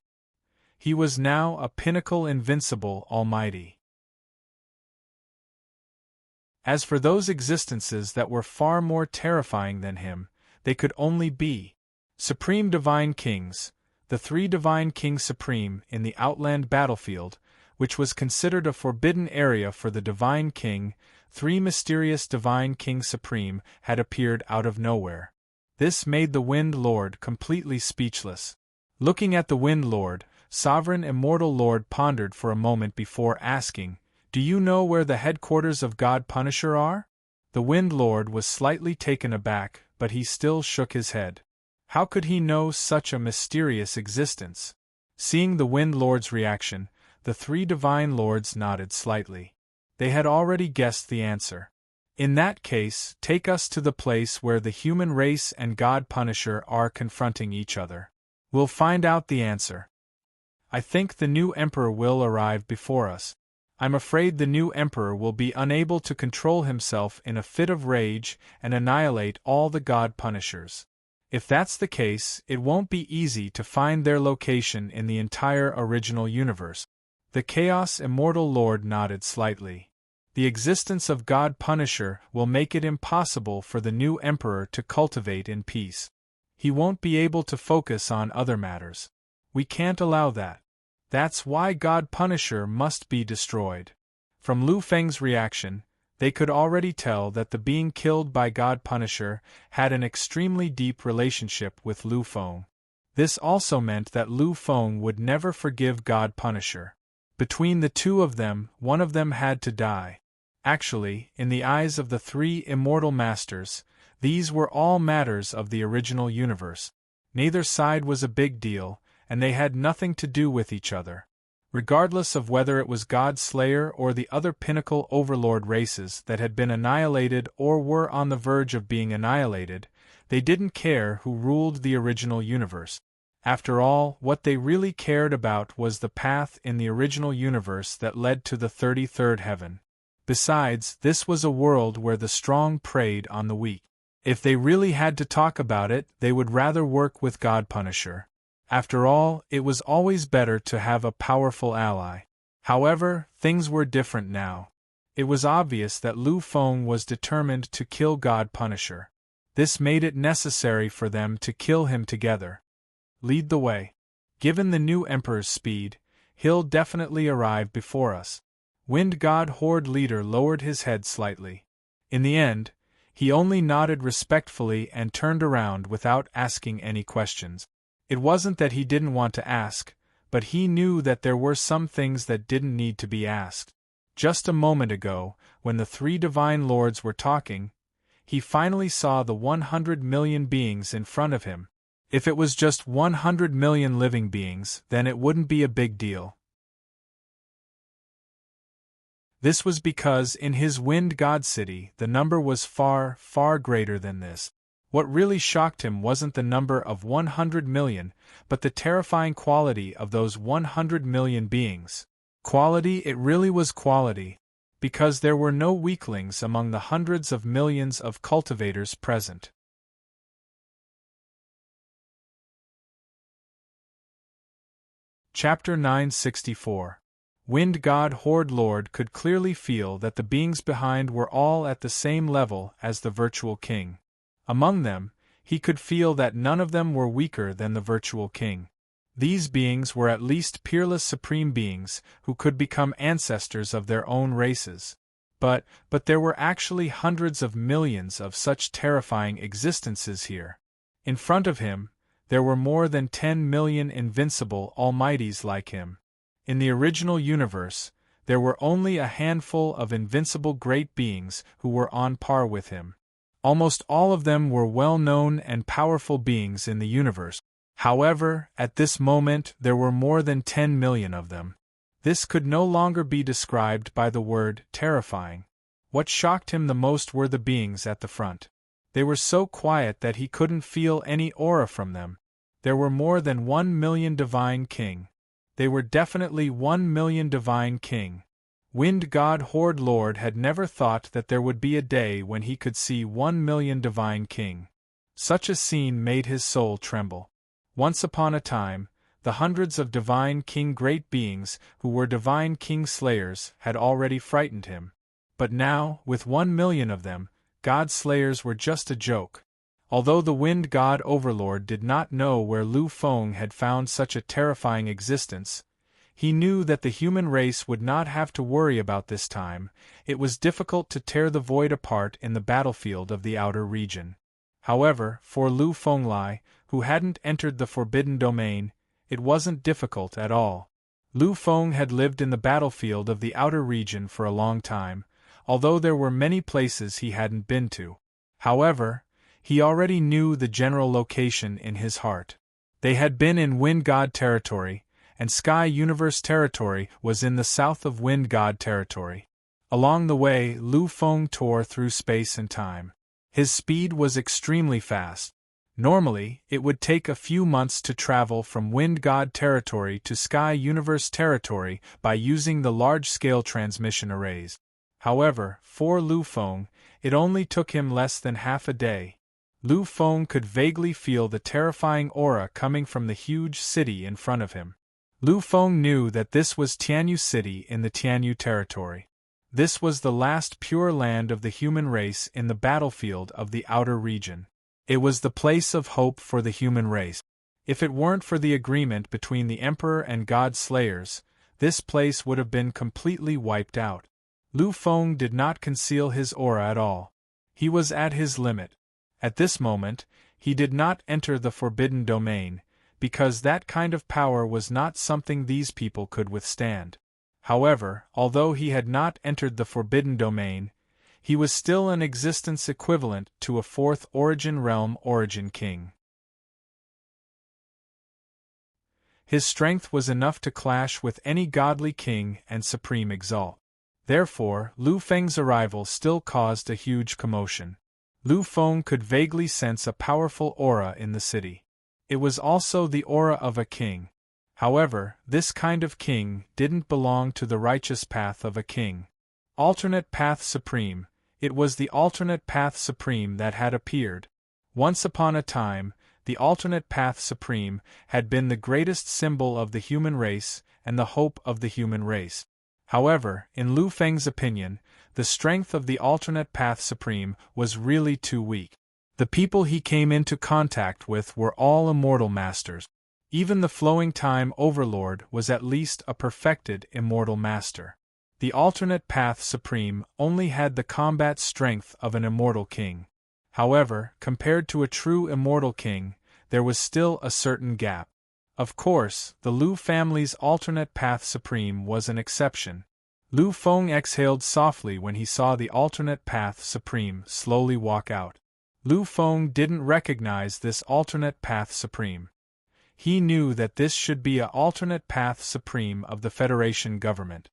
He was now a pinnacle invincible almighty. As for those existences that were far more terrifying than him, they could only be supreme divine kings, the three divine kings supreme in the Outland battlefield, which was considered a forbidden area for the divine king. Three mysterious divine kings supreme had appeared out of nowhere. This made the Wind Lord completely speechless. Looking at the Wind Lord, Sovereign Immortal Lord pondered for a moment before asking, "Do you know where the headquarters of God Punisher are?" The Wind Lord was slightly taken aback, but he still shook his head. How could he know such a mysterious existence? Seeing the Wind Lord's reaction, the three divine lords nodded slightly. They had already guessed the answer. In that case, take us to the place where the human race and God Punisher are confronting each other. We'll find out the answer. I think the new Emperor will arrive before us. I'm afraid the new Emperor will be unable to control himself in a fit of rage and annihilate all the God Punishers. If that's the case, it won't be easy to find their location in the entire original universe. The Chaos Immortal Lord nodded slightly. The existence of God Punisher will make it impossible for the new Emperor to cultivate in peace. He won't be able to focus on other matters. We can't allow that. That's why God Punisher must be destroyed. From Lu Feng's reaction, they could already tell that the being killed by God Punisher had an extremely deep relationship with Lu Feng. This also meant that Lu Feng would never forgive God Punisher. Between the two of them, one of them had to die. Actually, in the eyes of the three immortal masters, these were all matters of the original universe. Neither side was a big deal, and they had nothing to do with each other. Regardless of whether it was God Slayer or the other pinnacle Overlord races that had been annihilated or were on the verge of being annihilated, they didn't care who ruled the original universe. After all, what they really cared about was the path in the original universe that led to the 33rd heaven. Besides, this was a world where the strong preyed on the weak. If they really had to talk about it, they would rather work with God Punisher. After all, it was always better to have a powerful ally. However, things were different now. It was obvious that Lu Feng was determined to kill God Punisher. This made it necessary for them to kill him together. Lead the way. Given the new Emperor's speed, he'll definitely arrive before us. Wind God Horde leader lowered his head slightly. In the end, he only nodded respectfully and turned around without asking any questions. It wasn't that he didn't want to ask, but he knew that there were some things that didn't need to be asked. Just a moment ago, when the three divine lords were talking, he finally saw the 100 million beings in front of him. If it was just 100 million living beings, then it wouldn't be a big deal. This was because in his Wind God City the number was far, far greater than this. What really shocked him wasn't the number of 100 million, but the terrifying quality of those 100 million beings. Quality, it really was quality, because there were no weaklings among the hundreds of millions of cultivators present. Chapter 964. Wind God Horde Lord could clearly feel that the beings behind were all at the same level as the virtual king. Among them, he could feel that none of them were weaker than the virtual king. These beings were at least peerless supreme beings who could become ancestors of their own races. But there were actually hundreds of millions of such terrifying existences here. In front of him, there were more than 10 million invincible almighties like him. In the original universe, there were only a handful of invincible great beings who were on par with him. Almost all of them were well-known and powerful beings in the universe. However, at this moment there were more than 10 million of them. This could no longer be described by the word terrifying. What shocked him the most were the beings at the front. They were so quiet that he couldn't feel any aura from them. There were more than 1 million Divine King. They were definitely 1 million Divine King. Wind God Horde Lord had never thought that there would be a day when he could see 1 million Divine King. Such a scene made his soul tremble. Once upon a time, the hundreds of Divine King great beings who were Divine King Slayers had already frightened him. But now, with 1 million of them, God Slayers were just a joke. Although the Wind God Overlord did not know where Lu Feng had found such a terrifying existence, he knew that the human race would not have to worry about this time. It was difficult to tear the void apart in the battlefield of the outer region. However, for Lu Fenglai, who hadn't entered the forbidden domain, it wasn't difficult at all. Lu Feng had lived in the battlefield of the outer region for a long time, although there were many places he hadn't been to. However, He already knew the general location in his heart. They had been in Wind God territory, and Sky Universe territory was in the south of Wind God territory. Along the way, Lu Feng tore through space and time. His speed was extremely fast. Normally, it would take a few months to travel from Wind God territory to Sky Universe territory by using the large-scale transmission arrays. However, for Lu Feng, it only took him less than half a day. Lu Feng could vaguely feel the terrifying aura coming from the huge city in front of him. Lu Feng knew that this was Tianyu City in the Tianyu territory. This was the last pure land of the human race in the battlefield of the outer region. It was the place of hope for the human race. If it weren't for the agreement between the Emperor and God Slayers, this place would have been completely wiped out. Lu Feng did not conceal his aura at all. He was at his limit. At this moment, he did not enter the forbidden domain, because that kind of power was not something these people could withstand. However, although he had not entered the forbidden domain, he was still an existence equivalent to a fourth origin realm origin king. His strength was enough to clash with any godly king and supreme exalt. Therefore, Lu Feng's arrival still caused a huge commotion. Lu Feng could vaguely sense a powerful aura in the city. It was also the aura of a king. However, this kind of king didn't belong to the righteous path of a king. Alternate Path Supreme. It was the alternate path supreme that had appeared. Once upon a time, the alternate path supreme had been the greatest symbol of the human race and the hope of the human race. However, in Lu Feng's opinion, the strength of the alternate path supreme was really too weak. The people he came into contact with were all immortal masters. Even the flowing time Overlord was at least a perfected immortal master. The alternate path supreme only had the combat strength of an immortal king. However, compared to a true immortal king, there was still a certain gap. Of course, the Lu family's alternate path supreme was an exception. Lu Feng exhaled softly when he saw the alternate path supreme slowly walk out. Lu Feng didn't recognize this alternate path supreme. He knew that this should be an alternate path supreme of the Federation government.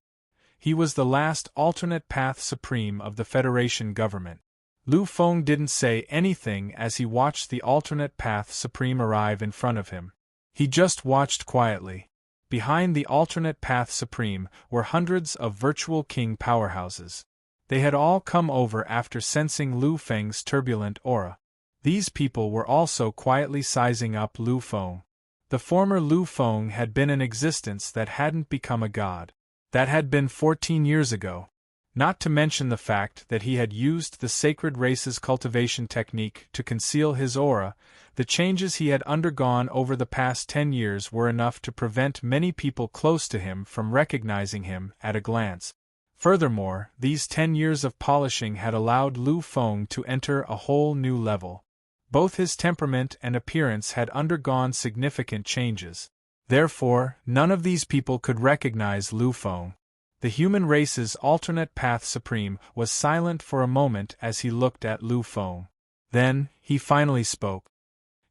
He was the last alternate path supreme of the Federation government. Lu Feng didn't say anything as he watched the alternate path supreme arrive in front of him. He just watched quietly. Behind the alternate path supreme were hundreds of virtual king powerhouses. They had all come over after sensing Lu Feng's turbulent aura. These people were also quietly sizing up Lu Feng. The former Lu Feng had been in existence that hadn't become a god. That had been 14 years ago. Not to mention the fact that he had used the sacred race's cultivation technique to conceal his aura. The changes he had undergone over the past 10 years were enough to prevent many people close to him from recognizing him at a glance. Furthermore, these 10 years of polishing had allowed Lu Feng to enter a whole new level. Both his temperament and appearance had undergone significant changes. Therefore, none of these people could recognize Lu Feng. The human race's alternate path supreme was silent for a moment as he looked at Lu Feng. Then, he finally spoke.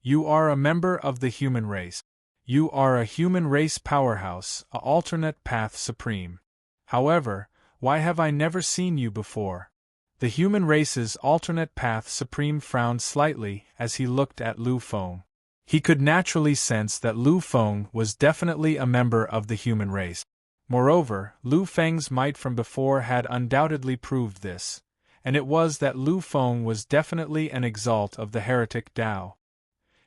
You are a member of the human race. You are a human race powerhouse, a alternate path supreme. However, why have I never seen you before? The human race's alternate path supreme frowned slightly as he looked at Lu Feng. He could naturally sense that Lu Feng was definitely a member of the human race. Moreover, Lu Feng's might from before had undoubtedly proved this, and it was that Lu Feng was definitely an exalt of the heretic Tao.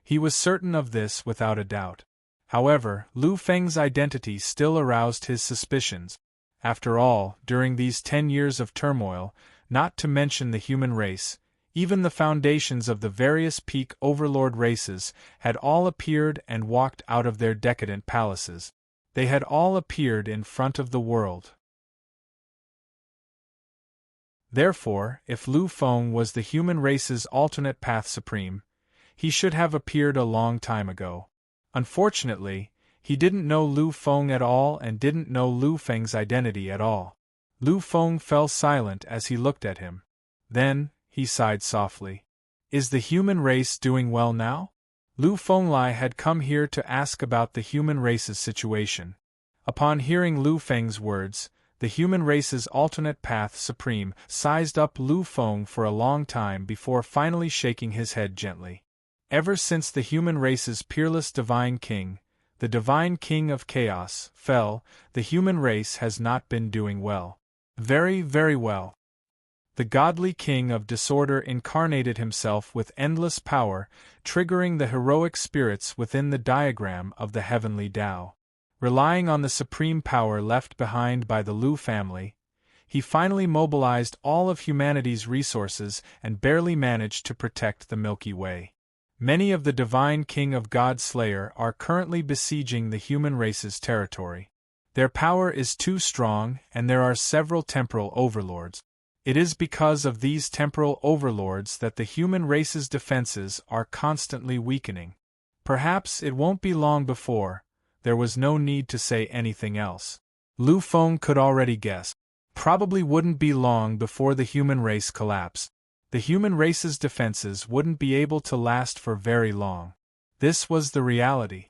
He was certain of this without a doubt. However, Lu Feng's identity still aroused his suspicions. After all, during these 10 years of turmoil, not to mention the human race, even the foundations of the various peak overlord races had all appeared and walked out of their decadent palaces. They had all appeared in front of the world. Therefore, if Lu Feng was the human race's alternate path supreme, he should have appeared a long time ago. Unfortunately, he didn't know Lu Feng at all and didn't know Lu Feng's identity at all. Lu Feng fell silent as he looked at him. Then, he sighed softly. Is the human race doing well now? Lu Fenglai had come here to ask about the human race's situation. Upon hearing Lu Feng's words, the human race's alternate path supreme sized up Lu Feng for a long time before finally shaking his head gently. Ever since the human race's peerless divine king, the divine king of chaos, fell, the human race has not been doing well. Very, very well. The godly king of disorder incarnated himself with endless power, triggering the heroic spirits within the diagram of the heavenly Tao. Relying on the supreme power left behind by the Lu family, he finally mobilized all of humanity's resources and barely managed to protect the Milky Way. Many of the divine king of God Slayer are currently besieging the human race's territory. Their power is too strong, and there are several temporal overlords. It is because of these temporal overlords that the human race's defenses are constantly weakening. Perhaps it won't be long before. There was no need to say anything else. Lu Feng could already guess. Probably wouldn't be long before the human race collapsed. The human race's defenses wouldn't be able to last for very long. This was the reality.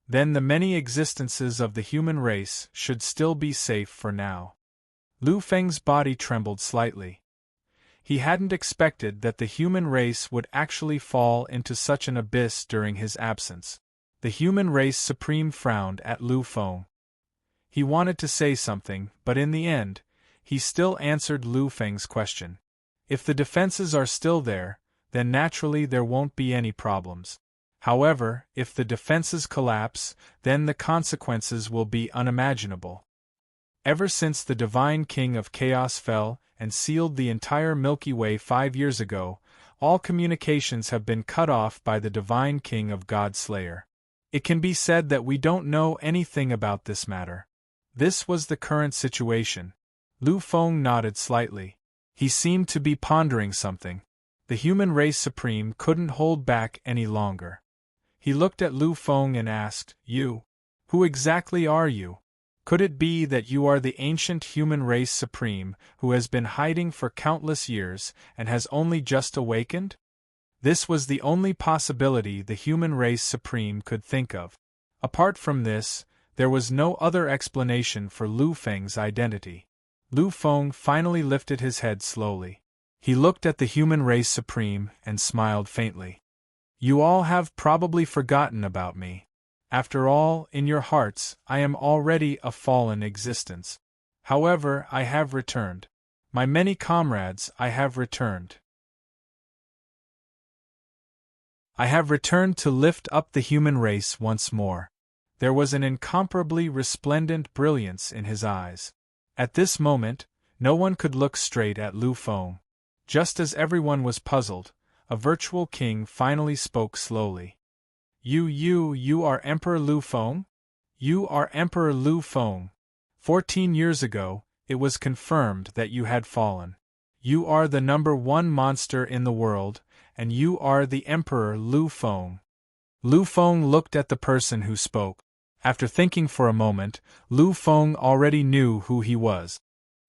Then the many existences of the human race should still be safe for now. Lu Feng's body trembled slightly. He hadn't expected that the human race would actually fall into such an abyss during his absence. The human race supreme frowned at Lu Feng. He wanted to say something, but in the end, he still answered Lu Feng's question. If the defenses are still there, then naturally there won't be any problems. However, if the defenses collapse, then the consequences will be unimaginable. Ever since the divine king of chaos fell and sealed the entire Milky Way 5 years ago, all communications have been cut off by the divine king of God Slayer. It can be said that we don't know anything about this matter. This was the current situation. Lu Feng nodded slightly. He seemed to be pondering something. The human race supreme couldn't hold back any longer. He looked at Lu Feng and asked, "You? Who exactly are you? Could it be that you are the ancient human race supreme who has been hiding for countless years and has only just awakened?" This was the only possibility the human race supreme could think of. Apart from this, there was no other explanation for Lu Feng's identity. Lu Feng finally lifted his head slowly. He looked at the human race supreme and smiled faintly. "You all have probably forgotten about me. After all, in your hearts, I am already a fallen existence. However, I have returned. My many comrades, I have returned. I have returned to lift up the human race once more." There was an incomparably resplendent brilliance in his eyes. At this moment, no one could look straight at Lu Feng. Just as everyone was puzzled, a virtual king finally spoke slowly. You are Emperor Lu Feng? You are Emperor Lu Feng. 14 years ago, it was confirmed that you had fallen. You are the #1 monster in the world, and you are the Emperor Lu Feng." Lu Feng looked at the person who spoke. After thinking for a moment, Lu Feng already knew who he was.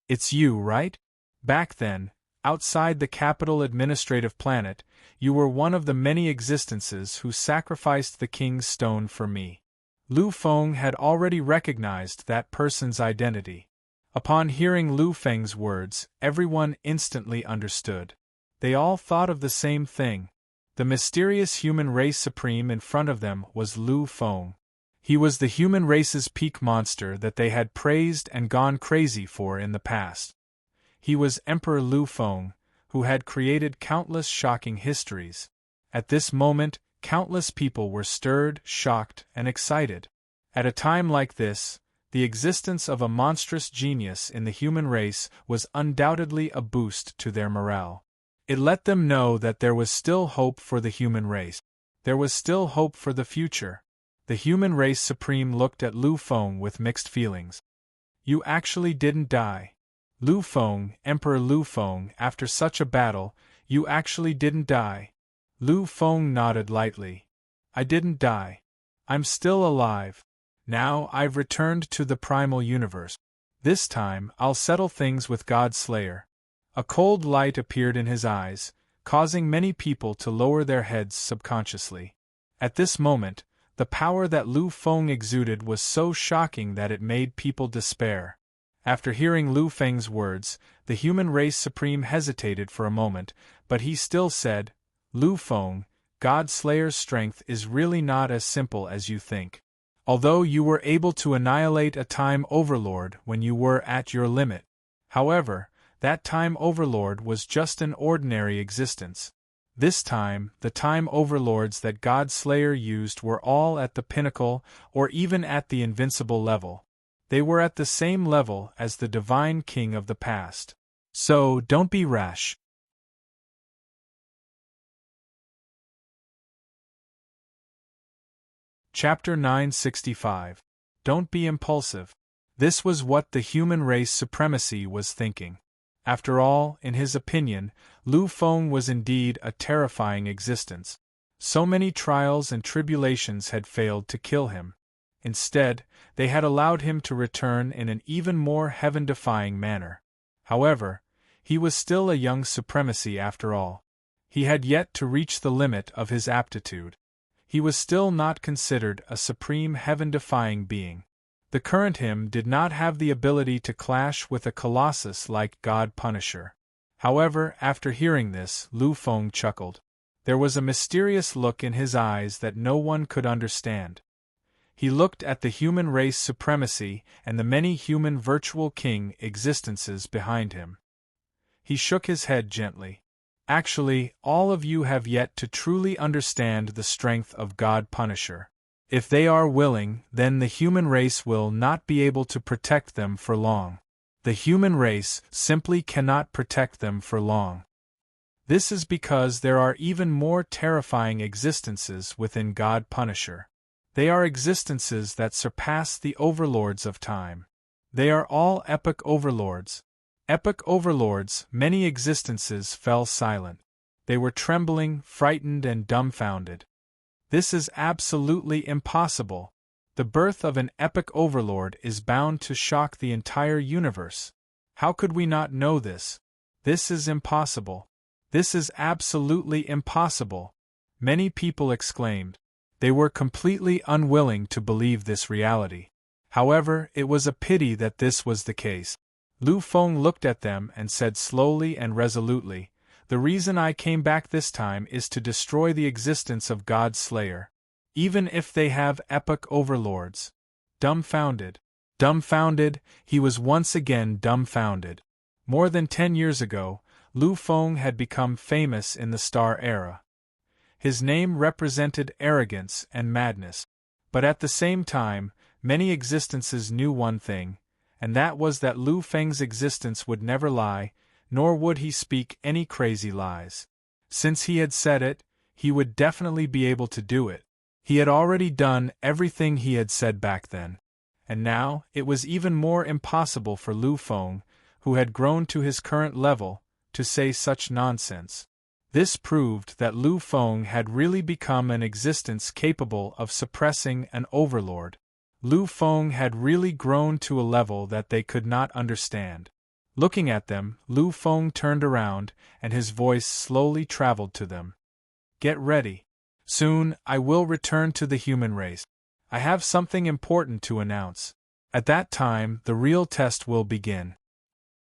"It's you, right? Back then, outside the capital administrative planet, you were one of the many existences who sacrificed the king's stone for me." Lu Feng had already recognized that person's identity. Upon hearing Lu Feng's words, everyone instantly understood. They all thought of the same thing. The mysterious human race supreme in front of them was Lu Feng. He was the human race's peak monster that they had praised and gone crazy for in the past. He was Emperor Lu Feng, who had created countless shocking histories. At this moment, countless people were stirred, shocked, and excited. At a time like this, the existence of a monstrous genius in the human race was undoubtedly a boost to their morale. It let them know that there was still hope for the human race. There was still hope for the future. The human race supreme looked at Lu Feng with mixed feelings. "You actually didn't die. Lu Feng, Emperor Lu Feng, after such a battle, you actually didn't die." Lu Feng nodded lightly. "I didn't die. I'm still alive. Now I've returned to the primal universe. This time I'll settle things with God Slayer." A cold light appeared in his eyes, causing many people to lower their heads subconsciously. At this moment, the power that Lu Feng exuded was so shocking that it made people despair. After hearing Lu Feng's words, the human race supreme hesitated for a moment, but he still said, "Lu Feng, God Slayer's strength is really not as simple as you think. Although you were able to annihilate a time overlord when you were at your limit. However, that time overlord was just an ordinary existence. This time, the time overlords that God Slayer used were all at the pinnacle or even at the invincible level. They were at the same level as the divine king of the past. So, don't be rash." Chapter 965. Don't be impulsive. This was what the human race supremacy was thinking. After all, in his opinion, Lu Feng was indeed a terrifying existence. So many trials and tribulations had failed to kill him. Instead, they had allowed him to return in an even more heaven-defying manner. However, he was still a young supremacy after all. He had yet to reach the limit of his aptitude. He was still not considered a supreme heaven-defying being. The current him did not have the ability to clash with a colossus like God Punisher. However, after hearing this, Lu Feng chuckled. There was a mysterious look in his eyes that no one could understand. He looked at the human race supremacy and the many human virtual king existences behind him. He shook his head gently. Actually, all of you have yet to truly understand the strength of God Punisher. If they are willing, then the human race will not be able to protect them for long. The human race simply cannot protect them for long. This is because there are even more terrifying existences within God Punisher. They are existences that surpass the overlords of time. They are all epic overlords. Epic overlords, many existences fell silent. They were trembling, frightened, and dumbfounded. This is absolutely impossible. The birth of an epic overlord is bound to shock the entire universe. How could we not know this? This is impossible. This is absolutely impossible. Many people exclaimed. They were completely unwilling to believe this reality. However, it was a pity that this was the case. Lu Feng looked at them and said slowly and resolutely, "The reason I came back this time is to destroy the existence of God Slayer. Even if they have epic overlords." Dumbfounded. Dumbfounded, he was once again dumbfounded. More than 10 years ago, Lu Feng had become famous in the Star Era. His name represented arrogance and madness. But at the same time, many existences knew one thing, and that was that Lu Feng's existence would never lie, nor would he speak any crazy lies. Since he had said it, he would definitely be able to do it. He had already done everything he had said back then. And now, it was even more impossible for Lu Feng, who had grown to his current level, to say such nonsense. This proved that Lu Feng had really become an existence capable of suppressing an overlord. Lu Feng had really grown to a level that they could not understand. Looking at them, Lu Feng turned around, and his voice slowly traveled to them. "Get ready. Soon, I will return to the human race. I have something important to announce. At that time, the real test will begin.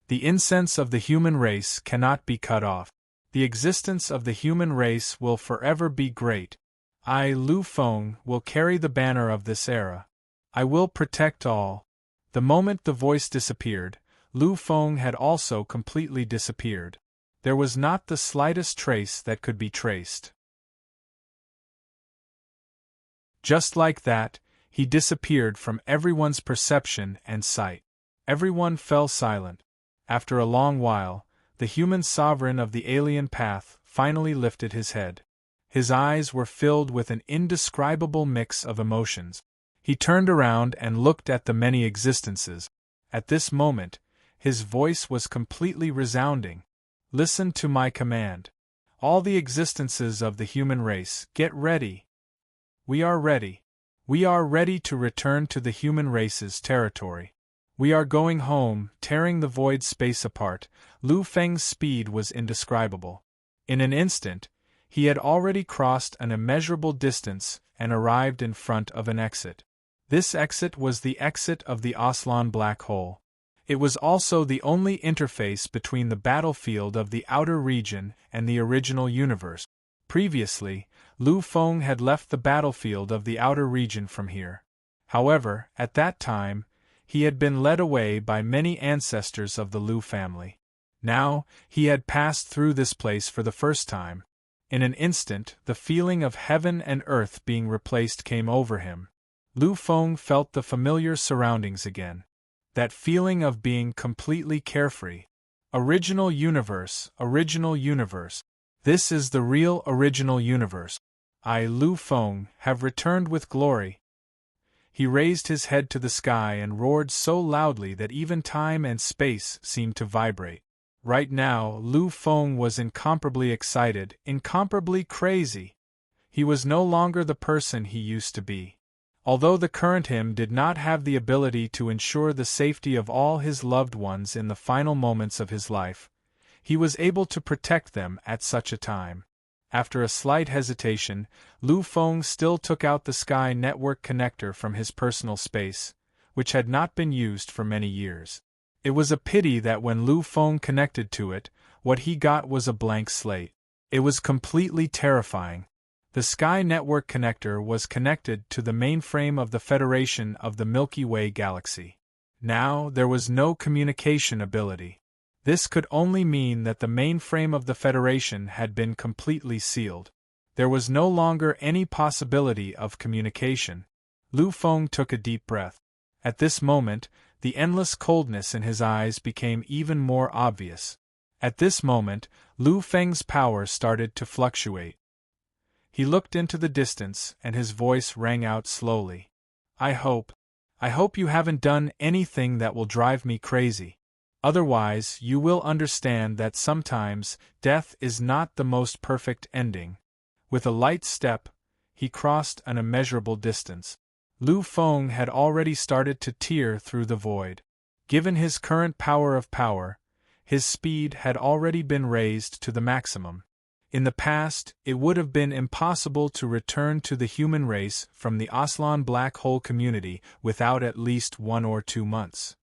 The incense of the human race cannot be cut off. The existence of the human race will forever be great. I, Lu Feng, will carry the banner of this era. I will protect all." The moment the voice disappeared, Lu Feng had also completely disappeared. There was not the slightest trace that could be traced. Just like that, he disappeared from everyone's perception and sight. Everyone fell silent. After a long while, the human sovereign of the alien path finally lifted his head. His eyes were filled with an indescribable mix of emotions. He turned around and looked at the many existences. At this moment, his voice was completely resounding. "Listen to my command. All the existences of the human race, get ready. We are ready. We are ready to return to the human race's territory. We are going home, tearing the void space apart." Lu Feng's speed was indescribable. In an instant, he had already crossed an immeasurable distance and arrived in front of an exit. This exit was the exit of the Aslan black hole. It was also the only interface between the battlefield of the outer region and the original universe. Previously, Lu Feng had left the battlefield of the outer region from here. However, at that time, he had been led away by many ancestors of the Lu family. Now, he had passed through this place for the first time. In an instant, the feeling of heaven and earth being replaced came over him. Lu Feng felt the familiar surroundings again. That feeling of being completely carefree. Original universe, original universe. This is the real original universe. I, Lu Feng, have returned with glory. He raised his head to the sky and roared so loudly that even time and space seemed to vibrate. Right now, Lu Feng was incomparably excited, incomparably crazy. He was no longer the person he used to be. Although the current him did not have the ability to ensure the safety of all his loved ones in the final moments of his life, he was able to protect them at such a time. After a slight hesitation, Lu Feng still took out the Sky Network connector from his personal space, which had not been used for many years. It was a pity that when Lu Feng connected to it, what he got was a blank slate. It was completely terrifying. The Sky Network connector was connected to the mainframe of the Federation of the Milky Way galaxy. Now, there was no communication ability. This could only mean that the mainframe of the Federation had been completely sealed. There was no longer any possibility of communication. Lu Feng took a deep breath. At this moment, the endless coldness in his eyes became even more obvious. At this moment, Lu Feng's power started to fluctuate. He looked into the distance, and his voice rang out slowly. I hope you haven't done anything that will drive me crazy. Otherwise, you will understand that sometimes, death is not the most perfect ending. With a light step, he crossed an immeasurable distance. Lu Feng had already started to tear through the void. Given his current power of power, his speed had already been raised to the maximum. In the past, it would have been impossible to return to the human race from the Aslan black hole community without at least 1 or 2 months.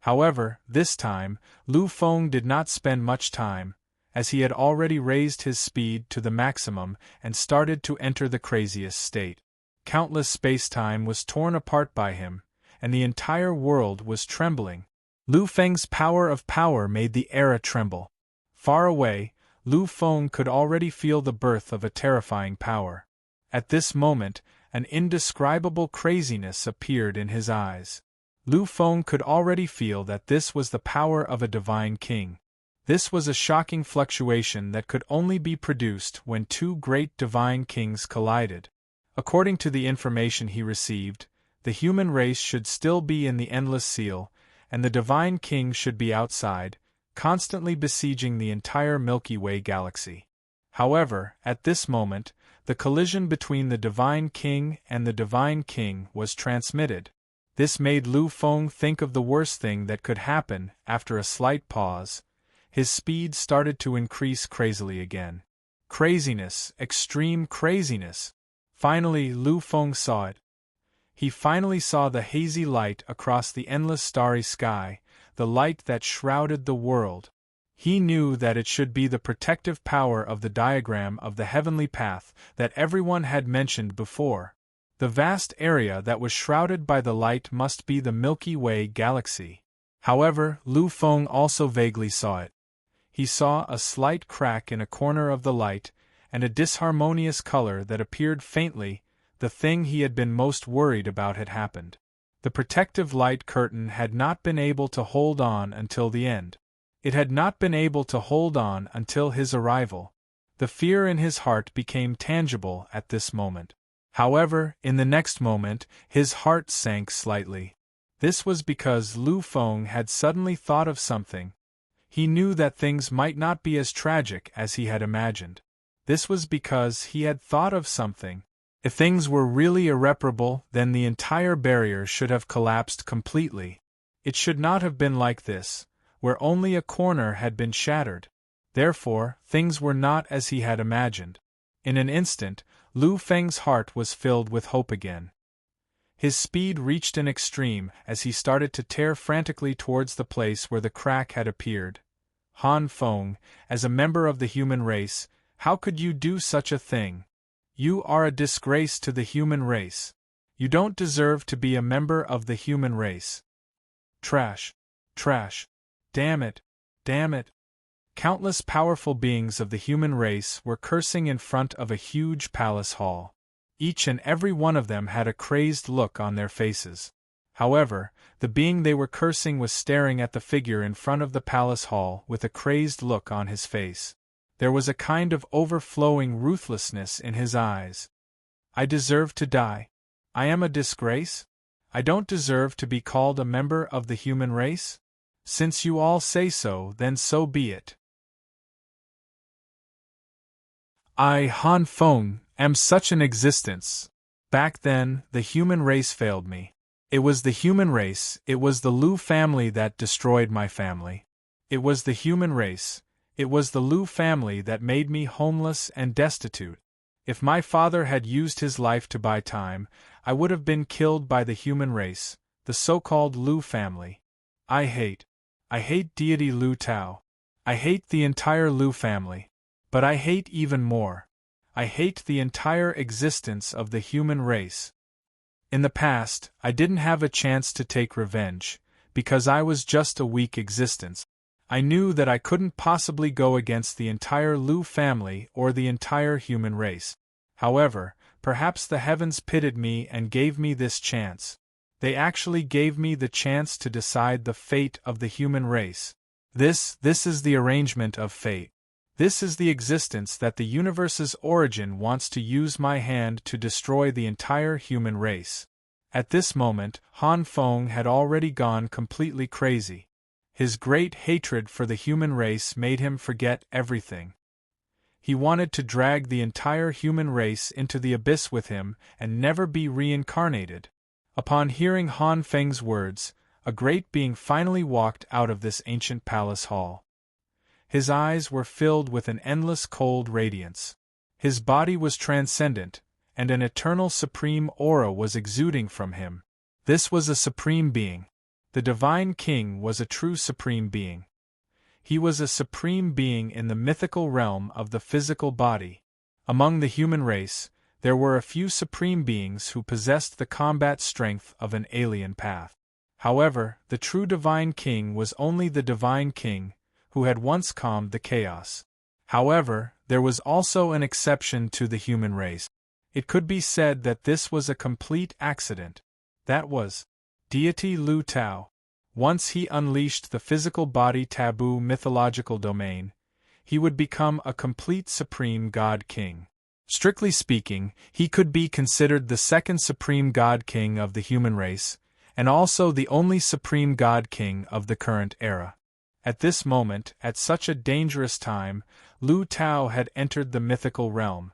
However, this time, Lu Feng did not spend much time, as he had already raised his speed to the maximum and started to enter the craziest state. Countless space-time was torn apart by him, and the entire world was trembling. Lu Feng's power of power made the era tremble. Far away, Lu Feng could already feel the birth of a terrifying power. At this moment, an indescribable craziness appeared in his eyes. Lu Feng could already feel that this was the power of a divine king. This was a shocking fluctuation that could only be produced when two great divine kings collided. According to the information he received, the human race should still be in the Endless Seal, and the divine king should be outside, constantly besieging the entire Milky Way galaxy. However, at this moment, the collision between the divine king and the divine king was transmitted. This made Lu Feng think of the worst thing that could happen. After a slight pause, his speed started to increase crazily again. Craziness, extreme craziness. Finally, Lu Feng saw it. He finally saw the hazy light across the endless starry sky, the light that shrouded the world. He knew that it should be the protective power of the diagram of the heavenly path that everyone had mentioned before. The vast area that was shrouded by the light must be the Milky Way galaxy. However, Lu Feng also vaguely saw it. He saw a slight crack in a corner of the light, and a disharmonious color that appeared faintly. The thing he had been most worried about had happened. The protective light curtain had not been able to hold on until the end. It had not been able to hold on until his arrival. The fear in his heart became tangible at this moment. However, in the next moment, his heart sank slightly. This was because Lu Feng had suddenly thought of something. He knew that things might not be as tragic as he had imagined. This was because he had thought of something. If things were really irreparable, then the entire barrier should have collapsed completely. It should not have been like this. where only a corner had been shattered. Therefore, things were not as he had imagined. In an instant, Lu Feng's heart was filled with hope again. His speed reached an extreme as he started to tear frantically towards the place where the crack had appeared. Han Feng, as a member of the human race, how could you do such a thing? You are a disgrace to the human race. You don't deserve to be a member of the human race. Trash. Trash. Damn it. Damn it. Countless powerful beings of the human race were cursing in front of a huge palace hall. Each and every one of them had a crazed look on their faces. However, the being they were cursing was staring at the figure in front of the palace hall with a crazed look on his face. There was a kind of overflowing ruthlessness in his eyes. I deserve to die. I am a disgrace? I don't deserve to be called a member of the human race? Since you all say so, then so be it. I, Han Feng, am such an existence. Back then, the human race failed me. It was the human race, it was the Lu family that destroyed my family. It was the human race, it was the Lu family that made me homeless and destitute. If my father had used his life to buy time, I would have been killed by the human race, the so-called Lu family. I hate deity Lu Tao. I hate the entire Lu family. But I hate even more. I hate the entire existence of the human race. In the past, I didn't have a chance to take revenge, because I was just a weak existence. I knew that I couldn't possibly go against the entire Lu family or the entire human race. However, perhaps the heavens pitied me and gave me this chance. They actually gave me the chance to decide the fate of the human race. This is the arrangement of fate. This is the existence that the universe's origin wants to use my hand to destroy the entire human race. At this moment, Han Feng had already gone completely crazy. His great hatred for the human race made him forget everything. He wanted to drag the entire human race into the abyss with him and never be reincarnated. Upon hearing Han Feng's words, a great being finally walked out of this ancient palace hall. His eyes were filled with an endless cold radiance. His body was transcendent, and an eternal supreme aura was exuding from him. This was a supreme being. The Divine King was a true supreme being. He was a supreme being in the mythical realm of the physical body. Among the human race, there were a few supreme beings who possessed the combat strength of an alien path. However, the true Divine King was only the Divine King, who had once calmed the chaos. However, there was also an exception to the human race. It could be said that this was a complete accident. That was deity Lu Tao. Once he unleashed the physical body taboo mythological domain, he would become a complete supreme god king. Strictly speaking, he could be considered the second supreme god king of the human race, and also the only supreme god king of the current era. At this moment, at such a dangerous time, Lu Tao had entered the mythical realm.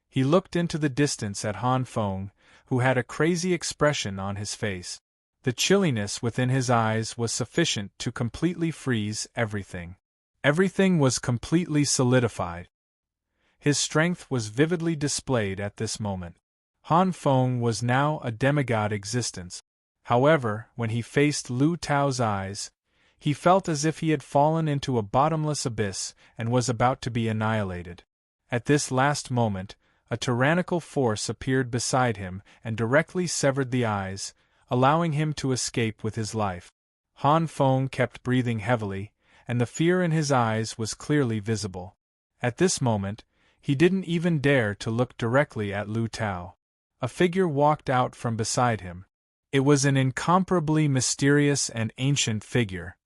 He looked into the distance at Han Feng, who had a crazy expression on his face. The chilliness within his eyes was sufficient to completely freeze everything. Everything was completely solidified. His strength was vividly displayed at this moment. Han Feng was now a demigod existence. However, when he faced Lu Tao's eyes, he felt as if he had fallen into a bottomless abyss and was about to be annihilated. At this last moment, a tyrannical force appeared beside him and directly severed the eyes, allowing him to escape with his life. Han Feng kept breathing heavily, and the fear in his eyes was clearly visible. At this moment, he didn't even dare to look directly at Lu Tao. A figure walked out from beside him. It was an incomparably mysterious and ancient figure.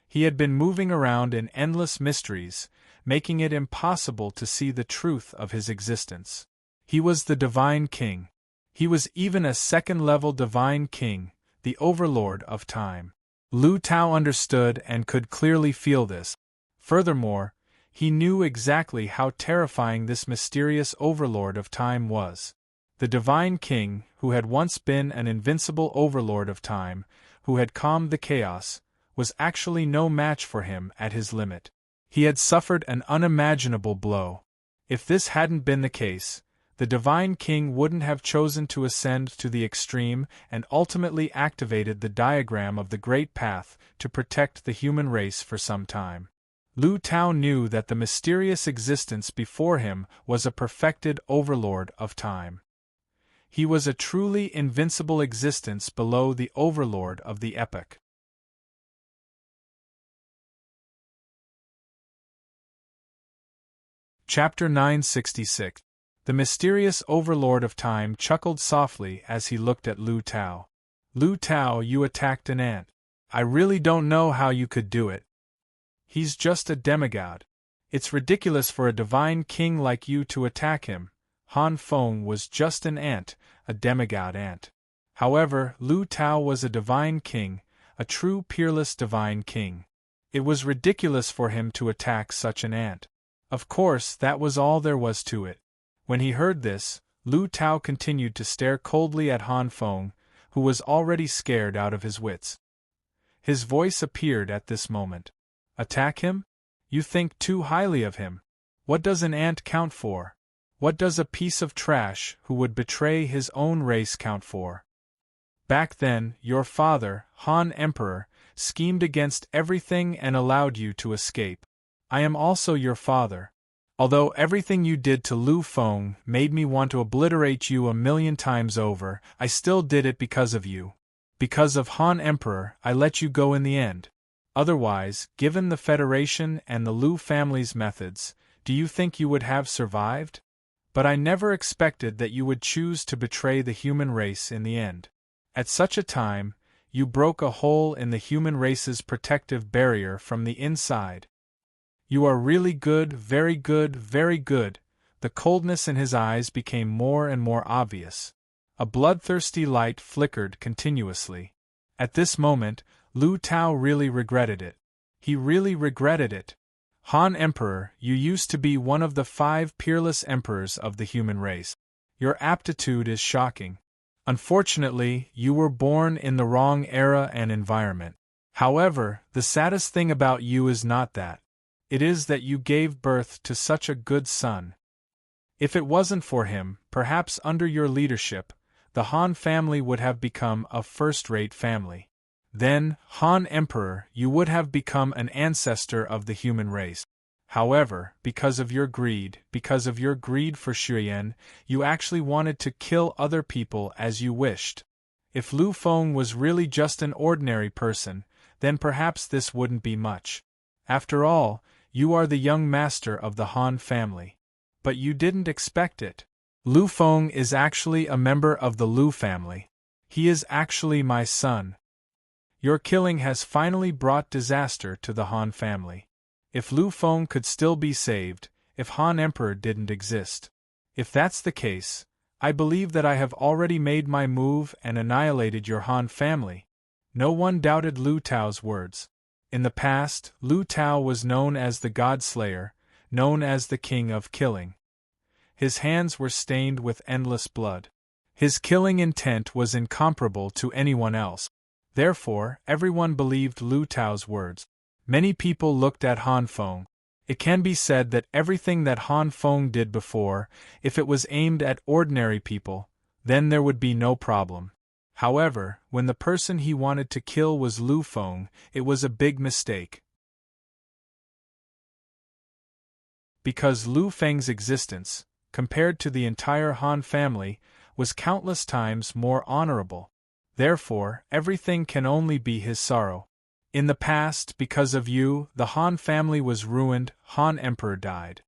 He had been moving around in endless mysteries, making it impossible to see the truth of his existence. He was the Divine King. He was even a second-level Divine King, the Overlord of Time. Lu Tao understood and could clearly feel this. Furthermore, he knew exactly how terrifying this mysterious Overlord of Time was. The Divine King, who had once been an invincible Overlord of Time, who had calmed the chaos, was actually no match for him at his limit. He had suffered an unimaginable blow. If this hadn't been the case, the Divine King wouldn't have chosen to ascend to the extreme and ultimately activated the diagram of the Great Path to protect the human race for some time. Lu Tao knew that the mysterious existence before him was a perfected overlord of time. He was a truly invincible existence below the overlord of the epoch. Chapter 966. The mysterious overlord of time chuckled softly as he looked at Lu Tao. Lu Tao, you attacked an ant. I really don't know how you could do it. He's just a demigod. It's ridiculous for a divine king like you to attack him. Han Feng was just an ant, a demigod ant. However, Lu Tao was a divine king, a true peerless divine king. It was ridiculous for him to attack such an ant. Of course, that was all there was to it. When he heard this, Lu Tao continued to stare coldly at Han Feng, who was already scared out of his wits. His voice appeared at this moment. Attack him? You think too highly of him. What does an ant count for? What does a piece of trash who would betray his own race count for? Back then, your father, Han Emperor, schemed against everything and allowed you to escape. I am also your father. Although everything you did to Lu Feng made me want to obliterate you 1,000,000 times over, I still did it because of you. Because of Han Emperor, I let you go in the end. Otherwise, given the Federation and the Lu family's methods, do you think you would have survived? But I never expected that you would choose to betray the human race in the end. At such a time, you broke a hole in the human race's protective barrier from the inside. You are really good, very good, very good. The coldness in his eyes became more and more obvious. A bloodthirsty light flickered continuously. At this moment, Lu Tao really regretted it. He really regretted it. Han Emperor, you used to be one of the 5 peerless emperors of the human race. Your aptitude is shocking. Unfortunately, you were born in the wrong era and environment. However, the saddest thing about you is not that. It is that you gave birth to such a good son. If it wasn't for him, perhaps under your leadership, the Han family would have become a first-rate family. Then, Han Emperor, you would have become an ancestor of the human race. However, because of your greed for Shuyan, you actually wanted to kill other people as you wished. If Lu Feng was really just an ordinary person, then perhaps this wouldn't be much. After all, you are the young master of the Han family. But you didn't expect it. Lu Feng is actually a member of the Lu family. He is actually my son. Your killing has finally brought disaster to the Han family. If Lu Feng could still be saved, if Han Emperor didn't exist. If that's the case, I believe that I have already made my move and annihilated your Han family. No one doubted Lu Tao's words. In the past, Lu Tao was known as the God Slayer, known as the King of Killing. His hands were stained with endless blood. His killing intent was incomparable to anyone else. Therefore, everyone believed Lu Tao's words. Many people looked at Han Feng. It can be said that everything that Han Feng did before, if it was aimed at ordinary people, then there would be no problem. However, when the person he wanted to kill was Lu Feng, it was a big mistake. Because Lu Feng's existence, compared to the entire Han family, was countless times more honorable. Therefore, everything can only be his sorrow. In the past, because of you, the Han family was ruined, Han Emperor died.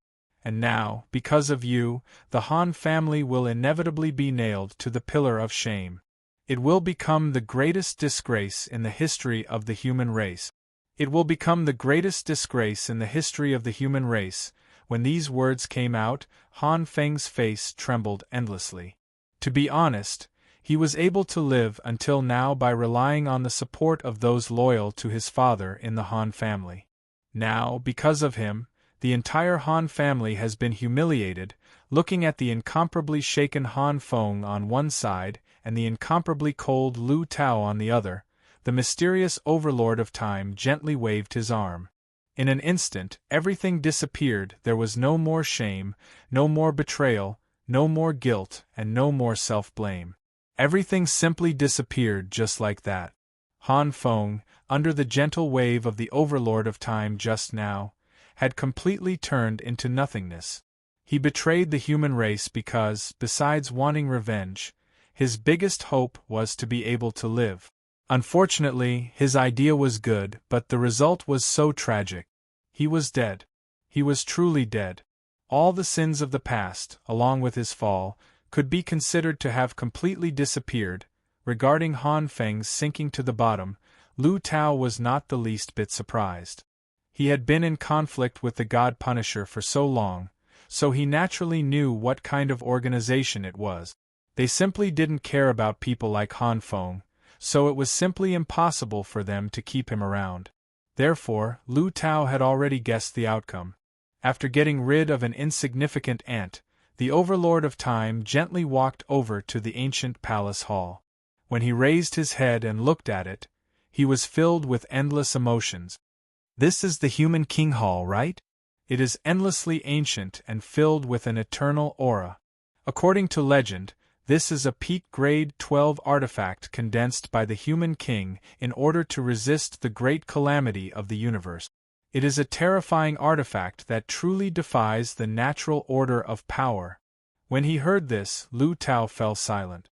And now, because of you, the Han family will inevitably be nailed to the pillar of shame. It will become the greatest disgrace in the history of the human race. It will become the greatest disgrace in the history of the human race. When these words came out, Han Feng's face trembled endlessly. To be honest, he was able to live until now by relying on the support of those loyal to his father in the Han family. Now, because of him, the entire Han family has been humiliated. Looking at the incomparably shaken Han Feng on one side and the incomparably cold Lu Tao on the other, The mysterious overlord of time gently waved his arm. In an instant, everything disappeared. There was no more shame, no more betrayal, no more guilt, and no more self-blame. Everything simply disappeared just like that. Han Feng, under the gentle wave of the overlord of time just now, had completely turned into nothingness. He betrayed the human race because, besides wanting revenge, his biggest hope was to be able to live. Unfortunately, his idea was good, but the result was so tragic. He was dead. He was truly dead. All the sins of the past, along with his fall, could be considered to have completely disappeared. Regarding Han Feng's sinking to the bottom, Lu Tao was not the least bit surprised. He had been in conflict with the God Punisher for so long, so he naturally knew what kind of organization it was. They simply didn't care about people like Han Feng, so it was simply impossible for them to keep him around. Therefore, Lu Tao had already guessed the outcome. After getting rid of an insignificant ant, the Overlord of Time gently walked over to the ancient palace hall. When he raised his head and looked at it, he was filled with endless emotions. This is the Human King Hall, right? It is endlessly ancient and filled with an eternal aura. According to legend, this is a peak grade 12 artifact condensed by the Human King in order to resist the great calamity of the universe. It is a terrifying artifact that truly defies the natural order of power. When he heard this, Lu Tao fell silent.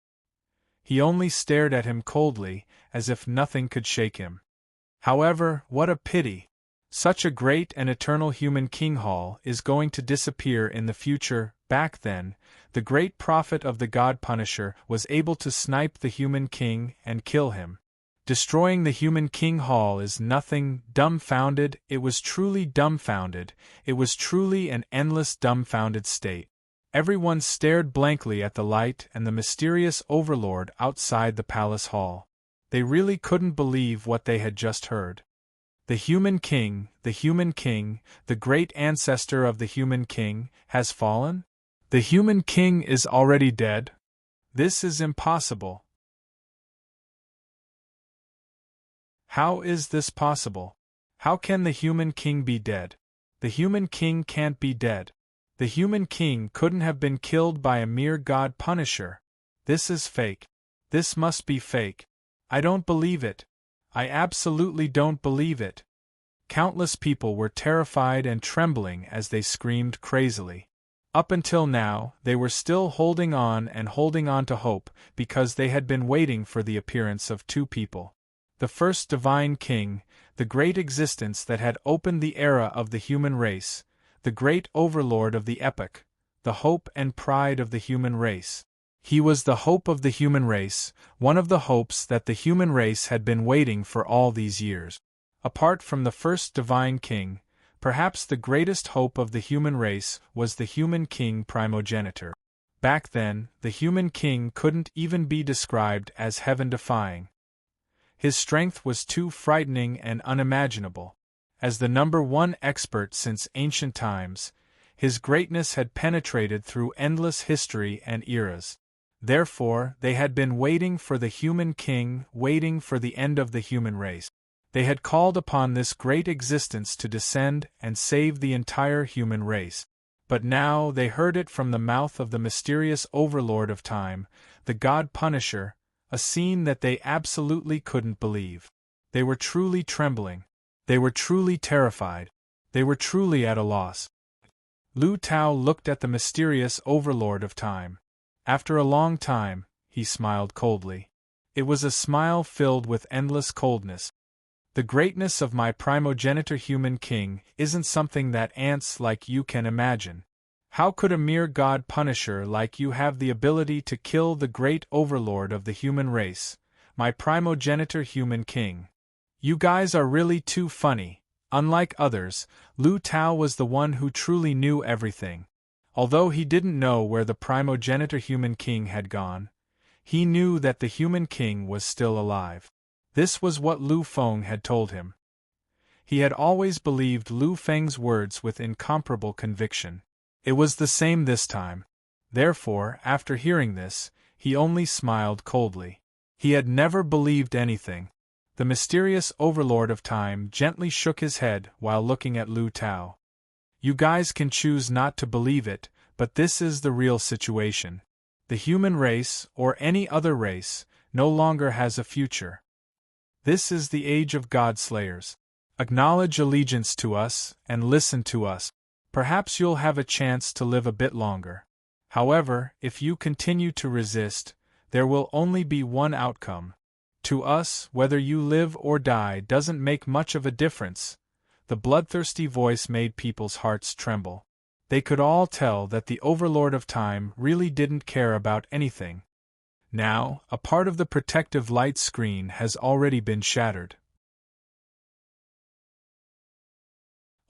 He only stared at him coldly, as if nothing could shake him. However, what a pity! Such a great and eternal Human King Hall is going to disappear in the future. Back then, the great prophet of the God Punisher was able to snipe the Human King and kill him. Destroying the Human King Hall is nothing. Dumbfounded, it was truly dumbfounded, it was truly an endless dumbfounded state. Everyone stared blankly at the light and the mysterious overlord outside the palace hall. They really couldn't believe what they had just heard. The Human King, the great ancestor of the Human King, has fallen? The Human King is already dead? This is impossible. How is this possible? How can the Human King be dead? The Human King can't be dead. The Human King couldn't have been killed by a mere God Punisher. This is fake. This must be fake. I don't believe it. I absolutely don't believe it. Countless people were terrified and trembling as they screamed crazily. Up until now, they were still holding on to hope because they had been waiting for the appearance of two people. The first divine king, the great existence that had opened the era of the human race, the great overlord of the epoch, the hope and pride of the human race. He was the hope of the human race, one of the hopes that the human race had been waiting for all these years. Apart from the first divine king, perhaps the greatest hope of the human race was the Human King primogenitor. Back then, the Human King couldn't even be described as heaven-defying. His strength was too frightening and unimaginable. As the #1 expert since ancient times, his greatness had penetrated through endless history and eras. Therefore, they had been waiting for the Human King, waiting for the end of the human race. They had called upon this great existence to descend and save the entire human race. But now they heard it from the mouth of the mysterious overlord of time, the God Punisher, a scene that they absolutely couldn't believe. They were truly trembling. They were truly terrified. They were truly at a loss. Lu Tao looked at the mysterious overlord of time. After a long time, he smiled coldly. It was a smile filled with endless coldness. The greatness of my primogenitor Human King isn't something that ants like you can imagine. How could a mere God Punisher like you have the ability to kill the great overlord of the human race, my primogenitor Human King? You guys are really too funny. Unlike others, Lu Tao was the one who truly knew everything. Although he didn't know where the primogenitor Human King had gone, he knew that the Human King was still alive. This was what Lu Feng had told him. He had always believed Lu Feng's words with incomparable conviction. It was the same this time. Therefore, after hearing this, he only smiled coldly. He had never believed anything. The mysterious Overlord of Time gently shook his head while looking at Lu Tao. You guys can choose not to believe it, but this is the real situation. The human race, or any other race, no longer has a future. This is the age of God-slayers. Acknowledge allegiance to us, and listen to us. Perhaps you'll have a chance to live a bit longer. However, if you continue to resist, there will only be one outcome. To us, whether you live or die doesn't make much of a difference. The bloodthirsty voice made people's hearts tremble. They could all tell that the Overlord of Time really didn't care about anything. Now, a part of the protective light screen has already been shattered.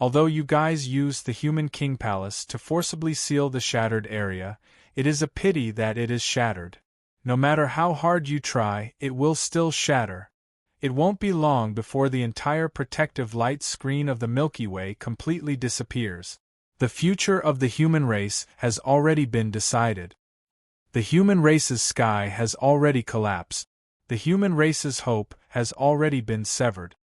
Although you guys used the Human King Palace to forcibly seal the shattered area, it is a pity that it is shattered. No matter how hard you try, it will still shatter. It won't be long before the entire protective light screen of the Milky Way completely disappears. The future of the human race has already been decided. The human race's sky has already collapsed. The human race's hope has already been severed.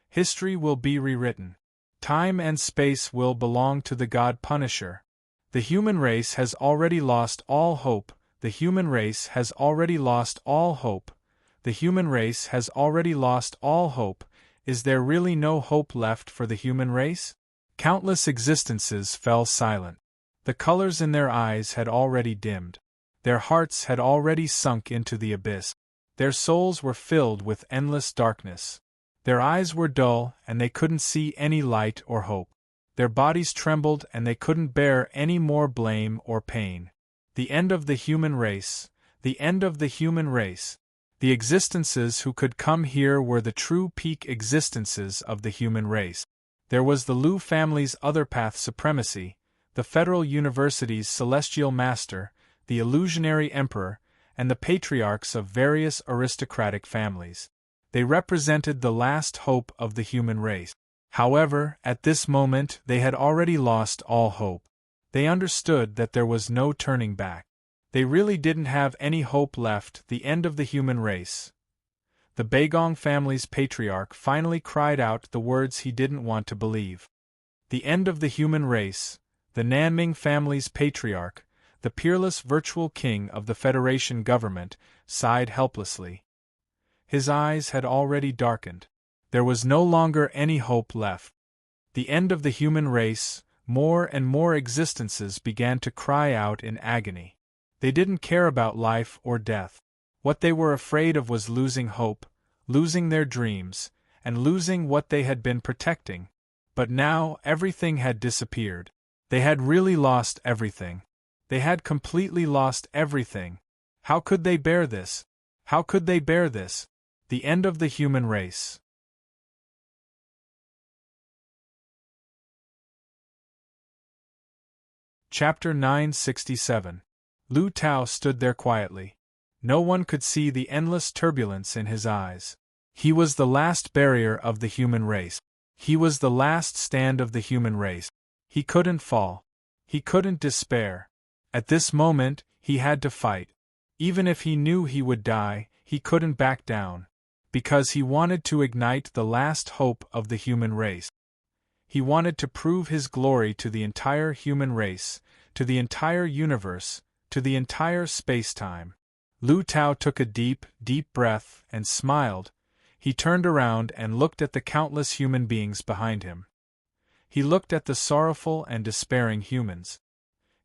History will be rewritten. Time and space will belong to the God Punisher. The human race has already lost all hope. The human race has already lost all hope. The human race has already lost all hope. Is there really no hope left for the human race? Countless existences fell silent. The colors in their eyes had already dimmed. Their hearts had already sunk into the abyss. Their souls were filled with endless darkness. Their eyes were dull, and they couldn't see any light or hope. Their bodies trembled, and they couldn't bear any more blame or pain. The end of the human race. The end of the human race. The existences who could come here were the true peak existences of the human race. There was the Lu family's Otherpath supremacy, the Federal University's celestial master, the illusionary emperor, and the patriarchs of various aristocratic families. They represented the last hope of the human race. However, at this moment they had already lost all hope. They understood that there was no turning back. They really didn't have any hope left. The end of the human race. The Bagong family's patriarch finally cried out the words he didn't want to believe. The end of the human race. The Nanming family's patriarch, the peerless virtual king of the Federation government, sighed helplessly. His eyes had already darkened. There was no longer any hope left. The end of the human race. More and more existences began to cry out in agony. They didn't care about life or death. What they were afraid of was losing hope, losing their dreams, and losing what they had been protecting. But now everything had disappeared. They had really lost everything. They had completely lost everything. How could they bear this? How could they bear this? The end of the human race. Chapter 967. Lu Tao stood there quietly. No one could see the endless turbulence in his eyes. He was the last barrier of the human race. He was the last stand of the human race. He couldn't fall. He couldn't despair. At this moment, he had to fight. Even if he knew he would die, he couldn't back down. Because he wanted to ignite the last hope of the human race. He wanted to prove his glory to the entire human race, to the entire universe, to the entire space-time. Lu Tao took a deep, deep breath and smiled. He turned around and looked at the countless human beings behind him. He looked at the sorrowful and despairing humans.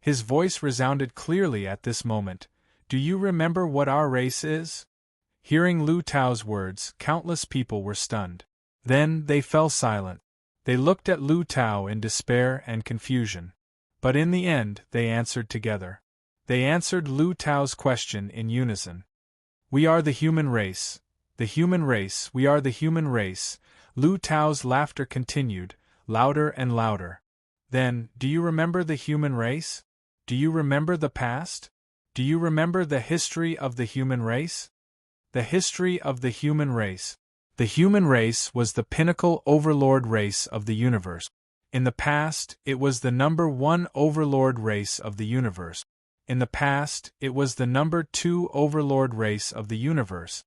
His voice resounded clearly at this moment. Do you remember what our race is? Hearing Lu Tao's words, countless people were stunned. Then they fell silent. They looked at Lu Tao in despair and confusion. But in the end, they answered together. They answered Lu Tao's question in unison. We are the human race. The human race. We are the human race. Lu Tao's laughter continued, louder and louder. Then, do you remember the human race? Do you remember the past? Do you remember the history of the human race? The history of the human race. The human race was the pinnacle overlord race of the universe. In the past, it was the number 1 overlord race of the universe. In the past, it was the number 2 overlord race of the universe.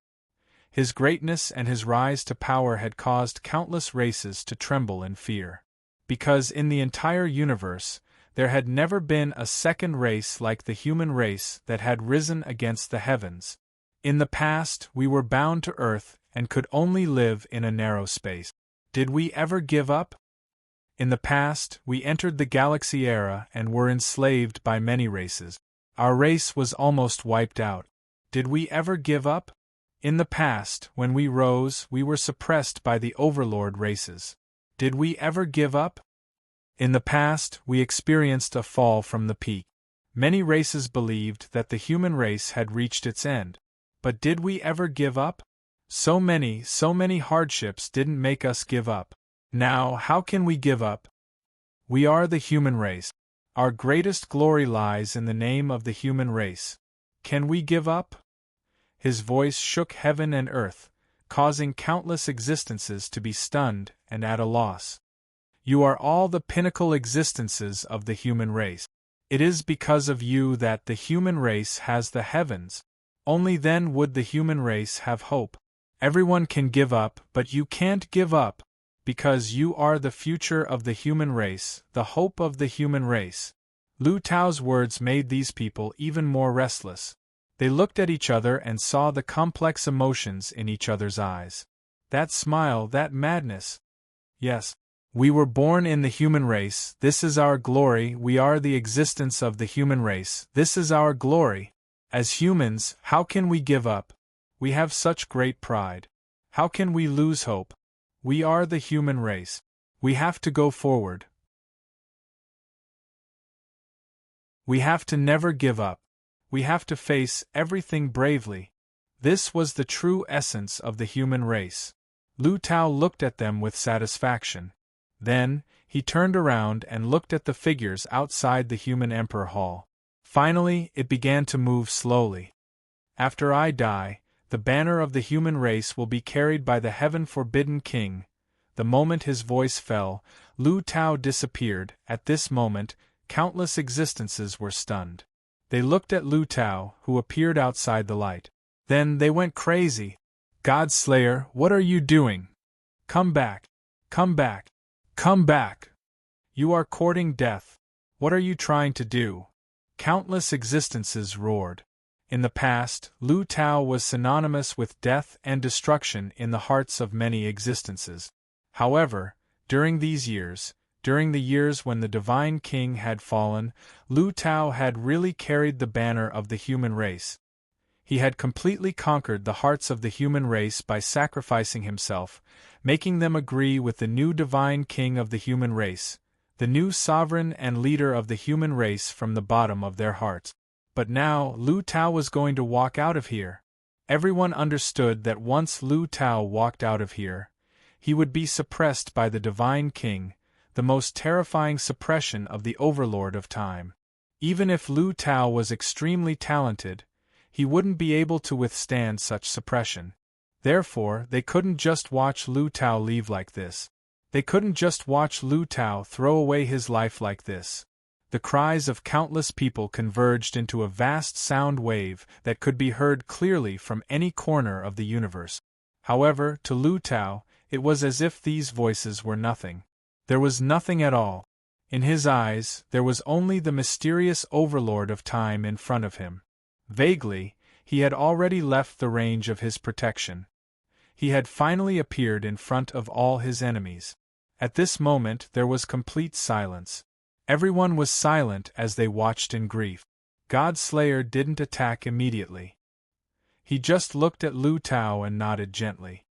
His greatness and his rise to power had caused countless races to tremble in fear. Because in the entire universe, there had never been a second race like the human race that had risen against the heavens. In the past, we were bound to Earth and could only live in a narrow space. Did we ever give up? In the past, we entered the galaxy era and were enslaved by many races. Our race was almost wiped out. Did we ever give up? In the past, when we rose, we were suppressed by the Overlord races. Did we ever give up? In the past, we experienced a fall from the peak. Many races believed that the human race had reached its end. But did we ever give up? So many hardships didn't make us give up. Now, how can we give up? We are the human race. Our greatest glory lies in the name of the human race. Can we give up? His voice shook heaven and earth, causing countless existences to be stunned and at a loss. You are all the pinnacle existences of the human race. It is because of you that the human race has the heavens. Only then would the human race have hope. Everyone can give up, but you can't give up, because you are the future of the human race, the hope of the human race. Lu Tao's words made these people even more restless. They looked at each other and saw the complex emotions in each other's eyes. That smile, that madness. Yes, we were born in the human race, this is our glory, we are the existence of the human race, this is our glory. As humans, how can we give up? We have such great pride. How can we lose hope? We are the human race. We have to go forward. We have to never give up. We have to face everything bravely. This was the true essence of the human race. Lu Tao looked at them with satisfaction. Then, he turned around and looked at the figures outside the human emperor hall. Finally, it began to move slowly. After I die, the banner of the human race will be carried by the heaven-forbidden king. The moment his voice fell, Lu Tao disappeared. At this moment, countless existences were stunned. They looked at Lu Tao, who appeared outside the light. Then they went crazy. God Slayer, what are you doing? Come back. Come back. Come back. You are courting death. What are you trying to do? Countless existences roared. In the past, Lu Tao was synonymous with death and destruction in the hearts of many existences. However, during these years, during the years when the Divine King had fallen, Lu Tao had really carried the banner of the human race. He had completely conquered the hearts of the human race by sacrificing himself, making them agree with the new Divine King of the human race, the new sovereign and leader of the human race from the bottom of their hearts. But now, Lu Tao was going to walk out of here. Everyone understood that once Lu Tao walked out of here, he would be suppressed by the Divine King, the most terrifying suppression of the Overlord of time. Even if Lu Tao was extremely talented, he wouldn't be able to withstand such suppression. Therefore, they couldn't just watch Lu Tao leave like this. They couldn't just watch Lu Tao throw away his life like this. The cries of countless people converged into a vast sound wave that could be heard clearly from any corner of the universe. However, to Lu Tao, it was as if these voices were nothing. There was nothing at all. In his eyes, there was only the mysterious Overlord of time in front of him. Vaguely, he had already left the range of his protection. He had finally appeared in front of all his enemies. At this moment there was complete silence. Everyone was silent as they watched in grief. God Slayer didn't attack immediately. He just looked at Lu Tao and nodded gently.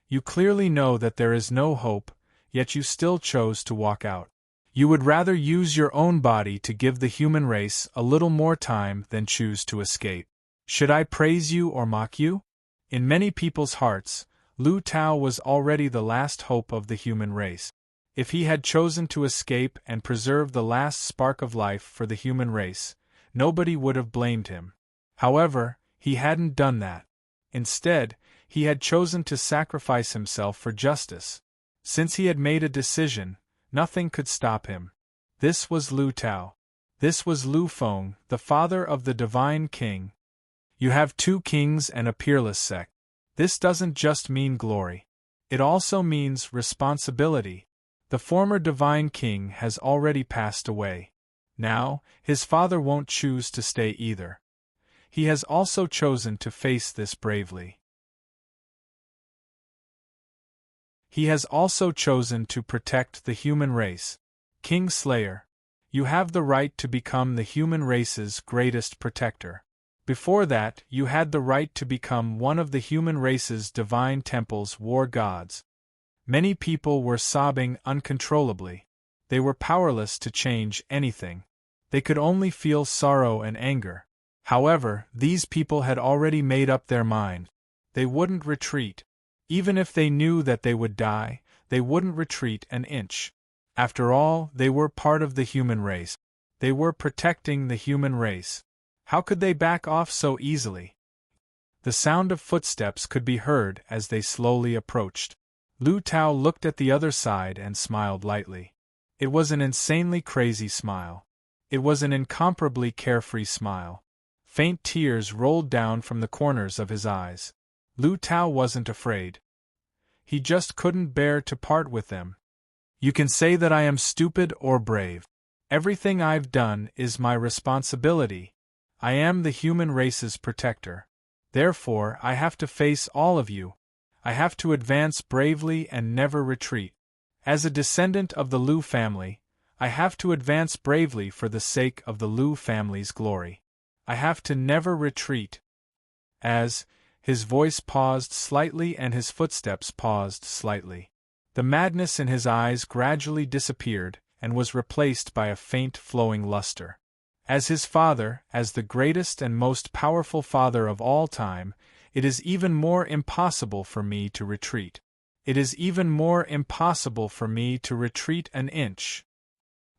You clearly know that there is no hope, yet you still chose to walk out. You would rather use your own body to give the human race a little more time than choose to escape. Should I praise you or mock you? In many people's hearts, Lu Tao was already the last hope of the human race. If he had chosen to escape and preserve the last spark of life for the human race, nobody would have blamed him. However, he hadn't done that. Instead, he had chosen to sacrifice himself for justice. Since he had made a decision, nothing could stop him. This was Lu Tao. This was Lu Feng, the father of the Divine King. You have two kings and a peerless sect. This doesn't just mean glory. It also means responsibility. The former divine king has already passed away. Now, his father won't choose to stay either. He has also chosen to face this bravely. He has also chosen to protect the human race. King Slayer, you have the right to become the human race's greatest protector. Before that, you had the right to become one of the human race's divine temple's war gods. Many people were sobbing uncontrollably. They were powerless to change anything. They could only feel sorrow and anger. However, these people had already made up their mind. They wouldn't retreat. Even if they knew that they would die, they wouldn't retreat an inch. After all, they were part of the human race. They were protecting the human race. How could they back off so easily? The sound of footsteps could be heard as they slowly approached. Lu Tao looked at the other side and smiled lightly. It was an insanely crazy smile. It was an incomparably carefree smile. Faint tears rolled down from the corners of his eyes. Lu Tao wasn't afraid. He just couldn't bear to part with them. You can say that I am stupid or brave. Everything I've done is my responsibility. I am the human race's protector. Therefore, I have to face all of you. I have to advance bravely and never retreat. As a descendant of the Lu family, I have to advance bravely for the sake of the Lu family's glory. I have to never retreat. As his voice paused slightly and his footsteps paused slightly, the madness in his eyes gradually disappeared and was replaced by a faint flowing luster. As his father, as the greatest and most powerful father of all time, it is even more impossible for me to retreat. It is even more impossible for me to retreat an inch.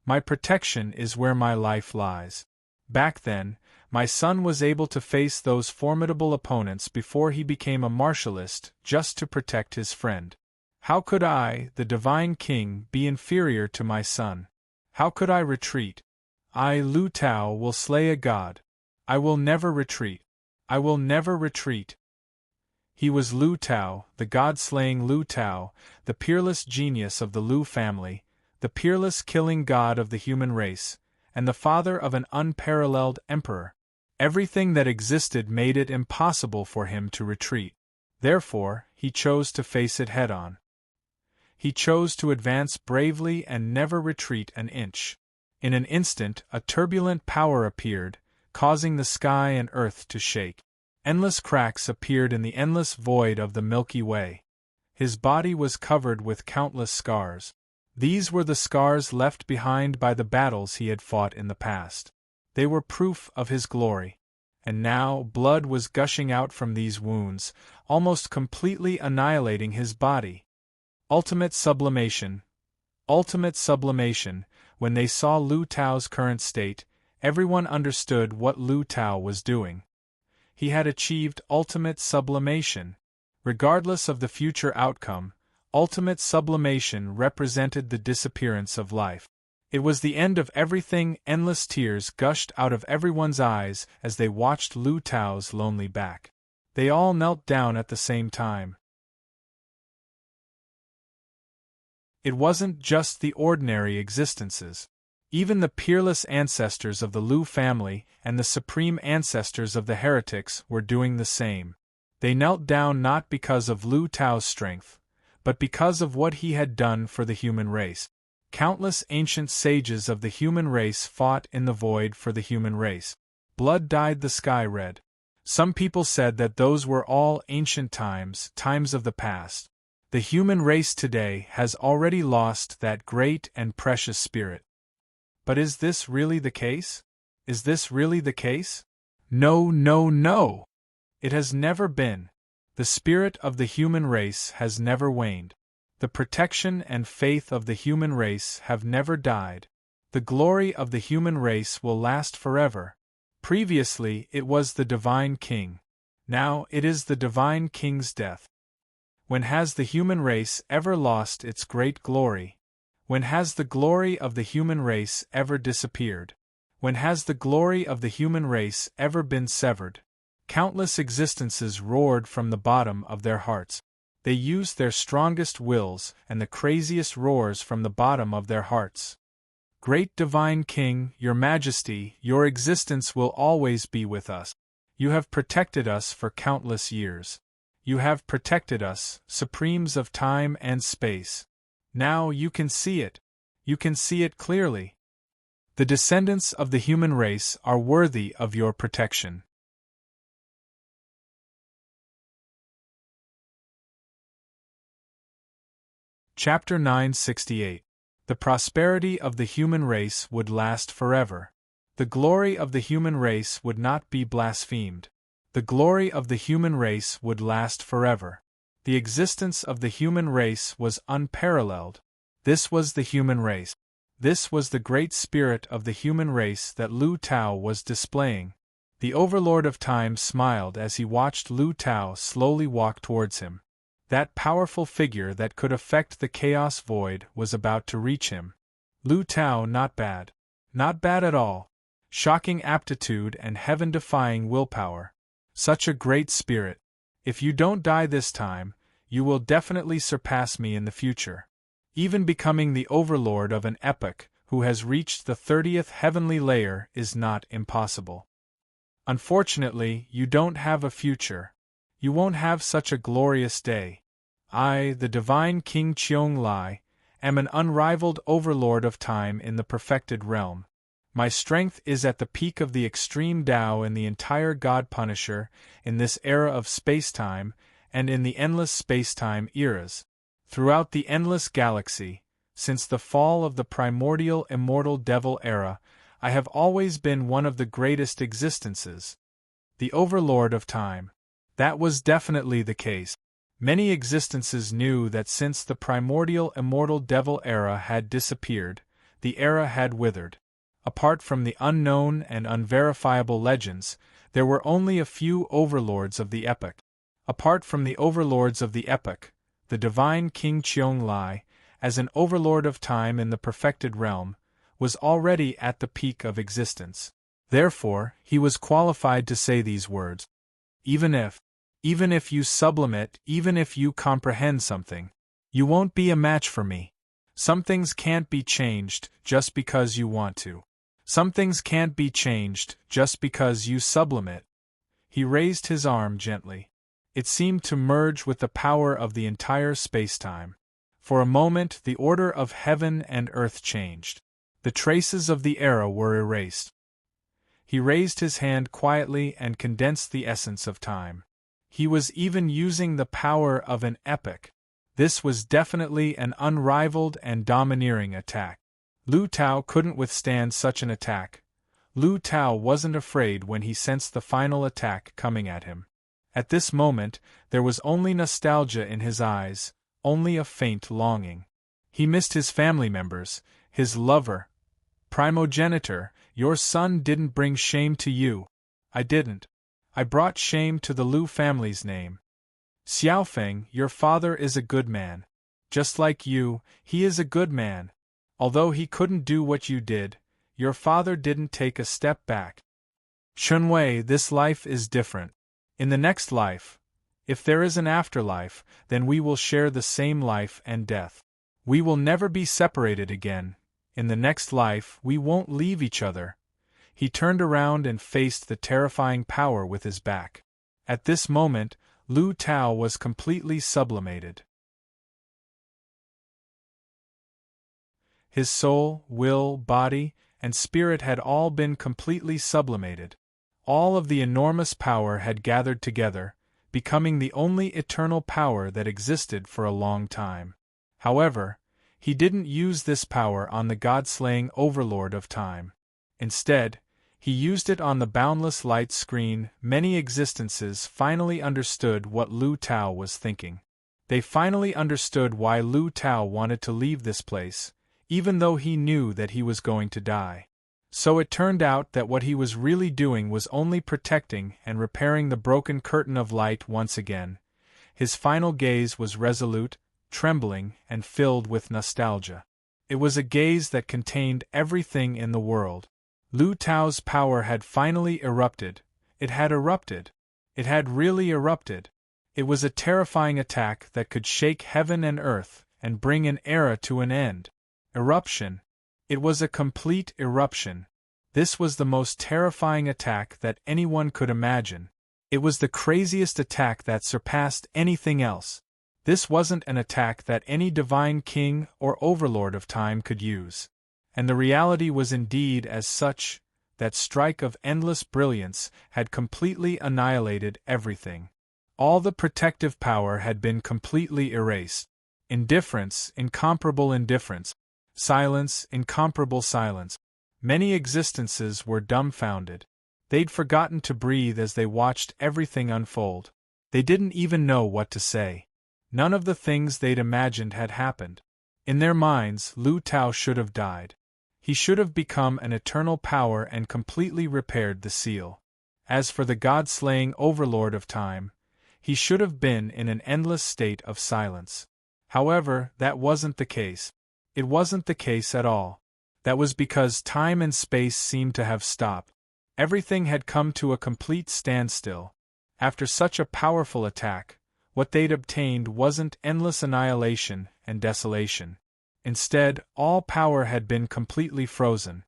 My protection is where my life lies. Back then, my son was able to face those formidable opponents before he became a martialist just to protect his friend. How could I, the divine king, be inferior to my son? How could I retreat? I, Lu Tao, will slay a god. I will never retreat. I will never retreat. He was Lu Tao, the god-slaying Lu Tao, the peerless genius of the Lu family, the peerless killing god of the human race, and the father of an unparalleled emperor. Everything that existed made it impossible for him to retreat. Therefore, he chose to face it head-on. He chose to advance bravely and never retreat an inch. In an instant, a turbulent power appeared, causing the sky and earth to shake. Endless cracks appeared in the endless void of the Milky Way. His body was covered with countless scars. These were the scars left behind by the battles he had fought in the past. They were proof of his glory. And now, blood was gushing out from these wounds, almost completely annihilating his body. Ultimate sublimation. Ultimate sublimation. When they saw Lu Tao's current state, everyone understood what Lu Tao was doing. He had achieved ultimate sublimation. Regardless of the future outcome, ultimate sublimation represented the disappearance of life. It was the end of everything. Endless tears gushed out of everyone's eyes as they watched Lu Tao's lonely back. They all knelt down at the same time. It wasn't just the ordinary existences. Even the peerless ancestors of the Lu family and the supreme ancestors of the heretics were doing the same. They knelt down not because of Lu Tao's strength, but because of what he had done for the human race. Countless ancient sages of the human race fought in the void for the human race. Blood dyed the sky red. Some people said that those were all ancient times, times of the past. The human race today has already lost that great and precious spirit. But is this really the case? Is this really the case? No, no, no! It has never been. The spirit of the human race has never waned. The protection and faith of the human race have never died. The glory of the human race will last forever. Previously it was the divine king. Now it is the divine king's death. When has the human race ever lost its great glory? When has the glory of the human race ever disappeared? When has the glory of the human race ever been severed? Countless existences roared from the bottom of their hearts. They used their strongest wills and the craziest roars from the bottom of their hearts. Great Divine King, Your Majesty, your existence will always be with us. You have protected us for countless years. You have protected us, supremes of time and space. Now you can see it. You can see it clearly. The descendants of the human race are worthy of your protection. Chapter 968. The prosperity of the human race would last forever. The glory of the human race would not be blasphemed. The glory of the human race would last forever. The existence of the human race was unparalleled. This was the human race. This was the great spirit of the human race that Lu Tao was displaying. The Overlord of Time smiled as he watched Lu Tao slowly walk towards him. That powerful figure that could affect the chaos void was about to reach him. Lu Tao, not bad. Not bad at all. Shocking aptitude and heaven-defying willpower. Such a great spirit. If you don't die this time, you will definitely surpass me in the future. Even becoming the Overlord of an epoch who has reached the 30th heavenly layer is not impossible. Unfortunately, you don't have a future. You won't have such a glorious day. I, the Divine King Cheong Lai, am an unrivaled Overlord of Time in the perfected realm. My strength is at the peak of the extreme Tao in the entire God Punisher, in this era of space-time, and in the endless space-time eras. Throughout the endless galaxy, since the fall of the primordial immortal devil era, I have always been one of the greatest existences. The Overlord of Time. That was definitely the case. Many existences knew that since the primordial immortal devil era had disappeared, the era had withered. Apart from the unknown and unverifiable legends, there were only a few overlords of the epoch. Apart from the overlords of the epoch, the Divine King Cheong Lai, as an Overlord of Time in the perfected realm, was already at the peak of existence. Therefore, he was qualified to say these words. Even if you sublimate, even if you comprehend something, you won't be a match for me. Some things can't be changed just because you want to. Some things can't be changed just because you sublimate. He raised his arm gently. It seemed to merge with the power of the entire space-time. For a moment the order of heaven and earth changed. The traces of the era were erased. He raised his hand quietly and condensed the essence of time. He was even using the power of an epoch. This was definitely an unrivaled and domineering attack. Lu Tao couldn't withstand such an attack. Lu Tao wasn't afraid when he sensed the final attack coming at him. At this moment, there was only nostalgia in his eyes, only a faint longing. He missed his family members, his lover. Primogenitor, your son didn't bring shame to you. I didn't. I brought shame to the Lu family's name. Xiaofeng, your father is a good man. Just like you, he is a good man. Although he couldn't do what you did, your father didn't take a step back. Chunwei, this life is different. In the next life, if there is an afterlife, then we will share the same life and death. We will never be separated again. In the next life, we won't leave each other. He turned around and faced the terrifying power with his back. At this moment, Lu Tao was completely sublimated. His soul, will, body, and spirit had all been completely sublimated. All of the enormous power had gathered together, becoming the only eternal power that existed for a long time. However, he didn't use this power on the god-slaying Overlord of Time. Instead, he used it on the boundless light screen. Many existences finally understood what Lu Tao was thinking. They finally understood why Lu Tao wanted to leave this place, even though he knew that he was going to die. So it turned out that what he was really doing was only protecting and repairing the broken curtain of light once again. His final gaze was resolute, trembling, and filled with nostalgia. It was a gaze that contained everything in the world. Lu Tao's power had finally erupted. It had erupted. It had really erupted. It was a terrifying attack that could shake heaven and earth and bring an era to an end. Eruption. It was a complete eruption. This was the most terrifying attack that anyone could imagine. It was the craziest attack that surpassed anything else. This wasn't an attack that any divine king or overlord of time could use. And the reality was indeed as such. That strike of endless brilliance had completely annihilated everything. All the protective power had been completely erased. Indifference, incomparable indifference. Silence, incomparable silence. Many existences were dumbfounded. They'd forgotten to breathe as they watched everything unfold. They didn't even know what to say. None of the things they'd imagined had happened. In their minds, Lu Tao should have died. He should have become an eternal power and completely repaired the seal. As for the god-slaying overlord of time, he should have been in an endless state of silence. However, that wasn't the case. It wasn't the case at all. That was because time and space seemed to have stopped. Everything had come to a complete standstill. After such a powerful attack, what they'd obtained wasn't endless annihilation and desolation. Instead, all power had been completely frozen.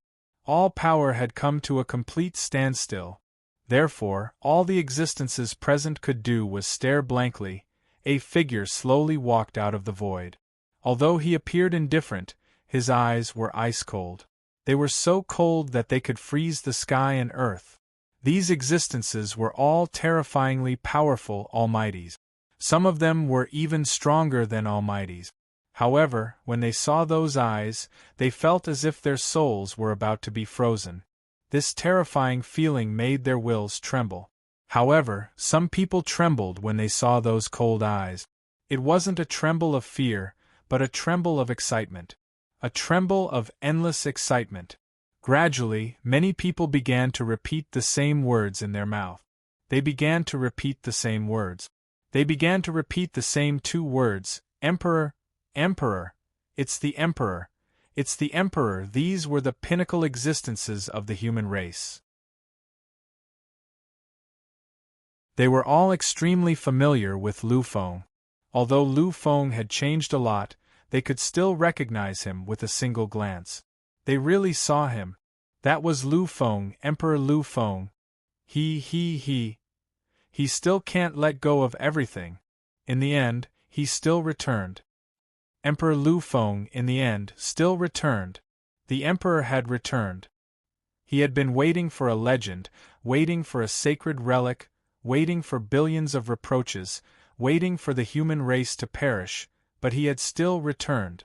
All power had come to a complete standstill. Therefore, all the existences present could do was stare blankly. A figure slowly walked out of the void. Although he appeared indifferent, his eyes were ice-cold. They were so cold that they could freeze the sky and earth. These existences were all terrifyingly powerful almighties. Some of them were even stronger than almighties. However, when they saw those eyes, they felt as if their souls were about to be frozen. This terrifying feeling made their wills tremble. However, some people trembled when they saw those cold eyes. It wasn't a tremble of fear, but a tremble of excitement. A tremble of endless excitement. Gradually, many people began to repeat the same words in their mouth. They began to repeat the same words. They began to repeat the same two words, Emperor, Emperor. It's the Emperor. It's the Emperor. These were the pinnacle existences of the human race. They were all extremely familiar with Lu Feng. Although Lu Feng had changed a lot, they could still recognize him with a single glance. They really saw him. That was Lu Feng, Emperor Lu Feng. He still can't let go of everything. In the end, he still returned. Emperor Lu Feng, in the end, still returned. The Emperor had returned. He had been waiting for a legend, waiting for a sacred relic, waiting for billions of reproaches, waiting for the human race to perish, but he had still returned.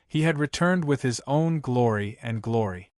He had returned with his own glory and glory.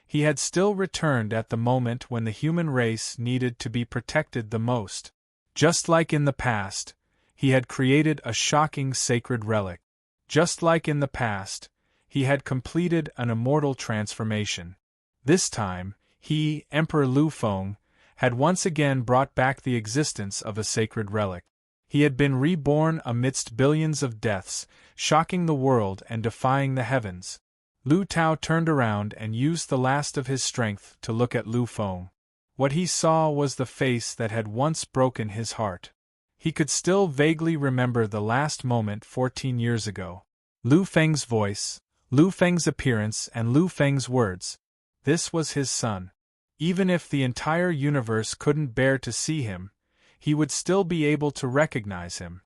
He had still returned at the moment when the human race needed to be protected the most. Just like in the past, he had created a shocking sacred relic. Just like in the past, he had completed an immortal transformation. This time, he, Emperor Lu Feng, had once again brought back the existence of a sacred relic. He had been reborn amidst billions of deaths, shocking the world and defying the heavens. Lu Tao turned around and used the last of his strength to look at Lu Feng. What he saw was the face that had once broken his heart. He could still vaguely remember the last moment 14 years ago. Lu Feng's voice, Lu Feng's appearance and Lu Feng's words. This was his son. Even if the entire universe couldn't bear to see him, he would still be able to recognize him.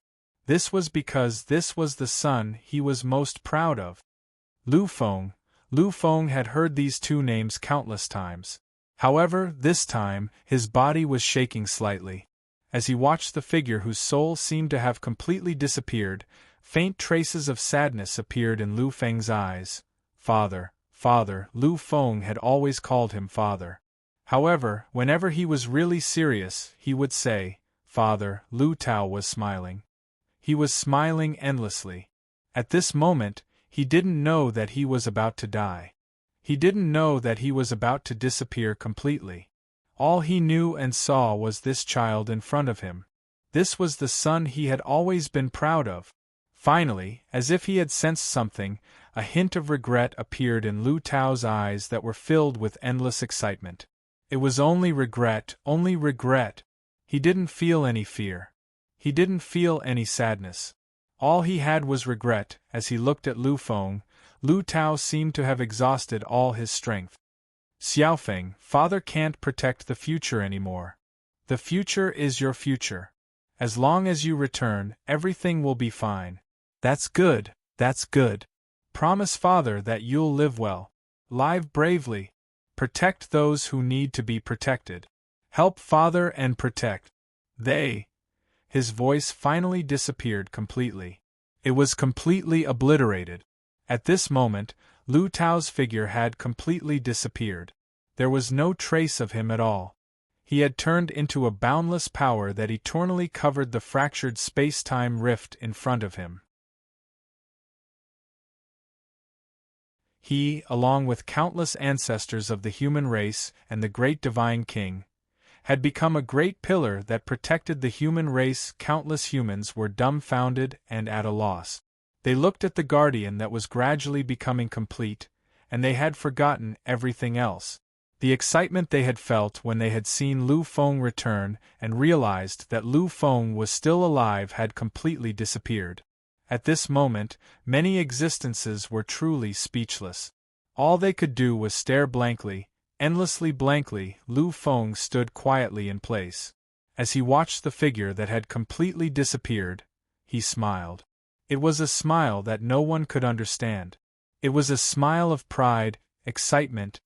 This was because this was the son he was most proud of. Lu Feng had heard these two names countless times. However, this time, his body was shaking slightly. As he watched the figure whose soul seemed to have completely disappeared, faint traces of sadness appeared in Lu Feng's eyes. Father, father, Lu Feng had always called him father. However, whenever he was really serious, he would say, Father. Lu Tao was smiling. He was smiling endlessly. At this moment, he didn't know that he was about to die. He didn't know that he was about to disappear completely. All he knew and saw was this child in front of him. This was the son he had always been proud of. Finally, as if he had sensed something, a hint of regret appeared in Lu Tao's eyes that were filled with endless excitement. It was only regret, only regret. He didn't feel any fear. He didn't feel any sadness. All he had was regret. As he looked at Lu Feng, Lu Tao seemed to have exhausted all his strength. Xiaofeng, father can't protect the future anymore. The future is your future. As long as you return, everything will be fine. That's good, that's good. Promise father that you'll live well. Live bravely. Protect those who need to be protected. Help father and protect. They. His voice finally disappeared completely. It was completely obliterated. At this moment, Lu Tao's figure had completely disappeared. There was no trace of him at all. He had turned into a boundless power that eternally covered the fractured space-time rift in front of him. He, along with countless ancestors of the human race and the great divine king, had become a great pillar that protected the human race. Countless humans were dumbfounded and at a loss. They looked at the guardian that was gradually becoming complete, and they had forgotten everything else. The excitement they had felt when they had seen Lu Feng return and realized that Lu Feng was still alive had completely disappeared. At this moment, many existences were truly speechless. All they could do was stare blankly, endlessly blankly. Lu Feng stood quietly in place. As he watched the figure that had completely disappeared, he smiled. It was a smile that no one could understand. It was a smile of pride, excitement,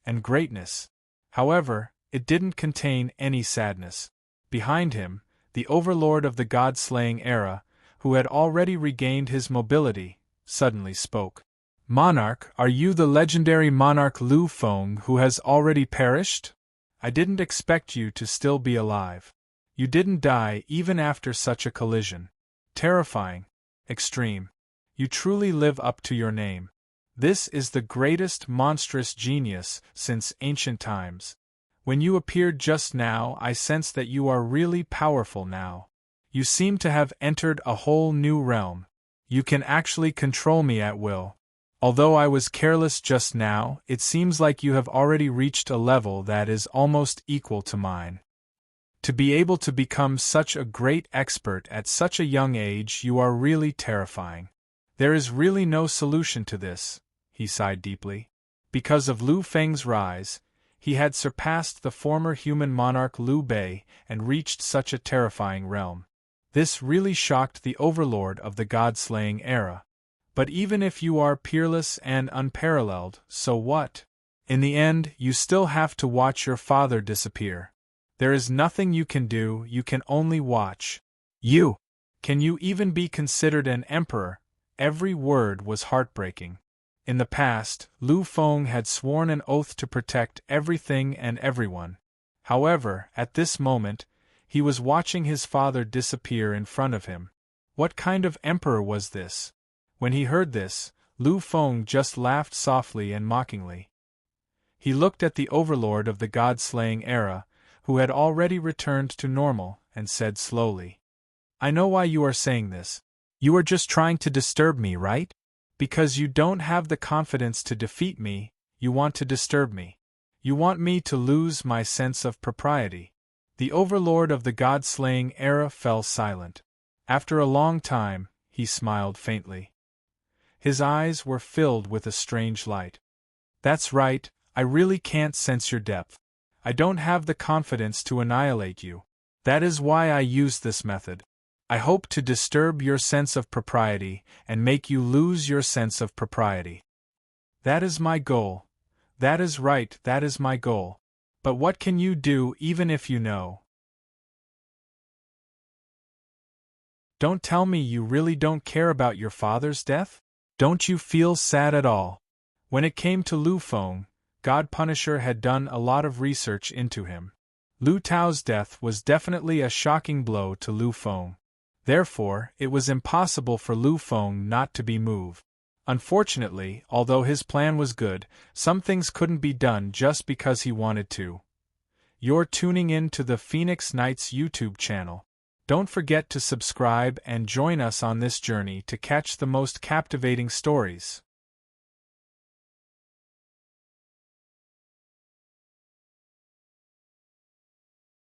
and greatness. However, it didn't contain any sadness. Behind him, the Overlord of the God-slaying era, who had already regained his mobility, suddenly spoke. Monarch, are you the legendary monarch Lu Feng who has already perished? I didn't expect you to still be alive. You didn't die even after such a collision. Terrifying. Extreme. You truly live up to your name. This is the greatest monstrous genius since ancient times. When you appeared just now, I sense that you are really powerful now. You seem to have entered a whole new realm. You can actually control me at will. Although I was careless just now, it seems like you have already reached a level that is almost equal to mine. To be able to become such a great expert at such a young age, you are really terrifying. There is really no solution to this, he sighed deeply. Because of Lu Feng's rise, he had surpassed the former human monarch Liu Bei and reached such a terrifying realm. This really shocked the Overlord of the God-slaying era. But even if you are peerless and unparalleled, so what? In the end, you still have to watch your father disappear. There is nothing you can do, you can only watch. You! Can you even be considered an emperor? Every word was heartbreaking. In the past, Lu Feng had sworn an oath to protect everything and everyone. However, at this moment, he was watching his father disappear in front of him. What kind of emperor was this? When he heard this, Lu Feng just laughed softly and mockingly. He looked at the Overlord of the God-slaying era, who had already returned to normal, and said slowly, I know why you are saying this. You are just trying to disturb me, right? Because you don't have the confidence to defeat me, you want to disturb me. You want me to lose my sense of propriety. The Overlord of the God-slaying era fell silent. After a long time, he smiled faintly. His eyes were filled with a strange light. That's right, I really can't sense your depth. I don't have the confidence to annihilate you. That is why I use this method. I hope to disturb your sense of propriety and make you lose your sense of propriety. That is my goal. That is right, that is my goal. But what can you do even if you know? Don't tell me you really don't care about your father's death? Don't you feel sad at all? When it came to Lu Feng, God Punisher had done a lot of research into him. Lu Tao's death was definitely a shocking blow to Lu Feng. Therefore, it was impossible for Lu Feng not to be moved. Unfortunately, although his plan was good, some things couldn't be done just because he wanted to. You're tuning in to the Phoenix Knights YouTube channel. Don't forget to subscribe and join us on this journey to catch the most captivating stories.